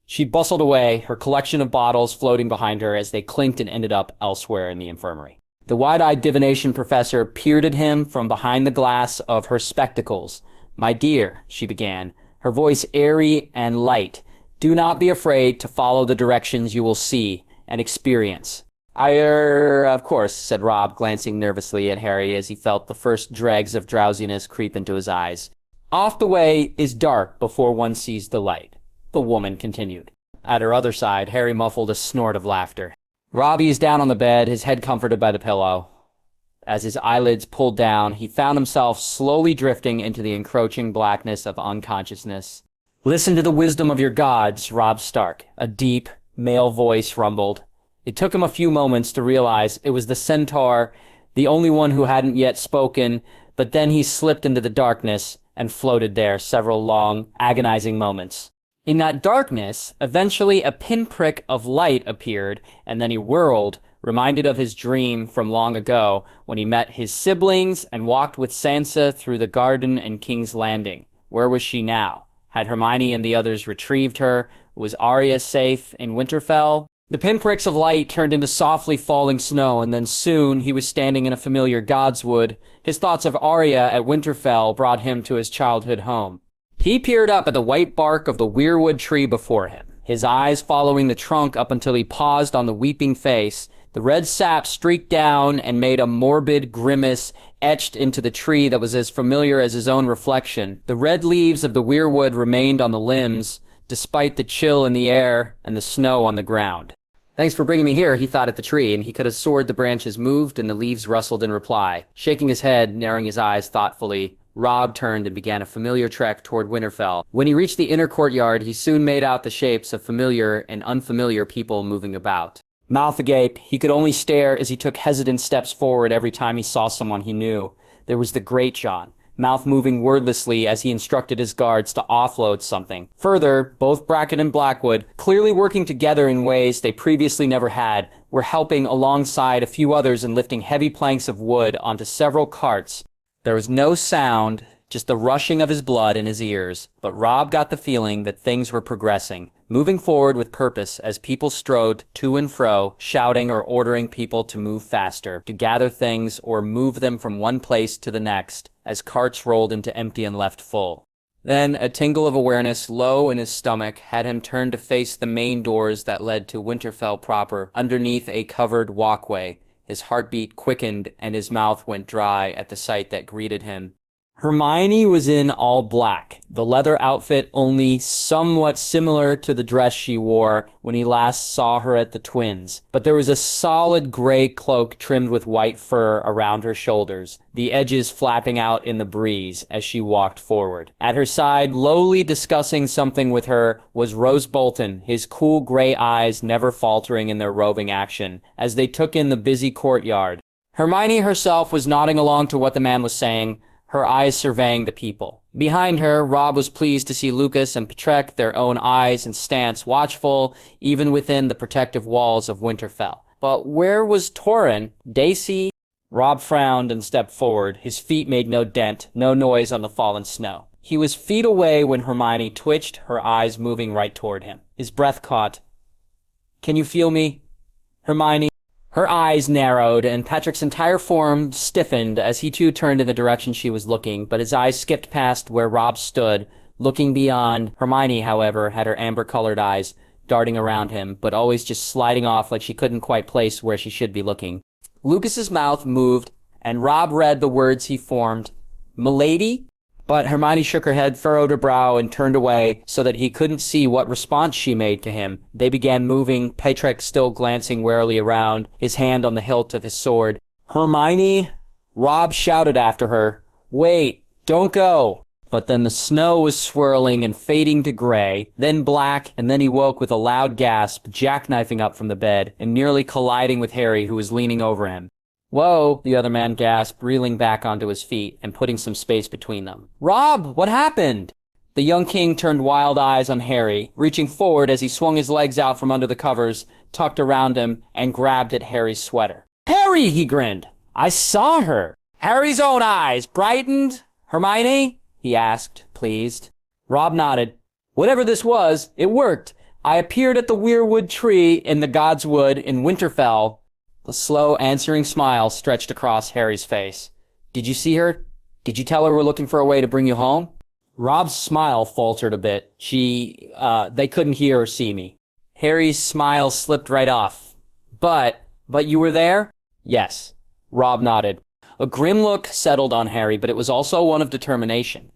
She bustled away, her collection of bottles floating behind her as they clinked and ended up elsewhere in the infirmary. The wide-eyed divination professor peered at him from behind the glass of her spectacles. My dear, she began, her voice airy and light, do not be afraid to follow the directions you will see and experience. Of course, said Robb, glancing nervously at Harry as he felt the first dregs of drowsiness creep into his eyes. Off the way is dark before one sees the light. The woman continued. At her other side, Harry muffled a snort of laughter. Robb eased down on the bed, his head comforted by the pillow. As his eyelids pulled down, he found himself slowly drifting into the encroaching blackness of unconsciousness. Listen to the wisdom of your gods, Robb Stark, a deep, male voice rumbled. It took him a few moments to realize it was the centaur, the only one who hadn't yet spoken, but then he slipped into the darkness and floated there several long, agonizing moments. In that darkness, eventually a pinprick of light appeared, and then he whirled, reminded of his dream from long ago, when he met his siblings and walked with Sansa through the garden and King's Landing. Where was she now? Had Hermione and the others retrieved her? Was Arya safe in Winterfell? The pinpricks of light turned into softly falling snow, and then soon he was standing in a familiar godswood. His thoughts of Arya at Winterfell brought him to his childhood home. He peered up at the white bark of the weirwood tree before him, his eyes following the trunk up until he paused on the weeping face. The red sap streaked down and made a morbid grimace etched into the tree that was as familiar as his own reflection. The red leaves of the weirwood remained on the limbs, despite the chill in the air and the snow on the ground. Thanks for bringing me here, he thought at the tree, and he could have sworn the branches moved and the leaves rustled in reply. Shaking his head, narrowing his eyes thoughtfully, Robb turned and began a familiar trek toward Winterfell. When he reached the inner courtyard, he soon made out the shapes of familiar and unfamiliar people moving about. Mouth agape, he could only stare as he took hesitant steps forward every time he saw someone he knew. There was the Greatjon, mouth moving wordlessly as he instructed his guards to offload something. Further, both Bracken and Blackwood, clearly working together in ways they previously never had, were helping alongside a few others in lifting heavy planks of wood onto several carts. There was no sound, just the rushing of his blood in his ears, but Robb got the feeling that things were progressing, moving forward with purpose as people strode to and fro, shouting or ordering people to move faster, to gather things or move them from one place to the next, as carts rolled into empty and left full. Then a tingle of awareness low in his stomach had him turn to face the main doors that led to Winterfell proper, underneath a covered walkway. His heartbeat quickened and his mouth went dry at the sight that greeted him. Hermione was in all black, the leather outfit only somewhat similar to the dress she wore when he last saw her at the Twins. But there was a solid gray cloak trimmed with white fur around her shoulders, the edges flapping out in the breeze as she walked forward. At her side, lowly discussing something with her, was Roose Bolton, his cool gray eyes never faltering in their roving action, as they took in the busy courtyard. Hermione herself was nodding along to what the man was saying, her eyes surveying the people. Behind her, Robb was pleased to see Lucas and Patrick, their own eyes and stance watchful, even within the protective walls of Winterfell. But where was Torrhen? Daisy? Robb frowned and stepped forward. His feet made no dent, no noise on the fallen snow. He was feet away when Hermione twitched, her eyes moving right toward him. His breath caught. "Can you feel me, Hermione?" Her eyes narrowed, and Patrick's entire form stiffened as he too turned in the direction she was looking, but his eyes skipped past where Robb stood, looking beyond. Hermione, however, had her amber-colored eyes darting around him, but always just sliding off like she couldn't quite place where she should be looking. Lucas's mouth moved, and Robb read the words he formed. "Milady?" But Hermione shook her head, furrowed her brow, and turned away so that he couldn't see what response she made to him. They began moving, Patrick still glancing warily around, his hand on the hilt of his sword. "Hermione?" Robb shouted after her. "Wait, don't go!" But then the snow was swirling and fading to gray, then black, and then he woke with a loud gasp, jackknifing up from the bed, and nearly colliding with Harry, who was leaning over him. "Whoa," the other man gasped, reeling back onto his feet and putting some space between them. "Robb, what happened?" The young king turned wild eyes on Harry, reaching forward as he swung his legs out from under the covers, tucked around him, and grabbed at Harry's sweater. "Harry," he grinned. "I saw her." Harry's own eyes brightened. "Hermione?" he asked, pleased. Robb nodded. "Whatever this was, it worked. I appeared at the weirwood tree in the God's Wood in Winterfell." The slow, answering smile stretched across Harry's face. "Did you see her? Did you tell her we're looking for a way to bring you home?" Robb's smile faltered a bit. They couldn't hear or see me. Harry's smile slipped right off. But you were there?" "Yes." Robb nodded. A grim look settled on Harry, but it was also one of determination.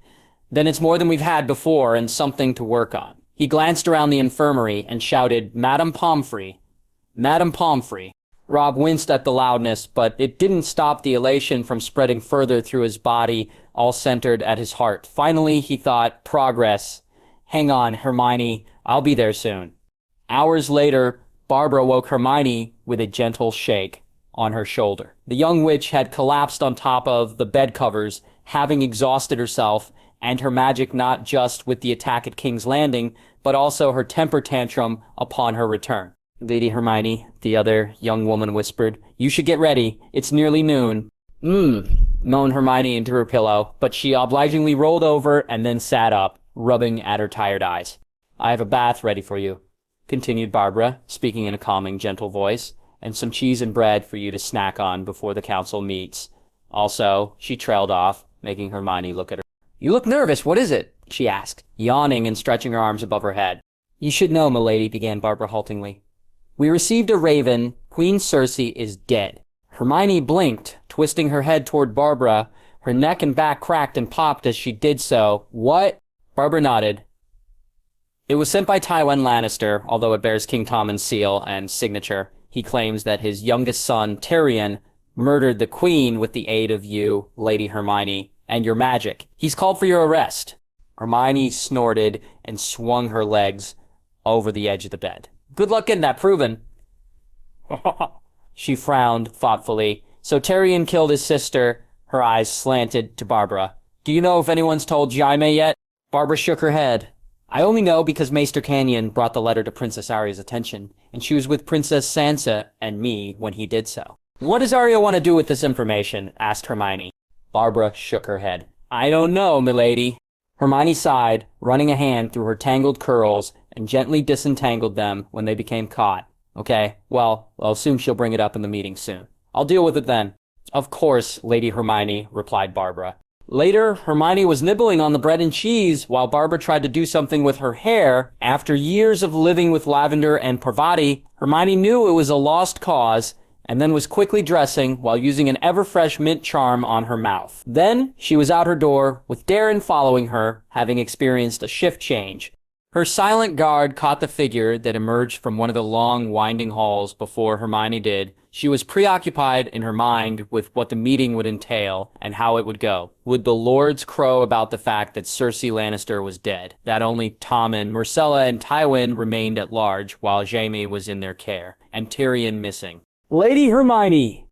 "Then it's more than we've had before and something to work on." He glanced around the infirmary and shouted, "Madame Pomfrey! Madame Pomfrey!" Robb winced at the loudness, but it didn't stop the elation from spreading further through his body, all centered at his heart. Finally, he thought, progress. "Hang on, Hermione, I'll be there soon." Hours later, Barbara woke Hermione with a gentle shake on her shoulder. The young witch had collapsed on top of the bed covers, having exhausted herself and her magic not just with the attack at King's Landing, but also her temper tantrum upon her return. "Lady Hermione," the other young woman whispered, "you should get ready. It's nearly noon." Moaned Hermione into her pillow, but she obligingly rolled over and then sat up, rubbing at her tired eyes. "I have a bath ready for you," continued Barbara, speaking in a calming, gentle voice, "and some cheese and bread for you to snack on before the council meets. Also," she trailed off, making Hermione look at her. "You look nervous. What is it?" she asked, yawning and stretching her arms above her head. "You should know, milady," began Barbara haltingly. "We received a raven. Queen Cersei is dead." Hermione blinked, twisting her head toward Barbara. Her neck and back cracked and popped as she did so. "What?" Barbara nodded. "It was sent by Tywin Lannister, although it bears King Tommen's seal and signature. He claims that his youngest son, Tyrion, murdered the queen with the aid of you, Lady Hermione, and your magic. He's called for your arrest." Hermione snorted and swung her legs over the edge of the bed. "Good luck getting that proven." She frowned thoughtfully. "So Tyrion killed his sister." Her eyes slanted to Barbara. "Do you know if anyone's told Jaime yet?" Barbara shook her head. "I only know because Maester Canyon brought the letter to Princess Arya's attention, and she was with Princess Sansa and me when he did so." "What does Arya want to do with this information?" asked Hermione. Barbara shook her head. "I don't know, milady." Hermione sighed, running a hand through her tangled curls, and gently disentangled them when they became caught. "Okay, well, I'll assume she'll bring it up in the meeting soon. I'll deal with it then." "Of course, Lady Hermione," replied Barbara. Later, Hermione was nibbling on the bread and cheese while Barbara tried to do something with her hair. After years of living with Lavender and Parvati, Hermione knew it was a lost cause, and then was quickly dressing while using an ever-fresh mint charm on her mouth. Then she was out her door, with Daeron following her, having experienced a shift change. Her silent guard caught the figure that emerged from one of the long, winding halls before Hermione did. She was preoccupied in her mind with what the meeting would entail and how it would go. Would the lords crow about the fact that Cersei Lannister was dead, that only Tommen, Myrcella, and Tywin remained at large while Jaime was in their care, and Tyrion missing? Lady Hermione!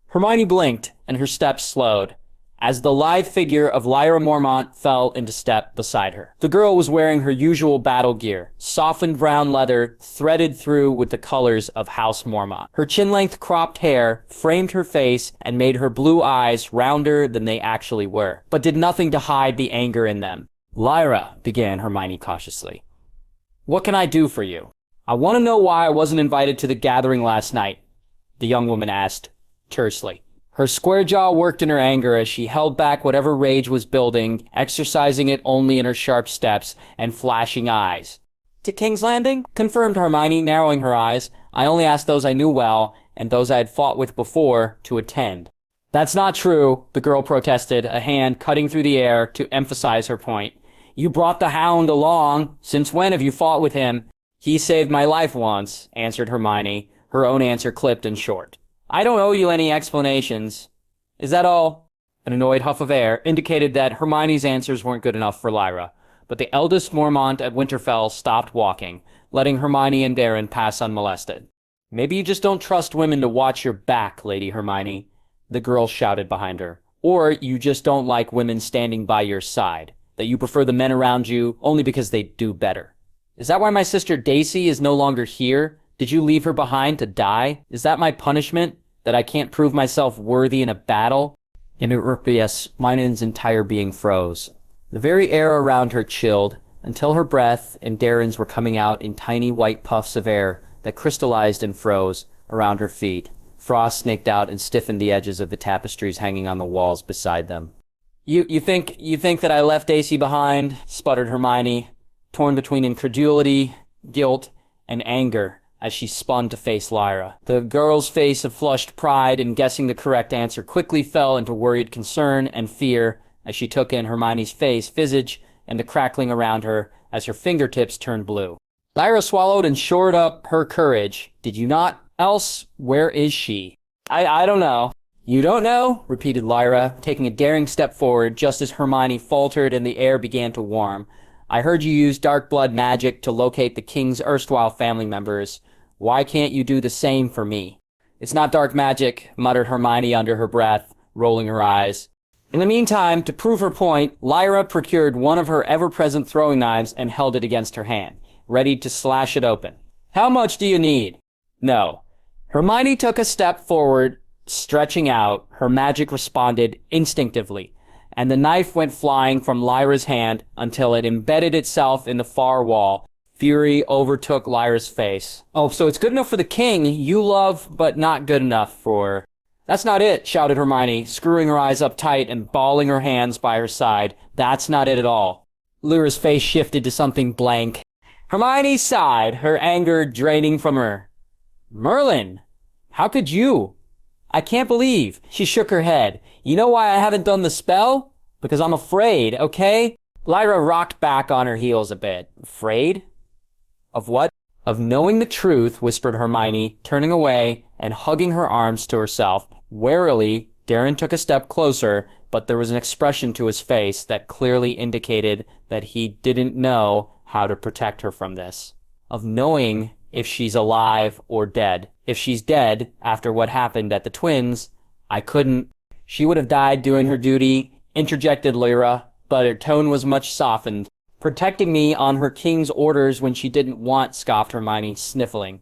Hermione blinked, and her steps slowed, as the lithe figure of Lyra Mormont fell into step beside her. The girl was wearing her usual battle gear, softened brown leather threaded through with the colors of House Mormont. Her chin-length cropped hair framed her face and made her blue eyes rounder than they actually were, but did nothing to hide the anger in them. Lyra, began Hermione cautiously, what can I do for you? I want to know why I wasn't invited to the gathering last night, the young woman asked, tersely. Her square jaw worked in her anger as she held back whatever rage was building, exercising it only in her sharp steps and flashing eyes. To King's Landing? Confirmed Hermione, narrowing her eyes. I only asked those I knew well, and those I had fought with before, to attend. That's not true, the girl protested, a hand cutting through the air to emphasize her point. You brought the Hound along. Since when have you fought with him? He saved my life once, answered Hermione, her own answer clipped and short. I don't owe you any explanations. Is that all? An annoyed huff of air indicated that Hermione's answers weren't good enough for Lyra, but the eldest Mormont at Winterfell stopped walking, letting Hermione and Daeron pass unmolested. Maybe you just don't trust women to watch your back, Lady Hermione, the girl shouted behind her. Or you just don't like women standing by your side, that you prefer the men around you only because they do better. Is that why my sister Daisy is no longer here? Did you leave her behind to die? Is that my punishment? That I can't prove myself worthy in a battle? Yes, Minon's entire being froze. The very air around her chilled, until her breath and Daeron's were coming out in tiny white puffs of air that crystallized and froze around her feet. Frost snaked out and stiffened the edges of the tapestries hanging on the walls beside them. You think that I left Daisy behind? Sputtered Hermione, torn between incredulity, guilt, and anger, as she spun to face Lyra. The girl's face of flushed pride in guessing the correct answer quickly fell into worried concern and fear as she took in Hermione's visage and the crackling around her as her fingertips turned blue. Lyra swallowed and shored up her courage. Did you not? Else, where is she? I don't know. You don't know? Repeated Lyra, taking a daring step forward just as Hermione faltered and the air began to warm. I heard you use dark blood magic to locate the king's erstwhile family members. Why can't you do the same for me? It's not dark magic, muttered Hermione under her breath, rolling her eyes. In the meantime, to prove her point, Lyra procured one of her ever-present throwing knives and held it against her hand, ready to slash it open. How much do you need? No. Hermione took a step forward, stretching out. Her magic responded instinctively, and the knife went flying from Lyra's hand until it embedded itself in the far wall. Fury overtook Lyra's face. Oh, so it's good enough for the king you love, but not good enough for... That's not it, shouted Hermione, screwing her eyes up tight and balling her hands by her side. That's not it at all. Lyra's face shifted to something blank. Hermione sighed, her anger draining from her. Merlin, how could you? I can't believe. She shook her head. You know why I haven't done the spell? Because I'm afraid, okay? Lyra rocked back on her heels a bit. Afraid? Of what? Of knowing the truth, whispered Hermione, turning away and hugging her arms to herself. Warily, Daeron took a step closer, but there was an expression to his face that clearly indicated that he didn't know how to protect her from this. Of knowing if she's alive or dead. If she's dead, after what happened at the twins, I couldn't... She would have died doing her duty, interjected Lyra, but her tone was much softened. Protecting me on her king's orders when she didn't want, scoffed Hermione, sniffling.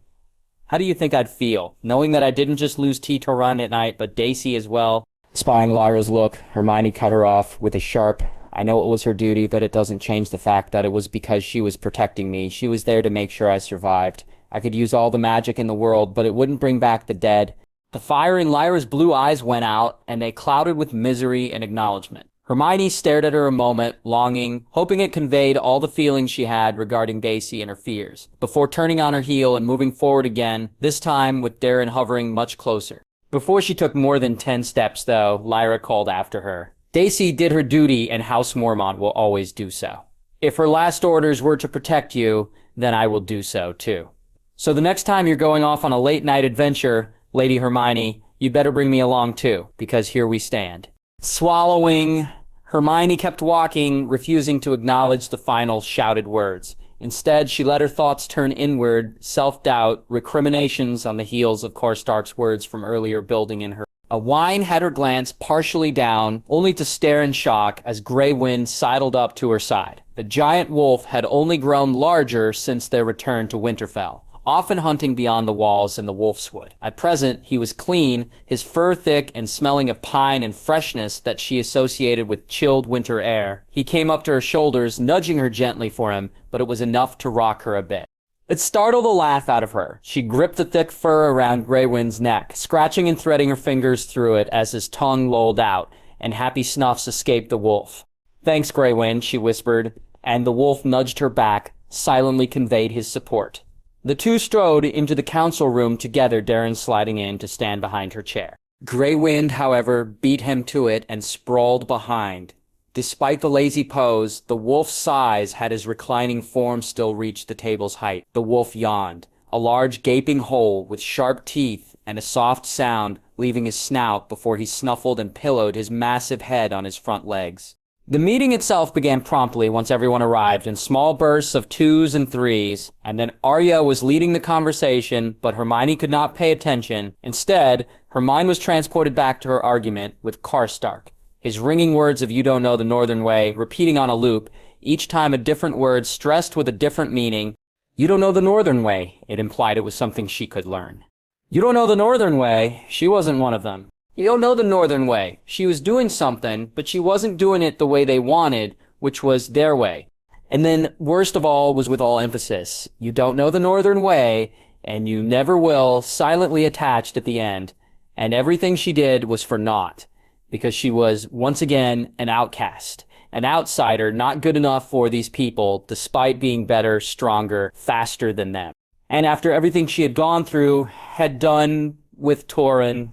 How do you think I'd feel, knowing that I didn't just lose T-Toran at night, but Daisy as well? Spying Lyra's look, Hermione cut her off with a sharp, I know it was her duty, but it doesn't change the fact that it was because she was protecting me. She was there to make sure I survived. I could use all the magic in the world, but it wouldn't bring back the dead. The fire in Lyra's blue eyes went out, and they clouded with misery and acknowledgement. Hermione stared at her a moment, longing, hoping it conveyed all the feelings she had regarding Daisy and her fears, before turning on her heel and moving forward again, this time with Darren hovering much closer. Before she took more than 10 steps, though, Lyra called after her. Daisy did her duty, and House Mormont will always do so. If her last orders were to protect you, then I will do so, too. So the next time you're going off on a late-night adventure, Lady Hermione, you better bring me along, too, because here we stand. Swallowing, Hermione kept walking, refusing to acknowledge the final shouted words. Instead, she let her thoughts turn inward, self-doubt, recriminations on the heels of Stark's words from earlier building in her. A whine had her glance partially down, only to stare in shock as Grey Wind sidled up to her side. The giant wolf had only grown larger since their return to Winterfell, often hunting beyond the walls in the Wolf's Wood. At present, he was clean, his fur thick and smelling of pine and freshness that she associated with chilled winter air. He came up to her shoulders, nudging her gently for him, but it was enough to rock her a bit. It startled a laugh out of her. She gripped the thick fur around Grey Wind's neck, scratching and threading her fingers through it as his tongue lolled out, and happy snuffs escaped the wolf. "Thanks, Grey Wind," she whispered, and the wolf nudged her back, silently conveyed his support. The two strode into the council room together, Darren sliding in to stand behind her chair. Grey Wind, however, beat him to it and sprawled behind. Despite the lazy pose, the wolf's size had his reclining form still reached the table's height. The wolf yawned, a large gaping hole with sharp teeth and a soft sound leaving his snout before he snuffled and pillowed his massive head on his front legs. The meeting itself began promptly once everyone arrived in small bursts of 2s and 3s, and then Arya was leading the conversation, but Hermione could not pay attention. Instead, her mind was transported back to her argument with Stark, his ringing words of "you don't know the Northern Way" repeating on a loop, each time a different word stressed with a different meaning. You don't know the Northern Way, it implied it was something she could learn. You don't know the Northern Way, she wasn't one of them. You don't know the Northern Way. She was doing something, but she wasn't doing it the way they wanted, which was their way. And then, worst of all, was with all emphasis. You don't know the Northern Way, and you never will, silently attached at the end. And everything she did was for naught, because she was, once again, an outcast. An outsider, not good enough for these people, despite being better, stronger, faster than them. And after everything she had gone through, had done with Torrhen,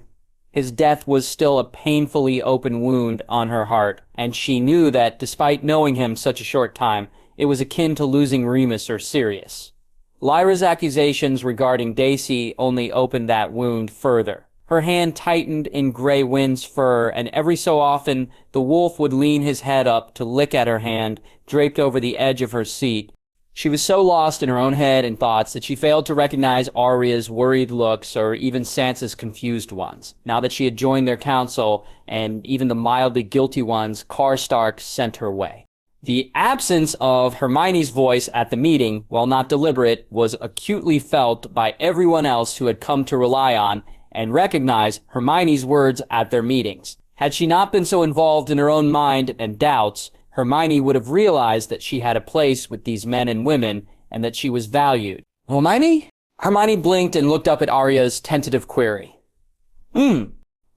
his death was still a painfully open wound on her heart, and she knew that, despite knowing him such a short time, it was akin to losing Remus or Sirius. Lyra's accusations regarding Daisy only opened that wound further. Her hand tightened in Grey Wind's fur, and every so often the wolf would lean his head up to lick at her hand, draped over the edge of her seat. She was so lost in her own head and thoughts that she failed to recognize Arya's worried looks or even Sansa's confused ones. Now that she had joined their council, and even the mildly guilty ones, Stark sent her way. The absence of Hermione's voice at the meeting, while not deliberate, was acutely felt by everyone else who had come to rely on and recognize Hermione's words at their meetings. Had she not been so involved in her own mind and doubts, Hermione would have realized that she had a place with these men and women, and that she was valued. "Hermione?" Hermione blinked and looked up at Arya's tentative query. The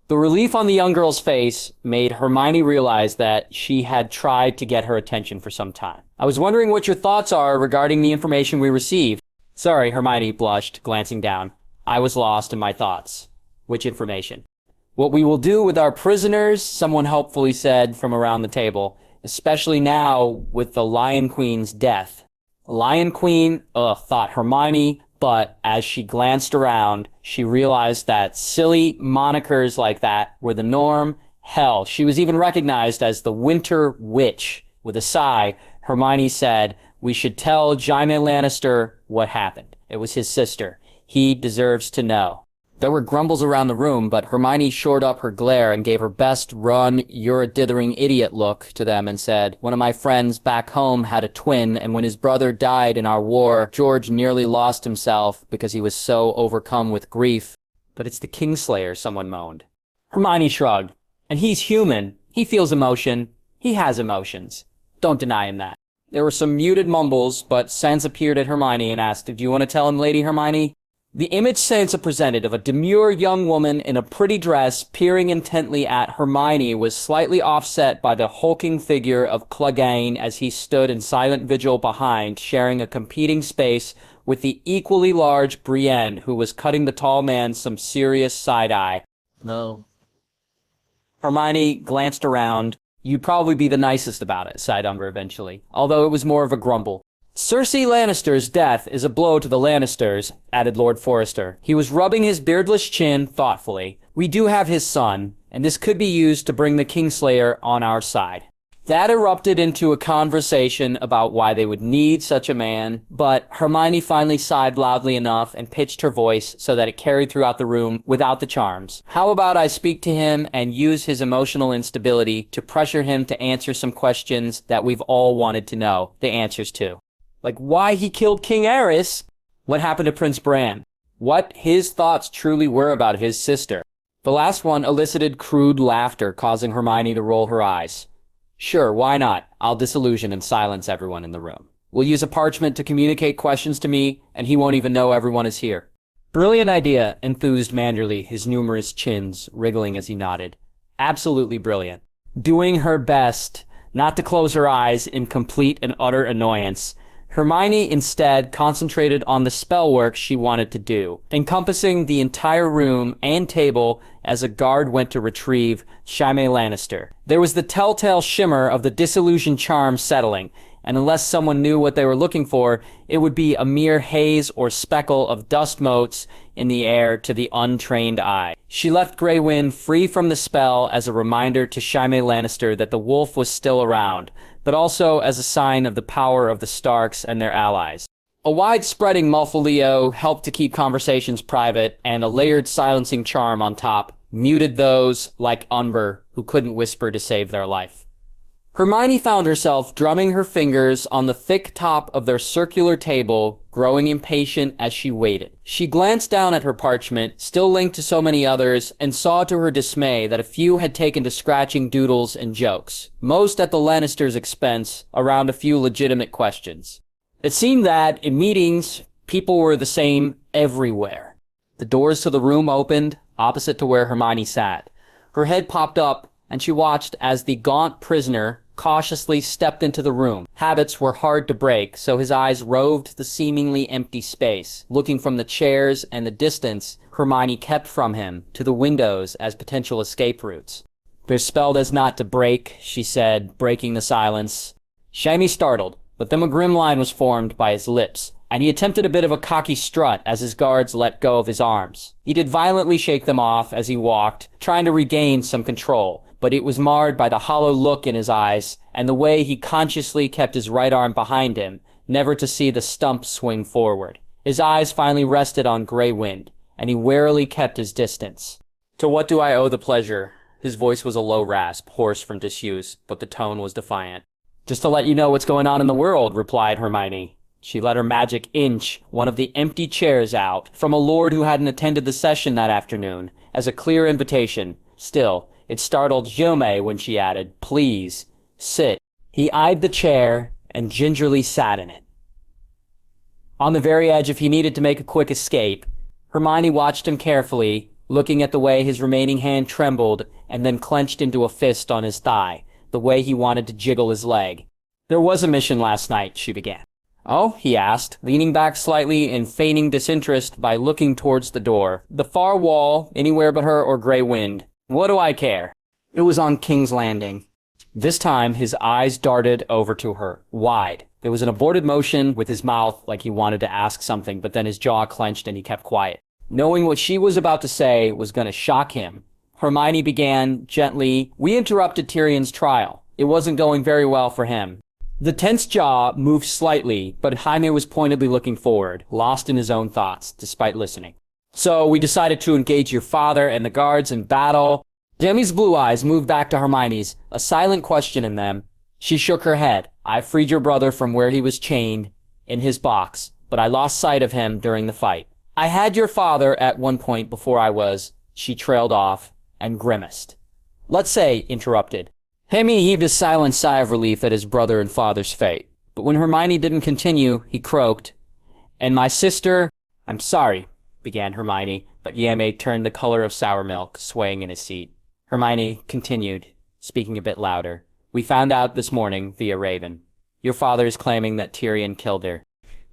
relief on the young girl's face made Hermione realize that she had tried to get her attention for some time. "I was wondering what your thoughts are regarding the information we received." "Sorry," Hermione blushed, glancing down. "I was lost in my thoughts." "Which information?" "What we will do with our prisoners," someone helpfully said from around the table. "Especially now with the Lion Queen's death." Lion Queen, thought Hermione, but as she glanced around, she realized that silly monikers like that were the norm. Hell, she was even recognized as the Winter Witch. With a sigh, Hermione said, "We should tell Jaime Lannister what happened. It was his sister. He deserves to know." There were grumbles around the room, but Hermione shored up her glare and gave her best run, "you're a dithering idiot" look to them and said, "One of my friends back home had a twin, and when his brother died in our war, George nearly lost himself because he was so overcome with grief." "But it's the Kingslayer," someone moaned. Hermione shrugged. "And he's human. He feels emotion. He has emotions. Don't deny him that." There were some muted mumbles, but Sansa peered at Hermione and asked, "Do you want to tell him, Lady Hermione?" The image Sansa presented of a demure young woman in a pretty dress peering intently at Hermione was slightly offset by the hulking figure of Clegane as he stood in silent vigil behind, sharing a competing space with the equally large Brienne, who was cutting the tall man some serious side-eye. No. Hermione glanced around. "You'd probably be the nicest about it," sighed Umber eventually, although it was more of a grumble. "Cersei Lannister's death is a blow to the Lannisters," added Lord Forrester. He was rubbing his beardless chin thoughtfully. "We do have his son, and this could be used to bring the Kingslayer on our side." That erupted into a conversation about why they would need such a man, but Hermione finally sighed loudly enough and pitched her voice so that it carried throughout the room without the charms. "How about I speak to him and use his emotional instability to pressure him to answer some questions that we've all wanted to know the answers to? Like why he killed King Aerys, what happened to Prince Bran, what his thoughts truly were about his sister." The last one elicited crude laughter, causing Hermione to roll her eyes. "Sure, why not? I'll disillusion and silence everyone in the room. We'll use a parchment to communicate questions to me, and he won't even know everyone is here." "Brilliant idea," enthused Manderley, his numerous chins wriggling as he nodded. "Absolutely brilliant." Doing her best not to close her eyes in complete and utter annoyance, Hermione instead concentrated on the spell work she wanted to do, encompassing the entire room and table as a guard went to retrieve Jaime Lannister. There was the telltale shimmer of the disillusion charm settling, and unless someone knew what they were looking for, it would be a mere haze or speckle of dust motes in the air to the untrained eye. She left Grey Wind free from the spell as a reminder to Jaime Lannister that the wolf was still around, but also as a sign of the power of the Starks and their allies. A wide-spreading Malfolio helped to keep conversations private, and a layered silencing charm on top muted those, like Umber, who couldn't whisper to save their life. Hermione found herself drumming her fingers on the thick top of their circular table, growing impatient as she waited. She glanced down at her parchment, still linked to so many others, and saw to her dismay that a few had taken to scratching doodles and jokes, most at the Lannisters' expense, around a few legitimate questions. It seemed that, in meetings, people were the same everywhere. The doors to the room opened, opposite to where Hermione sat. Her head popped up, and she watched as the gaunt prisoner cautiously stepped into the room. Habits were hard to break, so his eyes roved the seemingly empty space, looking from the chairs and the distance Hermione kept from him to the windows as potential escape routes. "They're spelled as not to break," she said, breaking the silence. Jaime startled, but then a grim line was formed by his lips, and he attempted a bit of a cocky strut as his guards let go of his arms. He did violently shake them off as he walked, trying to regain some control, but it was marred by the hollow look in his eyes and the way he consciously kept his right arm behind him, never to see the stump swing forward. His eyes finally rested on Grey Wind, and he warily kept his distance. "To what do I owe the pleasure?" His voice was a low rasp, hoarse from disuse, but the tone was defiant. "Just to let you know what's going on in the world," replied Hermione. She let her magic inch one of the empty chairs out from a lord who hadn't attended the session that afternoon, as a clear invitation. Still, it startled Jaime when she added, "Please, sit." He eyed the chair and gingerly sat in it. On the very edge if he needed to make a quick escape, Hermione watched him carefully, looking at the way his remaining hand trembled and then clenched into a fist on his thigh, the way he wanted to jiggle his leg. "There was a mission last night," she began. "Oh?" he asked, leaning back slightly and feigning disinterest by looking towards the door. The far wall, anywhere but her or Grey Wind. "What do I care?" "It was on King's Landing." This time, his eyes darted over to her, wide. There was an aborted motion with his mouth like he wanted to ask something, but then his jaw clenched and he kept quiet. Knowing what she was about to say was going to shock him, Hermione began gently, "We interrupted Tyrion's trial. It wasn't going very well for him." The tense jaw moved slightly, but Jaime was pointedly looking forward, lost in his own thoughts, despite listening. "So we decided to engage your father and the guards in battle." Demi's blue eyes moved back to Hermione's, a silent question in them. She shook her head. "I freed your brother from where he was chained, in his box, but I lost sight of him during the fight. I had your father at one point before I was..." She trailed off and grimaced. "Let's say," interrupted. Jaime heaved a silent sigh of relief at his brother and father's fate. But when Hermione didn't continue, he croaked, "And my sister, I'm sorry, began Hermione, but Jaime turned the color of sour milk, swaying in his seat. Hermione continued, speaking a bit louder. We found out this morning via Raven. Your father is claiming that Tyrion killed her.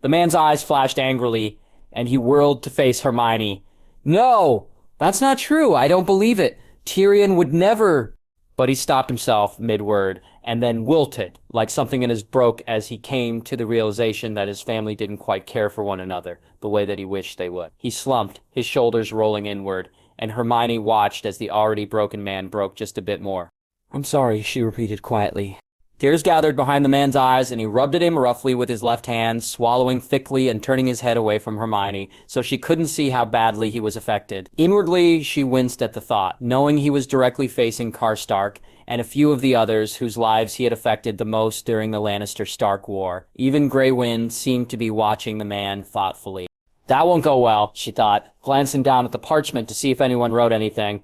The man's eyes flashed angrily, and he whirled to face Hermione. No! That's not true. I don't believe it. Tyrion would never... But he stopped himself mid-word, and then wilted, like something in his broke as he came to the realization that his family didn't quite care for one another the way that he wished they would. He slumped, his shoulders rolling inward, and Hermione watched as the already broken man broke just a bit more. I'm sorry, she repeated quietly. Tears gathered behind the man's eyes, and he rubbed at him roughly with his left hand, swallowing thickly and turning his head away from Hermione, so she couldn't see how badly he was affected. Inwardly, she winced at the thought, knowing he was directly facing Stark and a few of the others whose lives he had affected the most during the Lannister-Stark War. Even Grey Wind seemed to be watching the man thoughtfully. That won't go well, she thought, glancing down at the parchment to see if anyone wrote anything.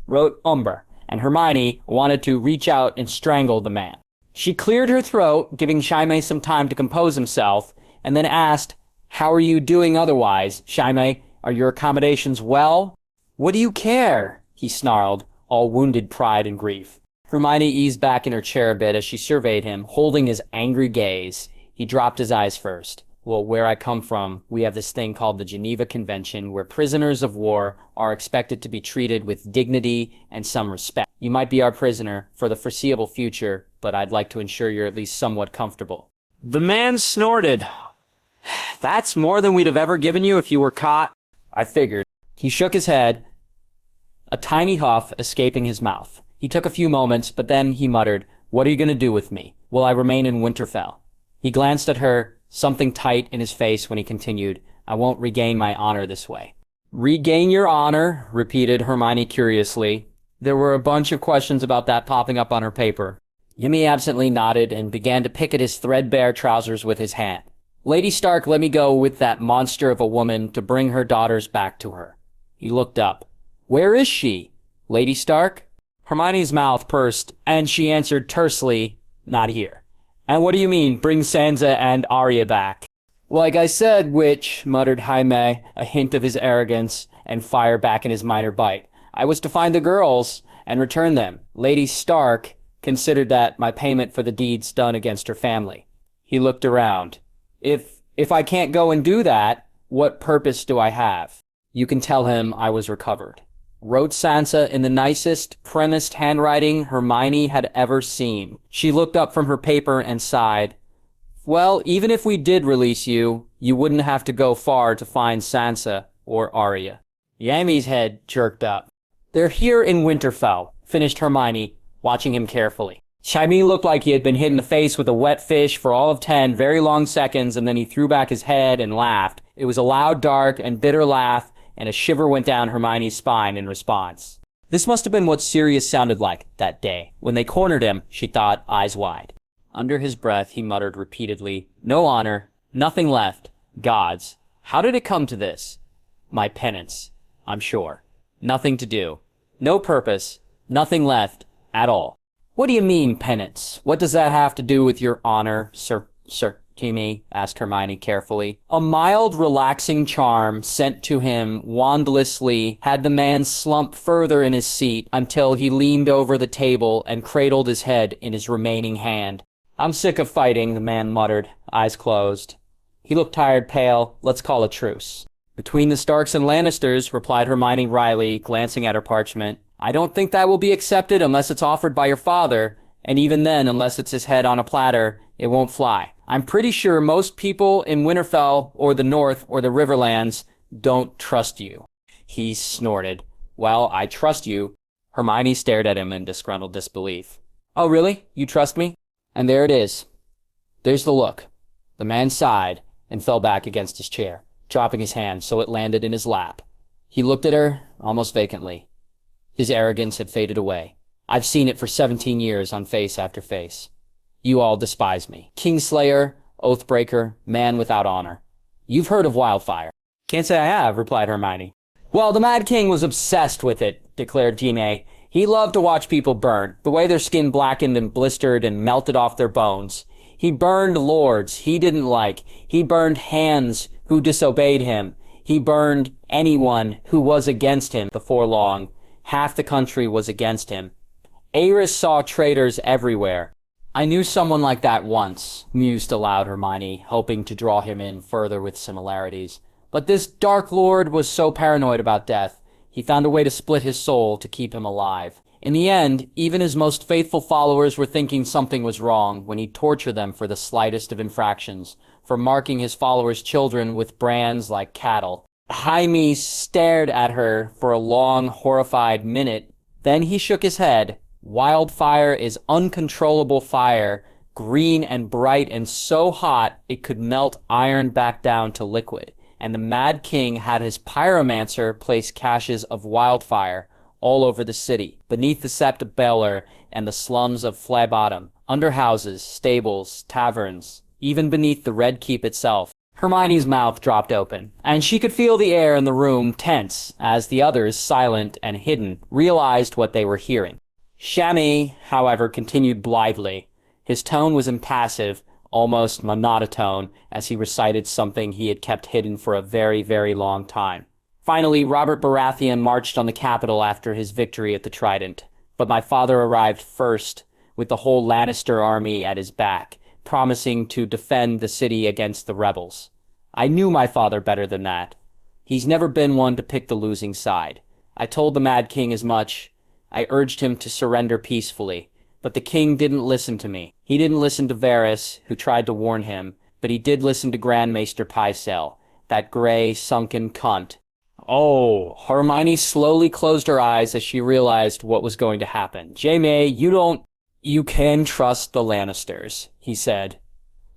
Wrote Umber, and Hermione wanted to reach out and strangle the man. She cleared her throat, giving Jaime some time to compose himself, and then asked, How are you doing otherwise, Jaime? Are your accommodations well? What do you care? He snarled, all wounded pride and grief. Hermione eased back in her chair a bit as she surveyed him, holding his angry gaze. He dropped his eyes first. Well, where I come from, we have this thing called the Geneva Convention, where prisoners of war are expected to be treated with dignity and some respect. You might be our prisoner for the foreseeable future, but I'd like to ensure you're at least somewhat comfortable. The man snorted. That's more than we'd have ever given you if you were caught. I figured. He shook his head, a tiny huff escaping his mouth. He took a few moments, but then he muttered, What are you going to do with me? Will I remain in Winterfell? He glanced at her, something tight in his face when he continued, I won't regain my honor this way. Regain your honor, repeated Hermione curiously. There were a bunch of questions about that popping up on her paper. Jaime absently nodded and began to pick at his threadbare trousers with his hand. Lady Stark let me go with that monster of a woman to bring her daughters back to her. He looked up. Where is she? Lady Stark? Hermione's mouth pursed, and she answered tersely, Not here. And what do you mean, bring Sansa and Arya back? Like I said, witch, muttered Jaime, a hint of his arrogance and fire back in his minor bite. I was to find the girls and return them. Lady Stark considered that my payment for the deeds done against her family. He looked around. If I can't go and do that, what purpose do I have? You can tell him I was recovered. Wrote Sansa in the nicest, premised handwriting Hermione had ever seen. She looked up from her paper and sighed. Well, even if we did release you, you wouldn't have to go far to find Sansa or Arya. Yami's head jerked up. They're here in Winterfell, finished Hermione, watching him carefully. Jaime looked like he had been hit in the face with a wet fish for all of 10 very long seconds, and then he threw back his head and laughed. It was a loud, dark, and bitter laugh, and a shiver went down Hermione's spine in response. This must have been what Sirius sounded like that day. When they cornered him, she thought, eyes wide. Under his breath, he muttered repeatedly, No honor, nothing left, gods. How did it come to this? My penance, I'm sure. Nothing to do. No purpose, nothing left at all. What do you mean, penance? What does that have to do with your honor, Sir Jaime? Asked Hermione carefully. A mild, relaxing charm sent to him wandlessly had the man slump further in his seat until he leaned over the table and cradled his head in his remaining hand. I'm sick of fighting, the man muttered, eyes closed. He looked tired, pale. Let's call a truce. Between the Starks and Lannisters, replied Hermione wryly, glancing at her parchment. I don't think that will be accepted unless it's offered by your father, and even then, unless it's his head on a platter, it won't fly. I'm pretty sure most people in Winterfell, or the North, or the Riverlands, don't trust you. He snorted. Well, I trust you. Hermione stared at him in disgruntled disbelief. Oh, really? You trust me? And there it is. There's the look. The man sighed and fell back against his chair, dropping his hand so it landed in his lap. He looked at her almost vacantly. His arrogance had faded away. I've seen it for 17 years on face after face. You all despise me. Kingslayer, Oathbreaker, man without honor. You've heard of Wildfire. Can't say I have, replied Hermione. Well, the Mad King was obsessed with it, declared Jaime. He loved to watch people burn, the way their skin blackened and blistered and melted off their bones. He burned lords he didn't like. He burned hands who disobeyed him. He burned anyone who was against him before long. Half the country was against him. Aerys saw traitors everywhere. I knew someone like that once, mused aloud Hermione, hoping to draw him in further with similarities. But this Dark Lord was so paranoid about death, he found a way to split his soul to keep him alive. In the end, even his most faithful followers were thinking something was wrong when he'd torture them for the slightest of infractions, for marking his followers' children with brands like cattle. Jaime stared at her for a long, horrified minute. Then he shook his head. Wildfire is uncontrollable fire, green and bright and so hot it could melt iron back down to liquid. And the Mad King had his pyromancer place caches of wildfire all over the city, beneath the Sept of Baelor and the slums of Flybottom, under houses, stables, taverns, even beneath the Red Keep itself. Hermione's mouth dropped open, and she could feel the air in the room tense as the others, silent and hidden, realized what they were hearing. Jaime, however, continued blithely. His tone was impassive, almost monotone, as he recited something he had kept hidden for a very, very long time. Finally, Robert Baratheon marched on the capital after his victory at the Trident, but my father arrived first, with the whole Lannister army at his back, promising to defend the city against the rebels. I knew my father better than that. He's never been one to pick the losing side. I told the Mad King as much. I urged him to surrender peacefully, but the king didn't listen to me. He didn't listen to Varys, who tried to warn him, but he did listen to Grand Maester Pycelle, that gray, sunken cunt. Oh, Hermione slowly closed her eyes as she realized what was going to happen. Jaime, you can trust the Lannisters, he said.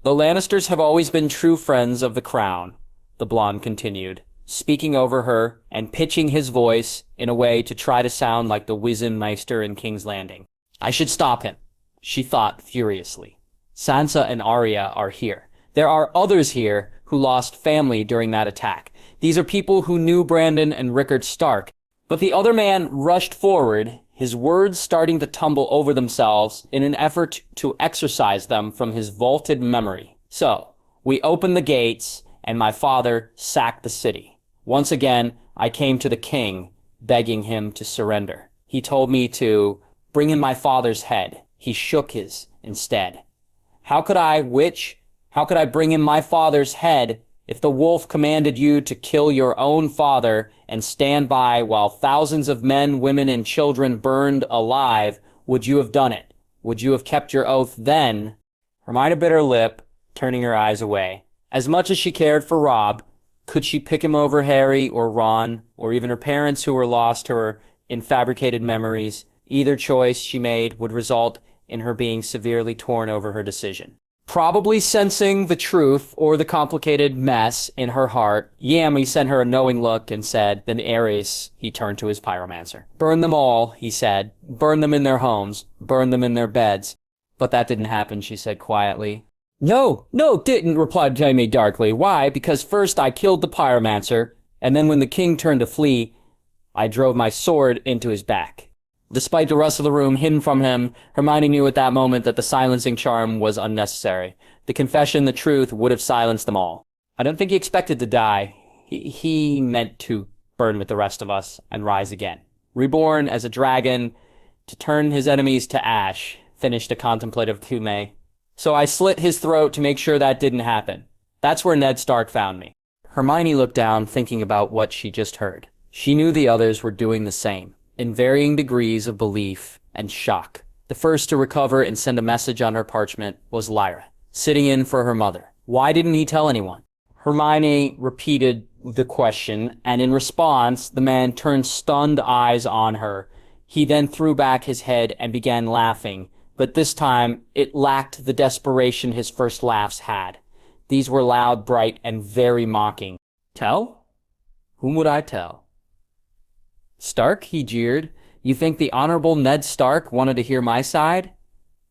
The Lannisters have always been true friends of the crown, the blonde continued, speaking over her and pitching his voice in a way to try to sound like the wizened Maester in King's Landing. I should stop him, she thought furiously. Sansa and Arya are here. There are others here who lost family during that attack. These are people who knew Brandon and Rickard Stark. But the other man rushed forward, his words starting to tumble over themselves in an effort to exorcise them from his vaulted memory. So, we opened the gates, and my father sacked the city. Once again, I came to the king, begging him to surrender. He told me to bring in my father's head. He shook his instead. How could I bring in my father's head if the wolf commanded you to kill your own father and stand by while thousands of men, women, and children burned alive? Would you have done it? Would you have kept your oath then? Hermione bit her lip, turning her eyes away. As much as she cared for Robb, could she pick him over Harry or Ron, or even her parents who were lost to her in fabricated memories? Either choice she made would result in her being severely torn over her decision. Probably sensing the truth or the complicated mess in her heart, Jaime sent her a knowing look and said, "Then Aerys," he turned to his pyromancer. "Burn them all," he said. "Burn them in their homes. Burn them in their beds." "But that didn't happen," she said quietly. No, didn't," replied Jaime darkly. "Why? Because first I killed the pyromancer, and then when the king turned to flee, I drove my sword into his back." Despite the rest of the room hidden from him, Hermione knew at that moment that the silencing charm was unnecessary. The confession, the truth, would have silenced them all. I don't think he expected to die. He meant to burn with the rest of us and rise again. Reborn as a dragon, to turn his enemies to ash, finished a contemplative Hume. So I slit his throat to make sure that didn't happen. That's where Ned Stark found me. Hermione looked down, thinking about what she just heard. She knew the others were doing the same, in varying degrees of belief and shock. The first to recover and send a message on her parchment was Lyra, sitting in for her mother. Why didn't he tell anyone? Hermione repeated the question, and in response, the man turned stunned eyes on her. He then threw back his head and began laughing, but this time it lacked the desperation his first laughs had. These were loud, bright, and very mocking. Tell? Whom would I tell? Stark, he jeered. You think the Honorable Ned Stark wanted to hear my side?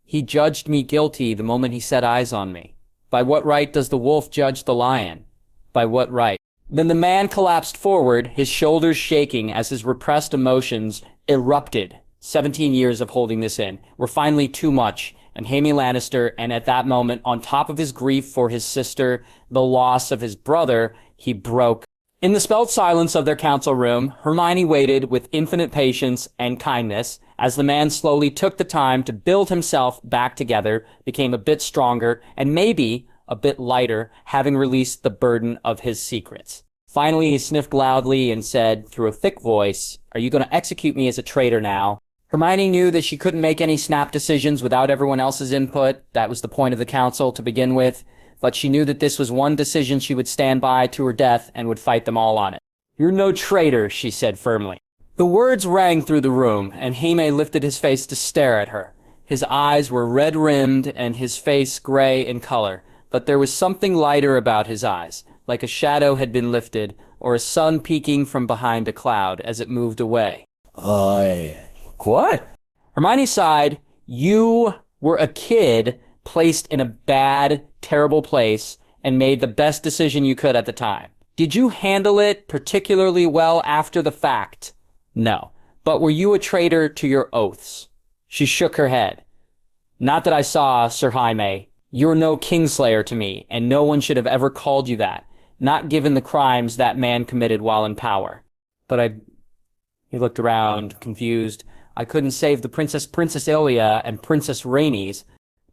He judged me guilty the moment he set eyes on me. By what right does the wolf judge the lion? By what right? Then the man collapsed forward, his shoulders shaking as his repressed emotions erupted. 17 years of holding this in were finally too much, and Jaime Lannister, and at that moment, on top of his grief for his sister, the loss of his brother, he broke. In the spelled silence of their council room, Hermione waited with infinite patience and kindness as the man slowly took the time to build himself back together, became a bit stronger, and maybe a bit lighter, having released the burden of his secrets. Finally, he sniffed loudly and said, through a thick voice, "Are you going to execute me as a traitor now?" Hermione knew that she couldn't make any snap decisions without everyone else's input. That was the point of the council to begin with. But she knew that this was one decision she would stand by to her death and would fight them all on it. "You're no traitor," she said firmly. The words rang through the room, and Jaime lifted his face to stare at her. His eyes were red-rimmed and his face gray in color, but there was something lighter about his eyes, like a shadow had been lifted, or a sun peeking from behind a cloud as it moved away. What? Hermione sighed. "You were a kid placed in a bad, terrible place and made the best decision you could at the time. Did you handle it particularly well after the fact?" "No. But were you a traitor to your oaths?" She shook her head. "Not that I saw, Sir Jaime. You're no Kingslayer to me, and no one should have ever called you that, not given the crimes that man committed while in power." "But He looked around, confused. "I couldn't save the Princess Ilia and Princess Rhaenys."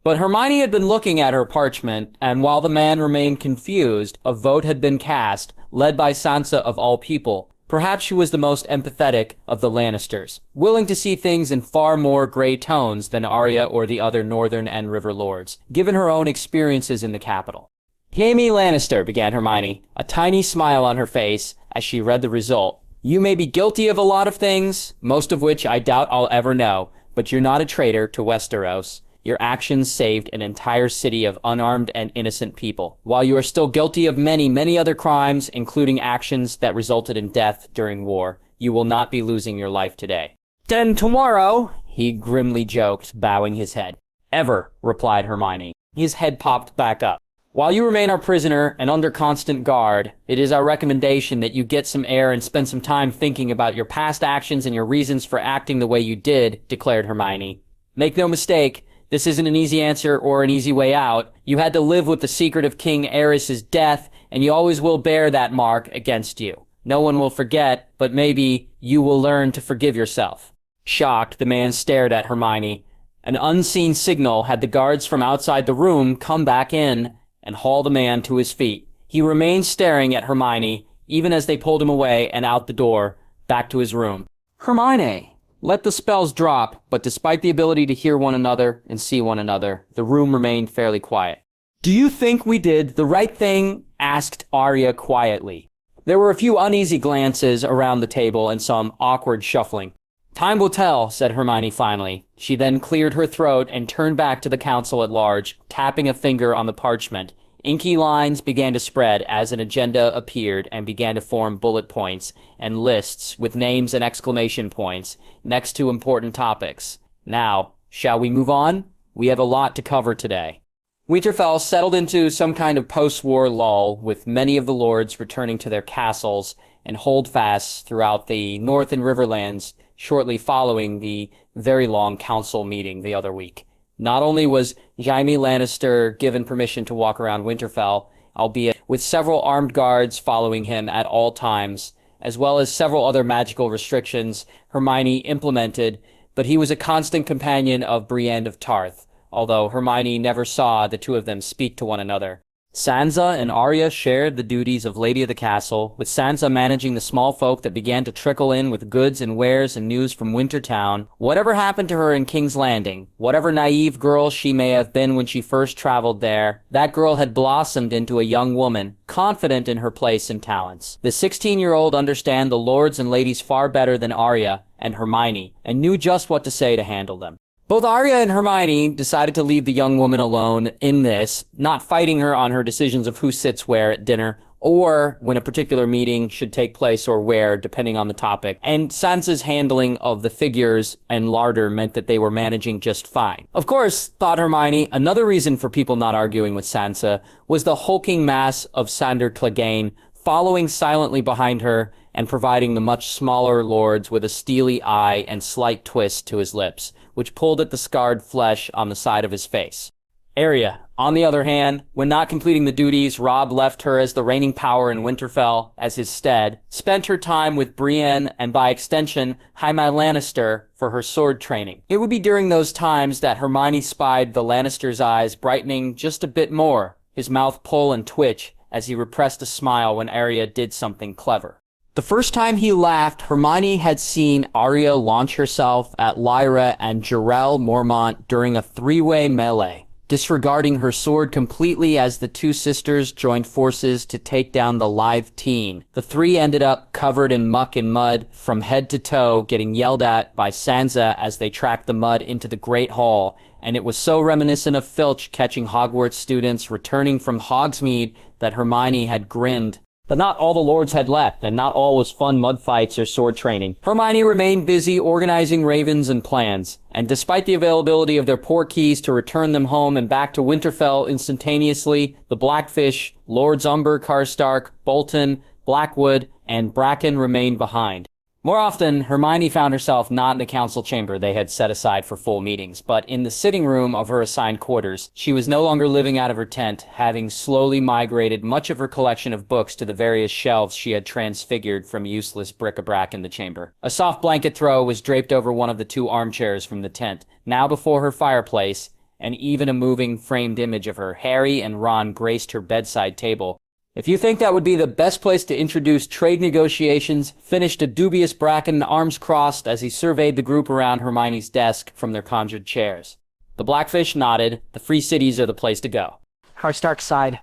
But Hermione had been looking at her parchment, and while the man remained confused, a vote had been cast, led by Sansa of all people. Perhaps she was the most empathetic of the Lannisters, willing to see things in far more gray tones than Arya or the other Northern and River Lords, given her own experiences in the capital. "Jaime Lannister," began Hermione, a tiny smile on her face as she read the result. "You may be guilty of a lot of things, most of which I doubt I'll ever know, but you're not a traitor to Westeros. Your actions saved an entire city of unarmed and innocent people, while you are still guilty of many, many other crimes, including actions that resulted in death during war. You will not be losing your life today." "Then tomorrow," he grimly joked, bowing his head. "Ever," replied Hermione. His head popped back up. "While you remain our prisoner and under constant guard, it is our recommendation that you get some air and spend some time thinking about your past actions and your reasons for acting the way you did," declared Hermione. "Make no mistake, this isn't an easy answer or an easy way out. You had to live with the secret of King Aerys' death, and you always will bear that mark against you. No one will forget, but maybe you will learn to forgive yourself." Shocked, the man stared at Hermione. An unseen signal had the guards from outside the room come back in and haul the man to his feet. He remained staring at Hermione, even as they pulled him away and out the door, back to his room. "Hermione!" Let the spells drop, but despite the ability to hear one another and see one another, the room remained fairly quiet. "Do you think we did the right thing?" asked Arya quietly. There were a few uneasy glances around the table and some awkward shuffling. "Time will tell," said Hermione finally. She then cleared her throat and turned back to the council at large, tapping a finger on the parchment. Inky lines began to spread as an agenda appeared and began to form bullet points and lists with names and exclamation points next to important topics. "Now, shall we move on? We have a lot to cover today." Winterfell settled into some kind of post-war lull, with many of the lords returning to their castles and holdfasts throughout the North and Riverlands shortly following the very long council meeting the other week. Not only was Jaime Lannister given permission to walk around Winterfell, albeit with several armed guards following him at all times, as well as several other magical restrictions Hermione implemented, but he was a constant companion of Brienne of Tarth, although Hermione never saw the two of them speak to one another. Sansa and Arya shared the duties of Lady of the Castle, with Sansa managing the small folk that began to trickle in with goods and wares and news from Wintertown. Whatever happened to her in King's Landing, whatever naive girl she may have been when she first traveled there, that girl had blossomed into a young woman, confident in her place and talents. The 16-year-old understood the lords and ladies far better than Arya and Hermione, and knew just what to say to handle them. Both Arya and Hermione decided to leave the young woman alone in this, not fighting her on her decisions of who sits where at dinner, or when a particular meeting should take place or where, depending on the topic. And Sansa's handling of the figures and larder meant that they were managing just fine. Of course, thought Hermione, another reason for people not arguing with Sansa was the hulking mass of Sandor Clegane following silently behind her and providing the much smaller lords with a steely eye and slight twist to his lips, which pulled at the scarred flesh on the side of his face. Arya, On the other hand, when not completing the duties, Robb left her as the reigning power in Winterfell as his stead, spent her time with Brienne and by extension, Jaime Lannister for her sword training. It would be during those times that Hermione spied the Lannister's eyes brightening just a bit more, his mouth pull and twitch as he repressed a smile when Arya did something clever. The first time he laughed, Hermione had seen Arya launch herself at Lyra and Jorel Mormont during a three-way melee, disregarding her sword completely as the two sisters joined forces to take down the live teen. The three ended up covered in muck and mud from head to toe, getting yelled at by Sansa as they tracked the mud into the Great Hall, and it was so reminiscent of Filch catching Hogwarts students returning from Hogsmeade that Hermione had grinned. But not all the lords had left, and not all was fun mud fights or sword training. Hermione remained busy organizing ravens and plans, and despite the availability of their port keys to return them home and back to Winterfell instantaneously, the Blackfish, Lords Umber, Karstark, Bolton, Blackwood, and Bracken remained behind. More often, Hermione found herself not in the council chamber they had set aside for full meetings, but in the sitting room of her assigned quarters. She was no longer living out of her tent, having slowly migrated much of her collection of books to the various shelves she had transfigured from useless bric-a-brac in the chamber. A soft blanket throw was draped over one of the two armchairs from the tent, now before her fireplace, and even a moving framed image of her, Harry and Ron, graced her bedside table. If you think that would be the best place to introduce trade negotiations, finished a dubious Bracken, arms crossed as he surveyed the group around Hermione's desk from their conjured chairs. The Blackfish nodded. The Free Cities are the place to go. Karstark sighed,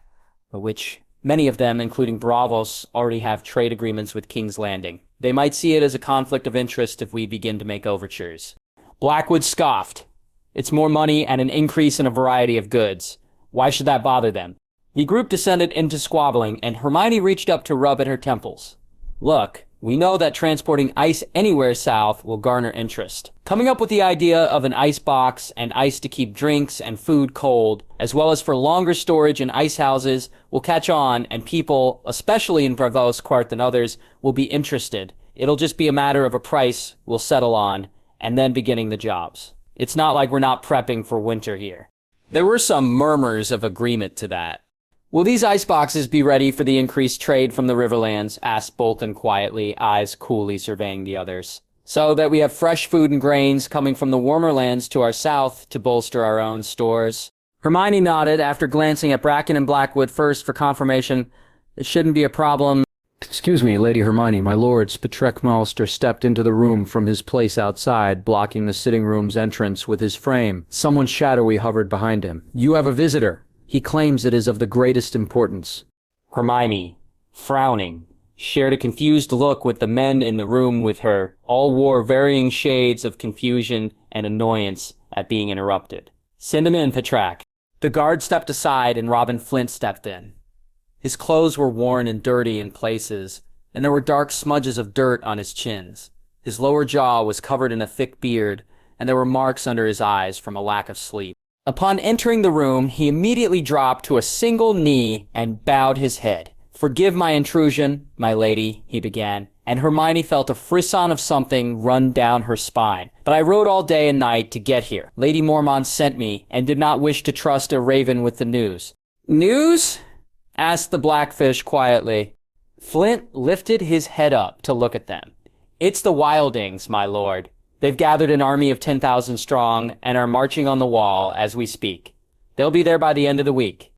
but which many of them, including Braavos, already have trade agreements with King's Landing. They might see it as a conflict of interest if we begin to make overtures. Blackwood scoffed. It's more money and an increase in a variety of goods. Why should that bother them? The group descended into squabbling, and Hermione reached up to rub at her temples. Look, we know that transporting ice anywhere south will garner interest. Coming up with the idea of an ice box and ice to keep drinks and food cold, as well as for longer storage in ice houses, will catch on, and people, especially in Braavos Quart than others, will be interested. It'll just be a matter of a price we'll settle on, and then beginning the jobs. It's not like we're not prepping for winter here. There were some murmurs of agreement to that. Will these iceboxes be ready for the increased trade from the Riverlands? Asked Bolton quietly, eyes coolly surveying the others. So that we have fresh food and grains coming from the warmer lands to our south to bolster our own stores. Hermione nodded after glancing at Bracken and Blackwood first for confirmation. It shouldn't be a problem. Excuse me, Lady Hermione, my lords. Patrek Malster stepped into the room from his place outside, blocking the sitting room's entrance with his frame. Someone shadowy hovered behind him. You have a visitor. He claims it is of the greatest importance. Hermione, frowning, shared a confused look with the men in the room with her. All wore varying shades of confusion and annoyance at being interrupted. Send him in, Patrek. The guard stepped aside and Robin Flint stepped in. His clothes were worn and dirty in places, and there were dark smudges of dirt on his chins. His lower jaw was covered in a thick beard, and there were marks under his eyes from a lack of sleep. Upon entering the room, he immediately dropped to a single knee and bowed his head. Forgive my intrusion, my lady, he began, and Hermione felt a frisson of something run down her spine. But I rode all day and night to get here. Lady Mormont sent me, and did not wish to trust a raven with the news. News? Asked the Blackfish quietly. Flint lifted his head up to look at them. It's the Wildlings, my lord. They've gathered an army of 10,000 strong and are marching on the wall as we speak. They'll be there by the end of the week.